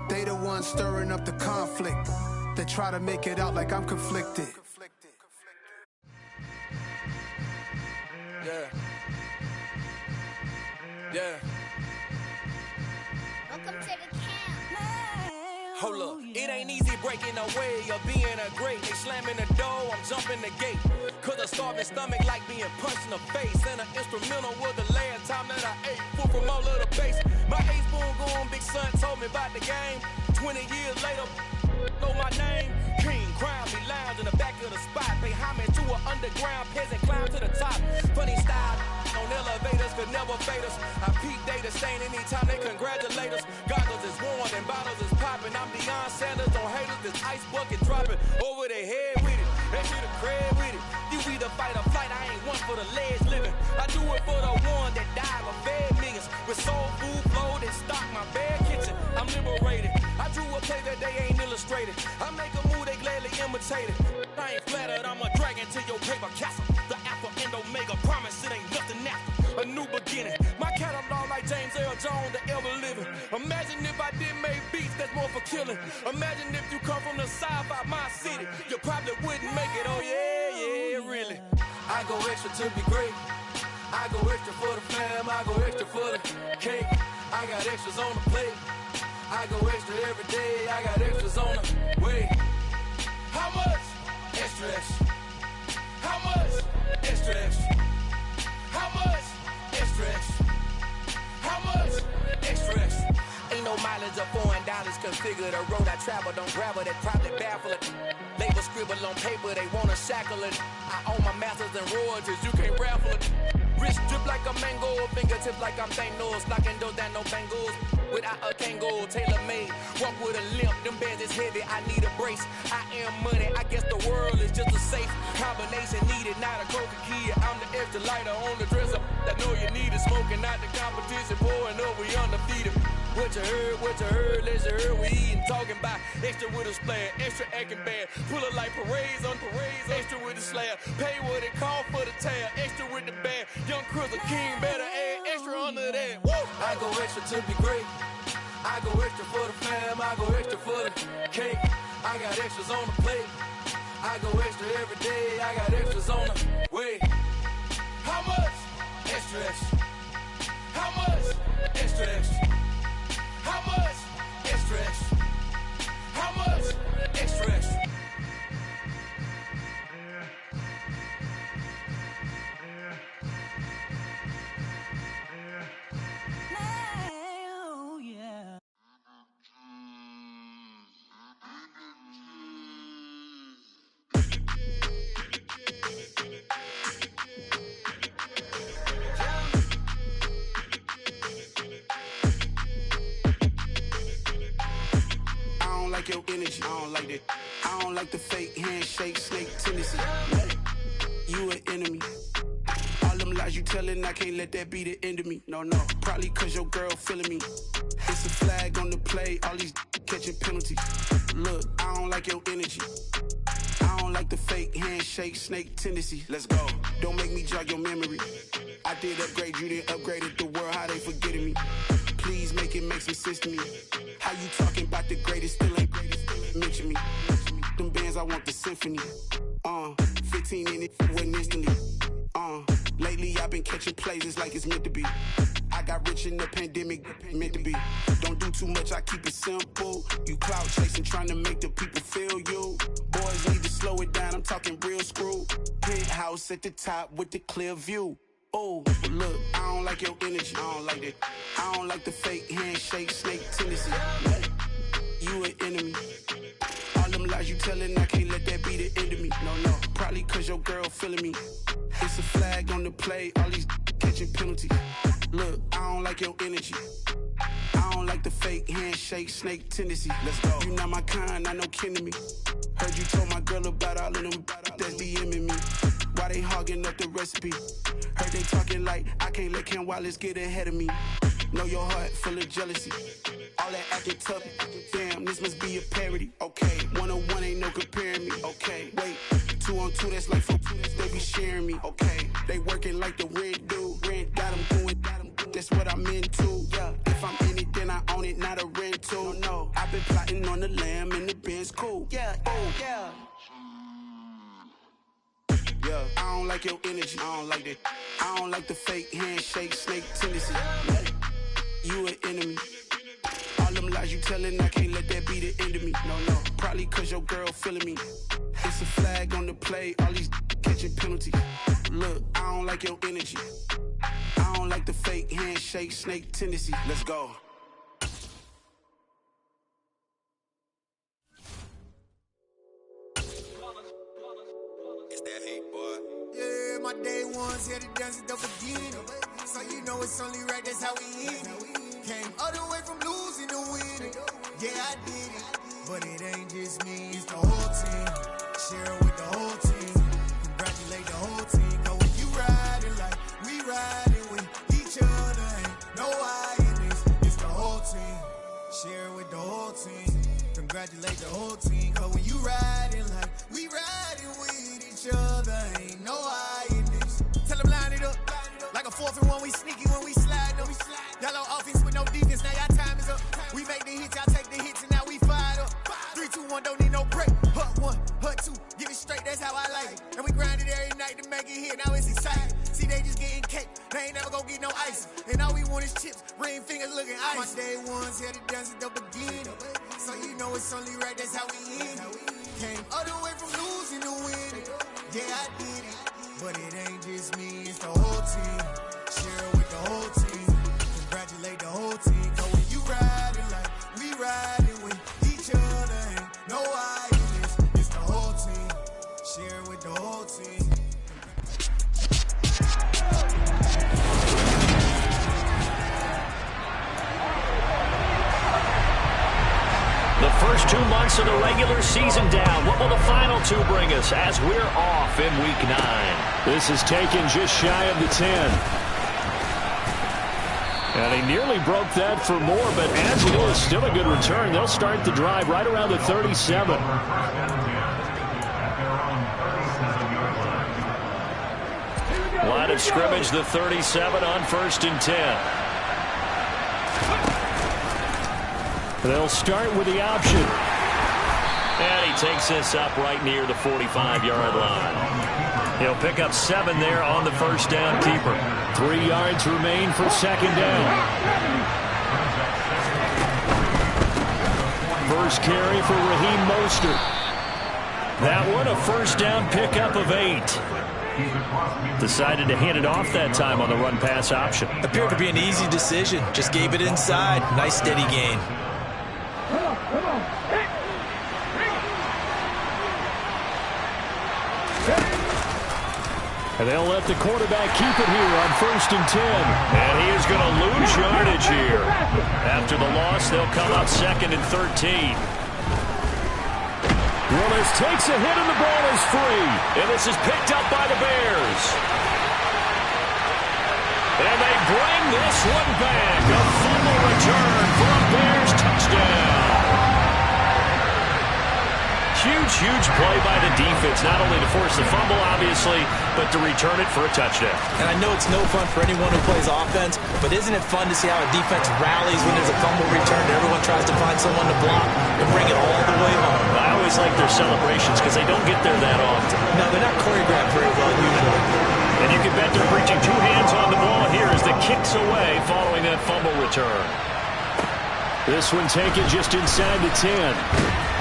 They the ones stirring up the conflict. They try to make it out like I'm conflicted. Yeah. Welcome to the camp. Hold up, it ain't easy breaking away or being a great. They slamming the door, I'm jumping the gate. Cause a starving stomach like being punched in the face. And an instrumental was the last time that I ate food from all of the base. My ace boom going, big son told me about the game. 20 years later, know my name. King, crown, me lounge in the back of the spot. Pay homage to an underground peasant, climb to the top. Funny style, on elevators could never fade us. I peep data stain anytime they congratulate us. Goggles is worn and bottles is popping. I'm Deion Sanders on haters, this ice bucket dropping over their head with it. They should have crab with it. You either fight or flight, I ain't one for the ledge living. I do it for the one that died or fed millions. With soul food flow that stock my bare kitchen. I'm liberated. I drew a play that they ain't illustrated. I make a move, they gladly imitate it. I ain't flattered, I'm a dragon to your paper castle. The Alpha and Omega promise it ain't nothing after. A new beginning. My catalog like James L. Jones, the ever living. Imagine if I did make beats that's more for killing. Imagine if you come from the south out my city. You probably wouldn't make it, oh yeah, really. I go extra to be great. I go extra for the fam, I go extra for the cake. I got extras on the plate. I go extra every day, I got extras on the way. How much? Extra, extra. How much? Extra, extra. How much? Extra, extra. How much? Extra, extra. Ain't no mileage of $4 configure the road I travel. Don't gravel that probably baffle it. Label scribble on paper, they wanna shackle it. I own my masters and royalties, you can't raffle it. Wrist drip like a mango, fingertips like I'm Thanos. Locking doors down, no bangles. Without a Kango, tailor made. Walk with a limp, them bands is heavy, I need a brace. I am money, I guess the world is just a safe combination needed. Not a coca kid, I'm the extra lighter on the dresser. I know you need it, smoking out the competition, pouring up, we undefeated. What you heard, let's hear we eatin', talking about extra with a splash, extra acting bad. Pull it like parades on parades, extra with the slab. Pay what it cost for the tab, extra with the band. Young Cruiser King better add extra under that. Woo! I go extra to be great. I go extra for the fam, I go extra for the cake. I got extras on the plate. I go extra every day, I got extras on the way. How much? Extra, extra. How much? Extra, extra. How much? Extra, extra. How much? Extra, extra. Oh, yeah. I don't like your energy. I don't like that. I don't like the fake handshake, snake tendency. You an enemy. All them lies you telling, I can't let that be the end of me. No, no. Probably cause your girl feeling me. It's a flag on the play, all these catching penalties. Look, I don't like your energy. I don't like the fake handshake, snake tendency. Let's go. Don't make me jog your memory. I did upgrade, you didn't upgrade it. The world, how they forgetting me. Please make it make some sense to me. How you talking about the greatest, still ain't greatest, mention me. Them bands, I want the symphony. 15 in it, went instantly. Lately I've been catching plays, it's like it's meant to be. I got rich in the pandemic, meant to be. Don't do too much, I keep it simple. You clout chasing, trying to make the people feel you. Boys need to slow it down, I'm talking real screw. Penthouse at the top with the clear view. Oh, look, I don't like your energy, I don't like that. I don't like the fake handshake, snake tendency. You an enemy. All them lies you telling, I can't let that be the end of me. No, no, probably cause your girl feeling me. It's a flag on the play, all these catching penalties. Look, I don't like your energy. I don't like the fake handshake, snake tendency. Let's go. You not my kind, I know kin to me. Heard you told my girl about all of them that's DMing me. Why they hogging up the recipe? Heard they talking like I can't let Ken Wallace get ahead of me. Know your heart full of jealousy. All that acting tough, damn, this must be a parody. Okay, 1-on-1 ain't no comparing me. Okay, wait, 2-on-2, that's like 4, they be sharing me. Okay, they working like the rent do. Rent got them doing, that's what I'm into. Yeah, if I'm in it, then I own it, not a rental. No, I've been plotting on the lamb and the Benz cool. Yeah, oh, yeah. Yeah, I don't like your energy, I don't like that. I don't like the fake handshake, snake tendency. You an enemy. All them lies you telling, I can't let that be the end of me. No, no, probably cause your girl feeling me. It's a flag on the play, all these catching penalties. Look, I don't like your energy. I don't like the fake handshake, snake tendency. Let's go. It's that hate, boy. Yeah, my day ones here to dance at the beginning. So you know it's only right, that's how we end it. Came all the way from losing to winning. Yeah, I did it. But it ain't just me, it's the whole team. Share it with the whole team. Congratulate the whole team. Cause when you riding like we riding with each other, ain't no I in this. It's the whole team. Share it with the whole team. Congratulate the whole team. Cause when you riding like we riding with each other, ain't no I in this. Tell them line it up. Like a 4th and 1, we sneaky when we slide them. Y'all on offense with no defense, now y'all time is up. We make the hits, y'all take the hits, and now we fired up. 3, 2, 1, don't need no break. Hut 1, hut 2, give it straight, that's how I like it. And we grind it every night to make it here, now it's exciting. See, they just getting cake, they ain't never gonna get no ice. And all we want is chips, ring fingers looking ice. My day ones here to dance at the beginning. So you know it's only right, that's how we end it. Came all the way from losing to winning. Yeah, I did it. But it ain't just me, it's the whole team. Share it with the whole team. Congratulate the whole team. Cause when you riding like we riding with each other, ain't no I in this. It's the whole team. Share it with the whole team. The first 2 months of the regular season down. What will the final 2 bring us as we're off in Week 9? This is taken just shy of the 10. And he nearly broke that for more, but as it is, still a good return. They'll start the drive right around the 37. Line of scrimmage, the 37 on 1st and 10. They'll start with the option. And he takes this up right near the 45-yard line. He'll pick up 7 there on the first down keeper. 3 yards remain for second down. First carry for Raheem Mostert. That one, a first down pickup of 8. Decided to hand it off that time on the run-pass option. Appeared to be an easy decision. Just gave it inside. Nice steady gain. And they'll let the quarterback keep it here on 1st and 10. And he is going to lose yardage here. After the loss, they'll come up 2nd and 13. Willis takes a hit and the ball is free. And this is picked up by the Bears. And they bring this one back. A fumble return for a Bears touchdown. Huge play by the defense, not only to force the fumble, obviously, but to return it for a touchdown. And I know it's no fun for anyone who plays offense, but isn't it fun to see how a defense rallies when there's a fumble return and everyone tries to find someone to block and bring it all the way home? I always like their celebrations because they don't get there that often. No, they're not choreographed very well usually. And you can bet they're reaching 2 hands on the ball here as the kick's away following that fumble return. This one taken just inside the 10.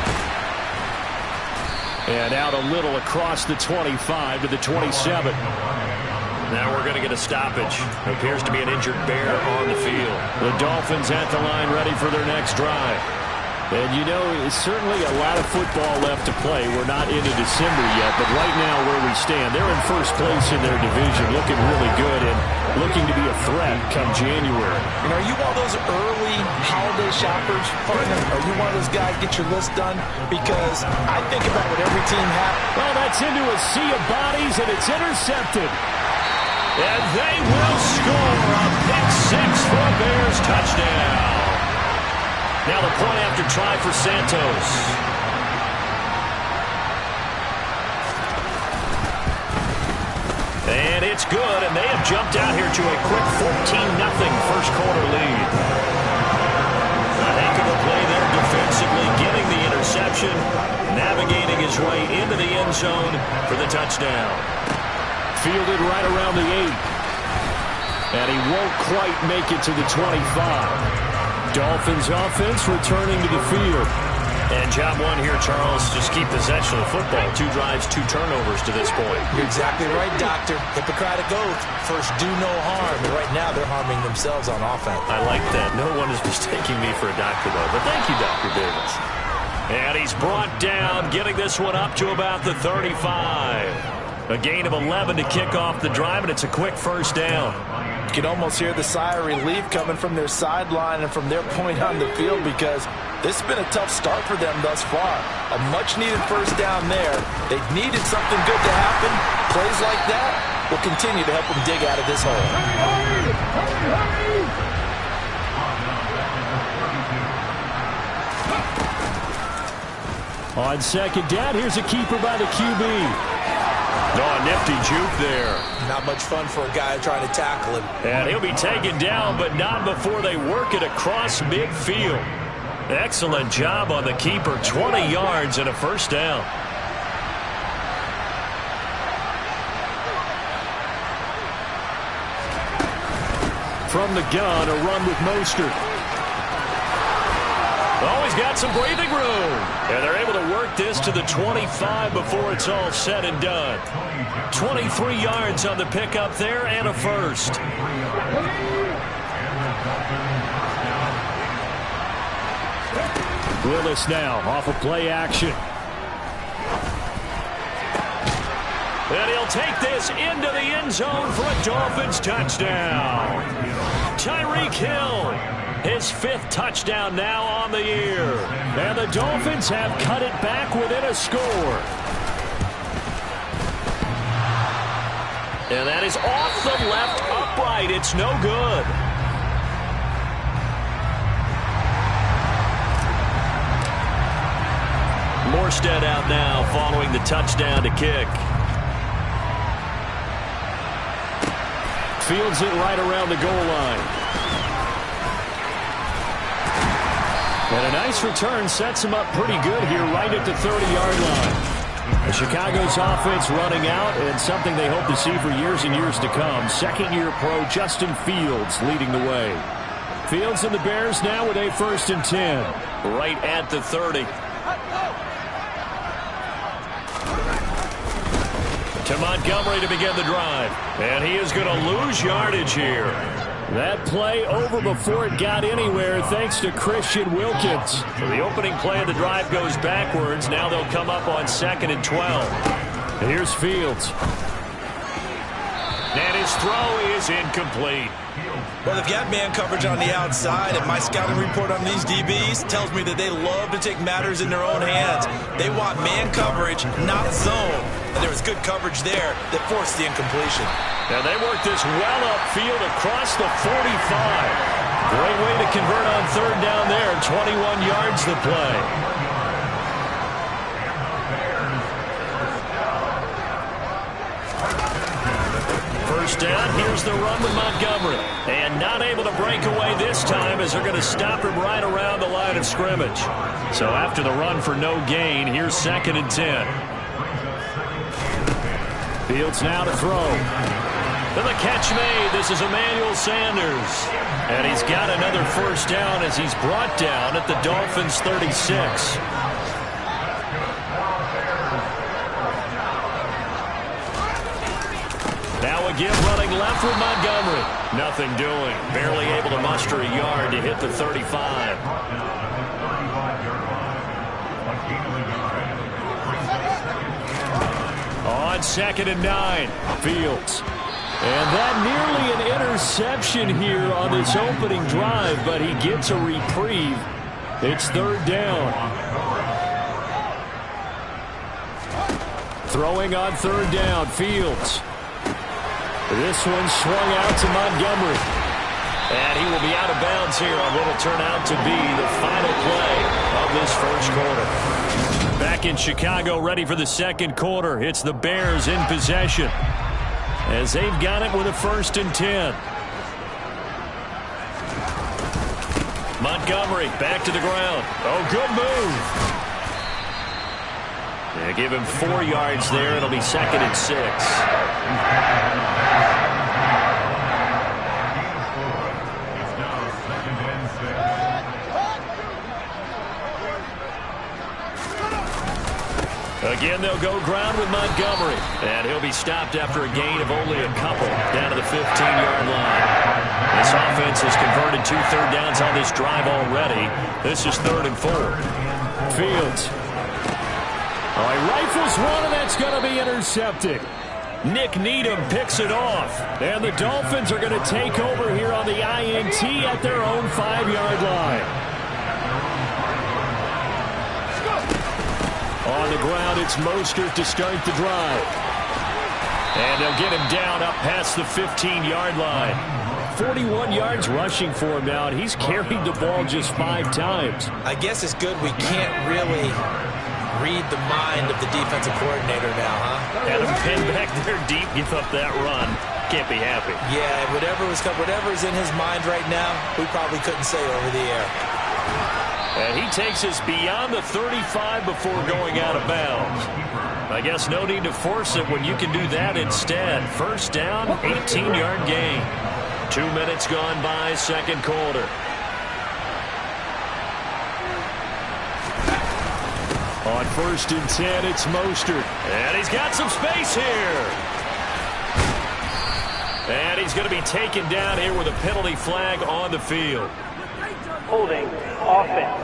And out a little across the 25 to the 27. Now we're going to get a stoppage. Appears to be an injured Bear on the field. The Dolphins at the line ready for their next drive. And you know, it's certainly a lot of football left to play. We're not into December yet, but right now where we stand, they're in first place in their division, looking really good and looking to be a threat come January. And are you one of those early holiday shoppers, partner? Are you one of those guys get your list done? Because I think about what every team has. Well, that's into a sea of bodies, and it's intercepted. And they will score a pick 6 for a Bears touchdown. Now the point after try for Santos. And it's good, and they have jumped out here to a quick 14-0 first quarter lead. A heck of a play there defensively, getting the interception, navigating his way into the end zone for the touchdown. Fielded right around the 8. And he won't quite make it to the 25. Dolphins offense returning to the field. And job one here, Charles, just keep possession of the football. 2 drives, 2 turnovers to this point. You're exactly right, Doctor. Hippocratic oath. First, do no harm. And right now, they're harming themselves on offense. I like that. No one is mistaking me for a doctor, though. But thank you, Dr. Davis. And he's brought down, getting this one up to about the 35. A gain of 11 to kick off the drive, and it's a quick first down. You can almost hear the sigh of relief coming from their sideline and from their point on the field because this has been a tough start for them thus far. A much-needed first down there. They needed something good to happen. Plays like that will continue to help them dig out of this hole. On second down, here's a keeper by the QB. Oh, a nifty juke there. Not much fun for a guy trying to tackle him. And he'll be taken down, but not before they work it across midfield. Excellent job on the keeper. 20 yards and a first down. From the gun, a run with Mostert. Oh, he's got some breathing room. And they're able to work this to the 25 before it's all said and done. 23 yards on the pickup there and a first. Willis now off of play action. And he'll take this into the end zone for a Dolphins touchdown. Tyreek Hill, his 5th touchdown now on the year. And the Dolphins have cut it back within a score. And that is off the left upright. It's no good. Morstead out now following the touchdown to kick. Fields it right around the goal line. And a nice return sets him up pretty good here right at the 30-yard line. The Chicago's offense running out, and something they hope to see for years and years to come. Second-year pro Justin Fields leading the way. Fields and the Bears now with a 1st and 10. Right at the 30. To Montgomery to begin the drive. And he is going to lose yardage here. That play over before it got anywhere thanks to Christian Wilkins. So the opening play of the drive goes backwards. Now they'll come up on 2nd and 12. And here's Fields. And his throw is incomplete. Well, they've got man coverage on the outside, and my scouting report on these DBs tells me that they love to take matters in their own hands. They want man coverage, not zone. And there was good coverage there that forced the incompletion. And they work this well upfield across the 45. Great way to convert on 3rd down there. 21 yards to play. First down, here's the run with Montgomery. And not able to break away this time as they're going to stop him right around the line of scrimmage. So after the run for no gain, here's 2nd and 10. Fields now to throw. And the catch made. This is Emmanuel Sanders. And he's got another 1st down as he's brought down at the Dolphins' 36. Now again running left with Montgomery. Nothing doing. Barely able to muster a yard to hit the 35. On 2nd and 9. Fields. And that nearly an interception here on this opening drive, but he gets a reprieve. It's 3rd down. Throwing on 3rd down, Fields. This one swung out to Montgomery. And he will be out of bounds here on what will turn out to be the final play of this 1st quarter. Back in Chicago, ready for the 2nd quarter. It's the Bears in possession as they've got it with a 1st and 10. Montgomery back to the ground. Oh, good move. Yeah, give him 4 yards there. It'll be 2nd and 6. Again, they'll go ground with Montgomery. And he'll be stopped after a gain of only a couple down to the 15-yard line. This offense has converted 2 third downs on this drive already. This is 3rd and 4. Fields. All right, rifles one, and that's going to be intercepted. Nick Needham picks it off. And the Dolphins are going to take over here on the INT at their own 5-yard line. On the ground, it's Mostert to start the drive. And they'll get him down up past the 15-yard line. 41 yards rushing for him now, and he's carried the ball just 5 times. I guess it's good we can't really read the mind of the defensive coordinator now, huh? Had him pinned back there deep, give up that run. Can't be happy. Yeah, whatever's in his mind right now, we probably couldn't say over the air. And he takes us beyond the 35 before going out of bounds. I guess no need to force it when you can do that instead. 1st down, 18-yard gain. 2 minutes gone by, 2nd quarter. On 1st and 10, it's Mostert. And he's got some space here. And he's going to be taken down here with a penalty flag on the field. Holding offense.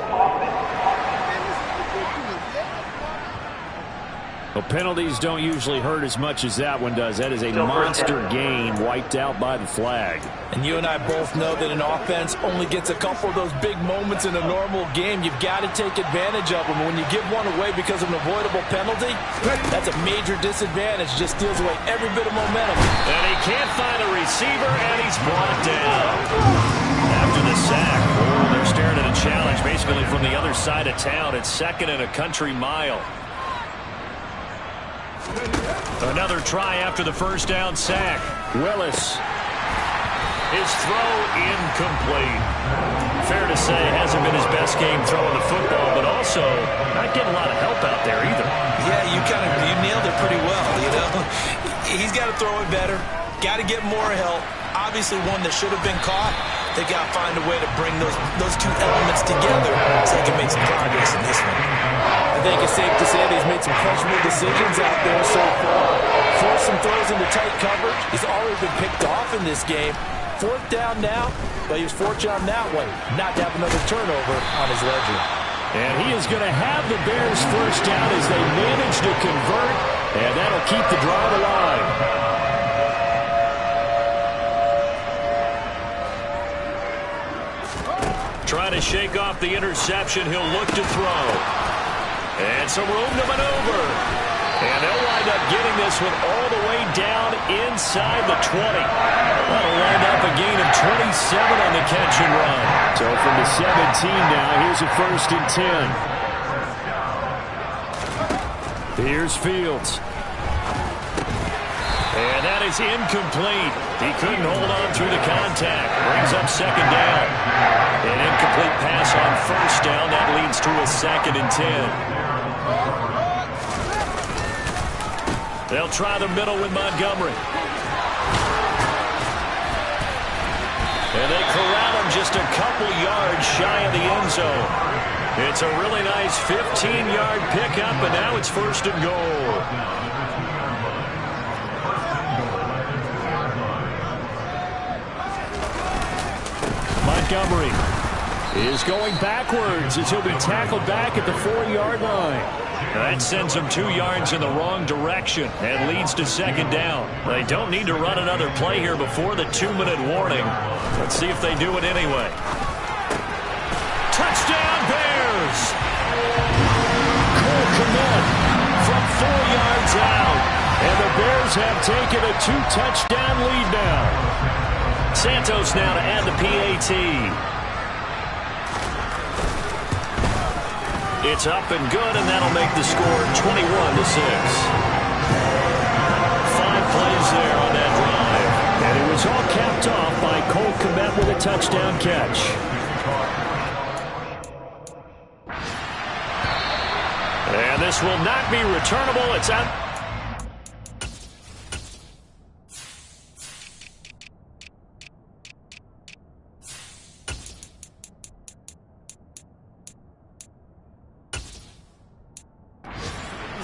Well, penalties don't usually hurt as much as that one does. That is a monster game wiped out by the flag. And you and I both know that an offense only gets a couple of those big moments in a normal game. You've got to take advantage of them. When you give one away because of an avoidable penalty, that's a major disadvantage. Just steals away every bit of momentum. And he can't find a receiver, and he's brought down. After the sack, they're staring at a challenge basically from the other side of town. It's 2nd and a country mile. Another try after the 1st down sack. Willis. His throw incomplete. Fair to say, hasn't been his best game throwing the football, but also not getting a lot of help out there either. Yeah, you nailed it pretty well, you know. He's got to throw it better. Got to get more help. Obviously one that should have been caught. They got to find a way to bring those two elements together so they can make some progress in this one. I think it's safe to say that he's made some questionable decisions out there so far. Forced some throws into tight coverage. He's already been picked off in this game. 4th down now, but he was fortunate on that one not to have another turnover on his ledger. And he is going to have the Bears first down as they manage to convert, and that'll keep the drive alive. Trying to shake off the interception. He'll look to throw. And some room to maneuver. And they'll wind up getting this one all the way down inside the 20. That'll wind up a gain of 27 on the catch and run. So from the 17 now, here's a 1st and 10. Here's Fields. And that is incomplete. He couldn't hold on through the contact. Brings up 2nd down. An incomplete pass on 1st down. That leads to a 2nd and 10. They'll try the middle with Montgomery. And they corral him just a couple yards shy of the end zone. It's a really nice 15-yard pickup, and now it's 1st and goal. Montgomery is going backwards as he'll be tackled back at the 4-yard line. That sends them 2 yards in the wrong direction and leads to 2nd down. They don't need to run another play here before the 2-minute warning. Let's see if they do it anyway. Touchdown, Bears! Cole Kmet from 4 yards out. And the Bears have taken a 2-touchdown lead now. Santos now to add the PAT. It's up and good, and that'll make the score 21-6. 5 plays there on that drive. And it was all capped off by Cole Kmet with a touchdown catch. And this will not be returnable. It's out.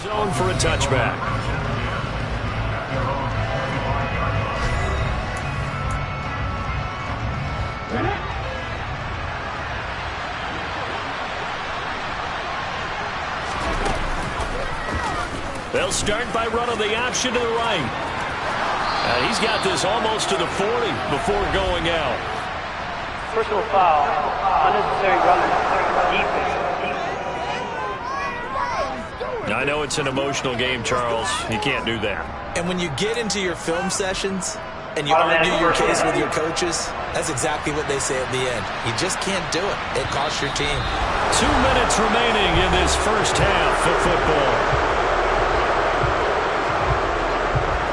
Zone for a touchback. They'll start by running the option to the right. And he's got this almost to the 40 before going out. Personal foul, unnecessary running, defense. I know it's an emotional game, Charles. You can't do that. And when you get into your film sessions and you argue your case with your coaches, that's exactly what they say at the end. You just can't do it. It costs your team. 2 minutes remaining in this first half of football.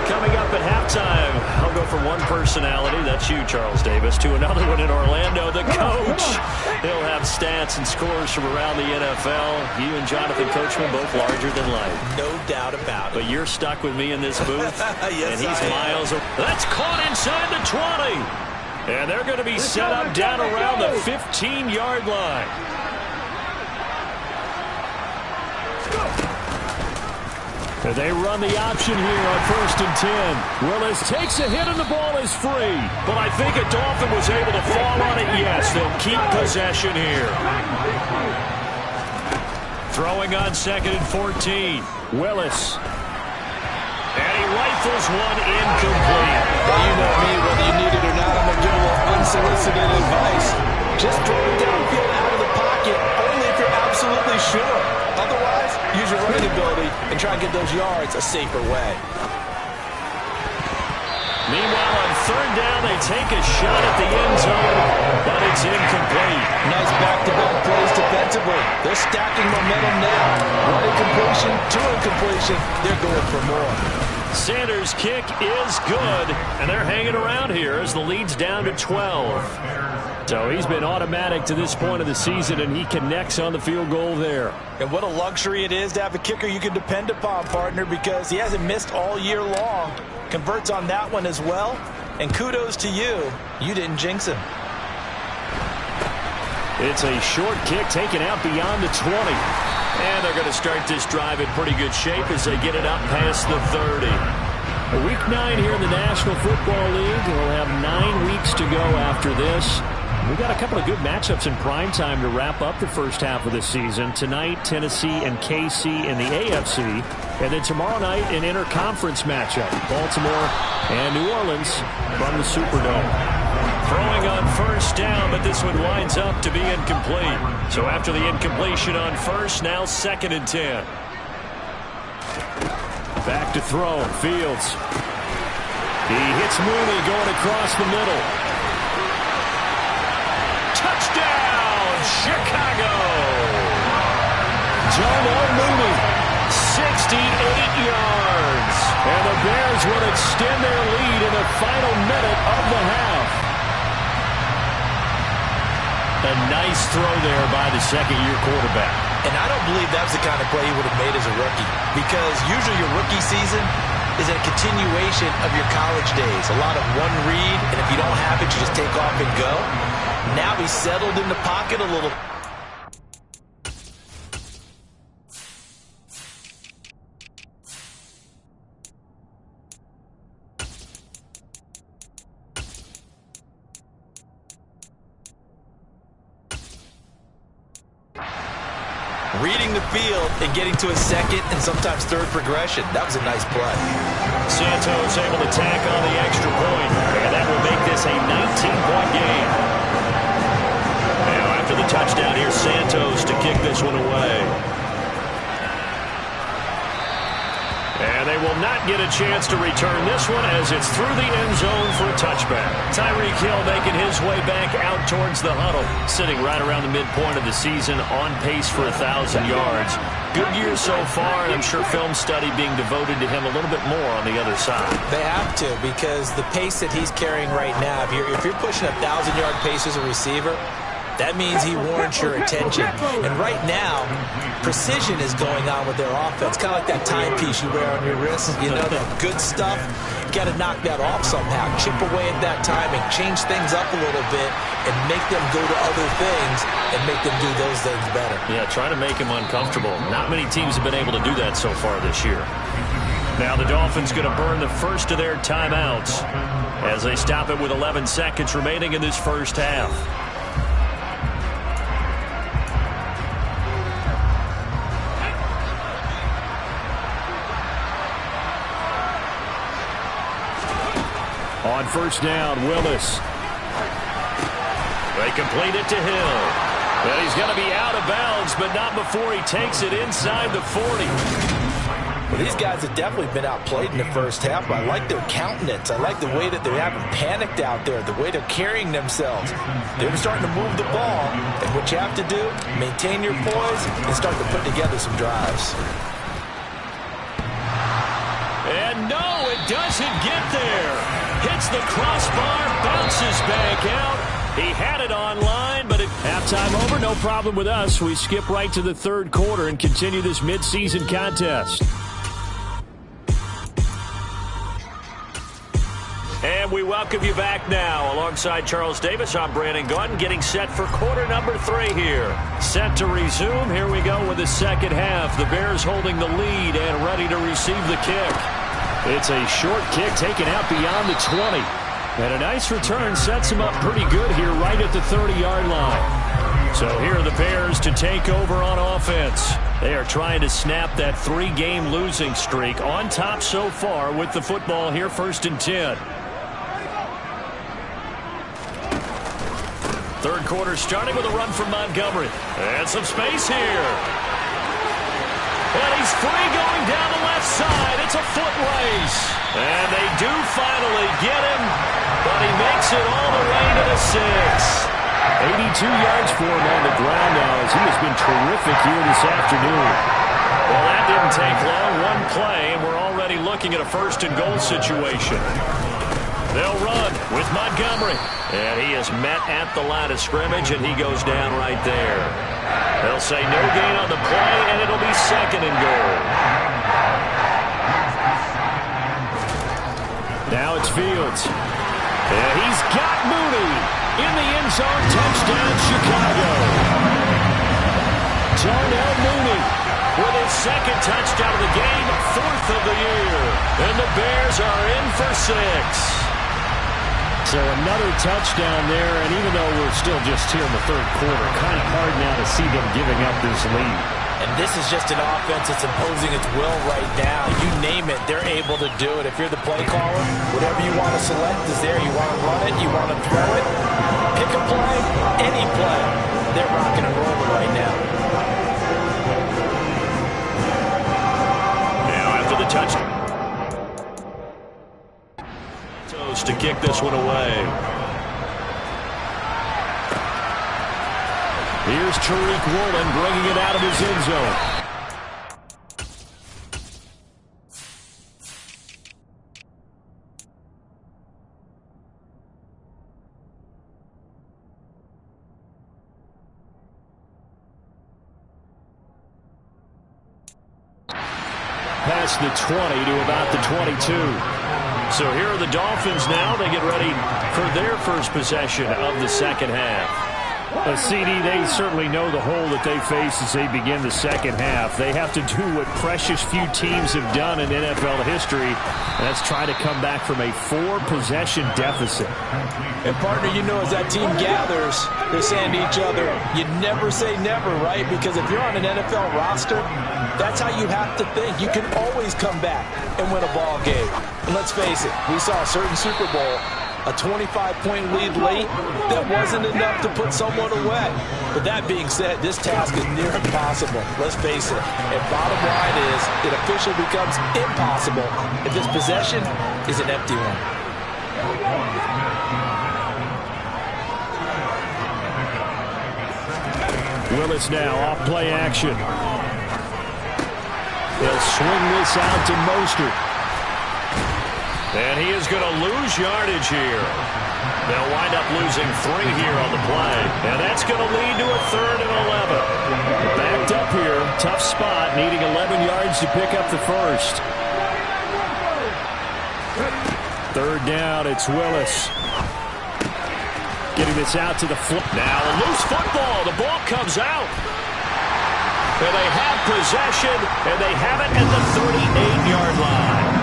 Coming up at halftime, I'll go from one personality, that's you, Charles Davis, to another one in Orlando, the coach. He'll have stats and scores from around the NFL. You and Jonathan Coachman both larger than life. No doubt about it. But you're stuck with me in this booth, yes, and he's miles away. That's caught inside the 20. And they're going to be set up down around the 15-yard line. They run the option here on 1st and 10. Willis takes a hit and the ball is free. But I think a Dolphin was able to fall on it. Yes, they'll keep possession here. Throwing on 2nd and 14. Willis. And he rifles one incomplete. Well, you know me, whether you need it or not, I'm going to give a little unsolicited advice. Just throw it downfield out of the pocket, only if you're absolutely sure. Otherwise, use your running ability and try and get those yards a safer way. Meanwhile, on 3rd down, they take a shot at the end zone, but it's incomplete. Nice back-to-back plays defensively. They're stacking momentum now. One incompletion, 2 incompletion. They're going for more. Sanders' kick is good, and they're hanging around here as the lead's down to 12. So he's been automatic to this point of the season, and he connects on the field goal there. And what a luxury it is to have a kicker you can depend upon, partner, because he hasn't missed all year long. Converts on that one as well, and kudos to you. You didn't jinx him. It's a short kick taken out beyond the 20. And they're going to start this drive in pretty good shape as they get it up past the 30. Week 9 here in the National Football League. We'll have 9 weeks to go after this. We've got a couple of good matchups in prime time to wrap up the first half of the season. Tonight, Tennessee and KC in the AFC. And then tomorrow night, an interconference matchup. Baltimore and New Orleans from the Superdome. Throwing on first down, but this one winds up to be incomplete. So after the incompletion on first, now 2nd and 10. Back to throw, Fields. He hits Mooney going across the middle. Touchdown, Chicago! Darnell Mooney, 68 yards. And the Bears will extend their lead in the final minute of the half. A nice throw there by the second-year quarterback. And I don't believe that was the kind of play he would have made as a rookie, because usually your rookie season is a continuation of your college days. A lot of one read, and if you don't have it, you just take off and go. Now he's settled in the pocket a little. Reading the field and getting to a second and sometimes third progression. That was a nice play. Santos able to tack on the extra point, and that will make this a 19-point game. Now after the touchdown, here's Santos to kick this one away. And they will not get a chance to return this one as it's through the end zone for a touchback. Tyreek Hill making his way back out towards the huddle, sitting right around the midpoint of the season, on pace for 1,000 yards. Good year so far, and I'm sure film study being devoted to him a little bit more on the other side. They have to, because the pace that he's carrying right now, if you're pushing 1,000-yard pace as a receiver, that means he warrants your attention. And right now, precision is going on with their offense. Kind of like that timepiece you wear on your wrist. You know, that good stuff. You got to knock that off somehow. Chip away at that timing. Change things up a little bit and make them go to other things and make them do those things better. Yeah, try to make him uncomfortable. Not many teams have been able to do that so far this year. Now the Dolphins going to burn the first of their timeouts as they stop it with 11 seconds remaining in this first half. On first down, Willis. They complete it to Hill. Well, he's going to be out of bounds, but not before he takes it inside the 40. Well, these guys have definitely been outplayed in the first half, but I like their countenance. I like the way that they haven't panicked out there, the way they're carrying themselves. They're starting to move the ball, and what you have to do, maintain your poise and start to put together some drives. And no, it doesn't get there. Hits the crossbar, bounces back out. He had it online, but at halftime over, no problem with us. We skip right to the third quarter and continue this midseason contest. And we welcome you back now. Alongside Charles Davis, I'm Brandon Gautin, getting set for quarter number 3 here. Set to resume. Here we go with the second half. The Bears holding the lead and ready to receive the kick. It's a short kick taken out beyond the 20. And a nice return sets him up pretty good here right at the 30-yard line. So here are the Bears to take over on offense. They are trying to snap that 3-game losing streak, on top so far with the football here, 1st and 10. Third quarter starting with a run from Montgomery. And some space here. And he's free going down the left side. It's a foot race. And they do finally get him, but he makes it all the way to the 6. 82 yards for him on the ground now as he has been terrific here this afternoon. Well, that didn't take long. One play, and we're all already looking at a first-and-goal situation. They'll run with Montgomery. And he is met at the line of scrimmage, and he goes down right there. They'll say no gain on the play, and it'll be second and goal. Now it's Fields. And he's got Mooney in the end zone. Touchdown, Chicago. Darnell Mooney with his second touchdown of the game, fourth of the year. And the Bears are in for 6. So another touchdown there, and even though we're still just here in the third quarter, kind of hard now to see them giving up this lead. And this is just an offense that's imposing its will right now. You name it, they're able to do it. If you're the play caller, whatever you want to select is there. You want to run it, you want to throw it, pick a play, any play. They're rocking and rolling right now. Now after the touchdown, to kick this one away. Here's Tariq Woolen bringing it out of his end zone. Past the 20 to about the 22. So here are the Dolphins now. They get ready for their first possession of the second half. CD, they certainly know the hole that they face as they begin the second half. They have to do what precious few teams have done in NFL history, and that's try to come back from a 4-possession deficit. And, partner, you know, as that team gathers, they're saying to each other, you never say never, right? Because if you're on an NFL roster, that's how you have to think. You can always come back and win a ball game. And let's face it, we saw a certain Super Bowl, a 25-point lead late, that wasn't enough to put someone away. But that being said, this task is near impossible. Let's face it. And bottom line is, it officially becomes impossible if this possession is an empty one. Willis now off play action. They'll swing this out to Mostert. And he is going to lose yardage here. They'll wind up losing 3 here on the play. And that's going to lead to a 3rd and 11. Backed up here. Tough spot. Needing 11 yards to pick up the first. 3rd down. It's Willis. Getting this out to the flip. Now a loose football. The ball comes out. And they have possession. And they have it at the 38-yard line.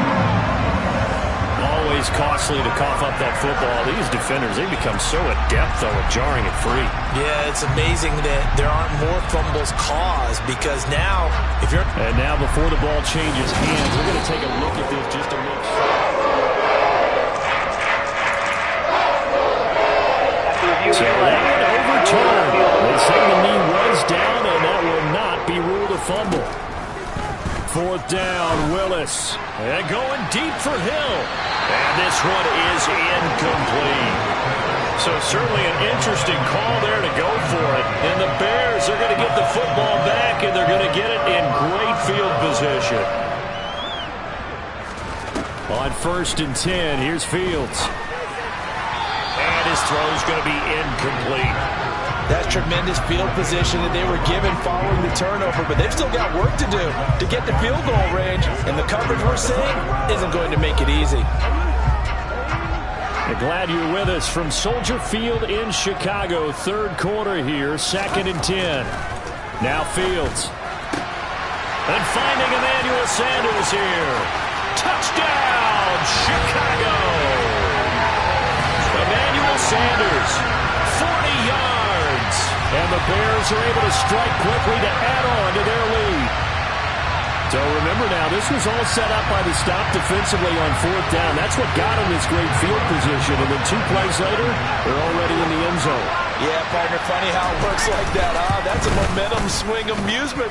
Always costly to cough up that football. These defenders, they become so adept, though, at jarring it free. Yeah, it's amazing that there aren't more fumbles caused because now, if you're... And now before the ball changes hands, we're going to take a look at this just to make sure. So that one overturned. They say the knee was down, and that will not be ruled a fumble. 4th down, Willis. And going deep for Hill. And this one is incomplete. So certainly an interesting call there to go for it. And the Bears are going to get the football back, and they're going to get it in great field position. On 1st and 10, here's Fields. And his throw is going to be incomplete. That's tremendous field position that they were given following the turnover, but they've still got work to do to get the field goal range, and the coverage we're seeing isn't going to make it easy. I'm glad you're with us from Soldier Field in Chicago. 3rd quarter here, 2nd and 10. Now Fields. And finding Emmanuel Sanders here. Touchdown, Chicago! Emmanuel Sanders, 40 yards. And the Bears are able to strike quickly to add on to their lead. So remember now, this was all set up by the stop defensively on 4th down. That's what got them this great field position. And then 2 plays later, they're already in the end zone. Yeah, partner, funny how it works like that, huh? That's a momentum swing amusement.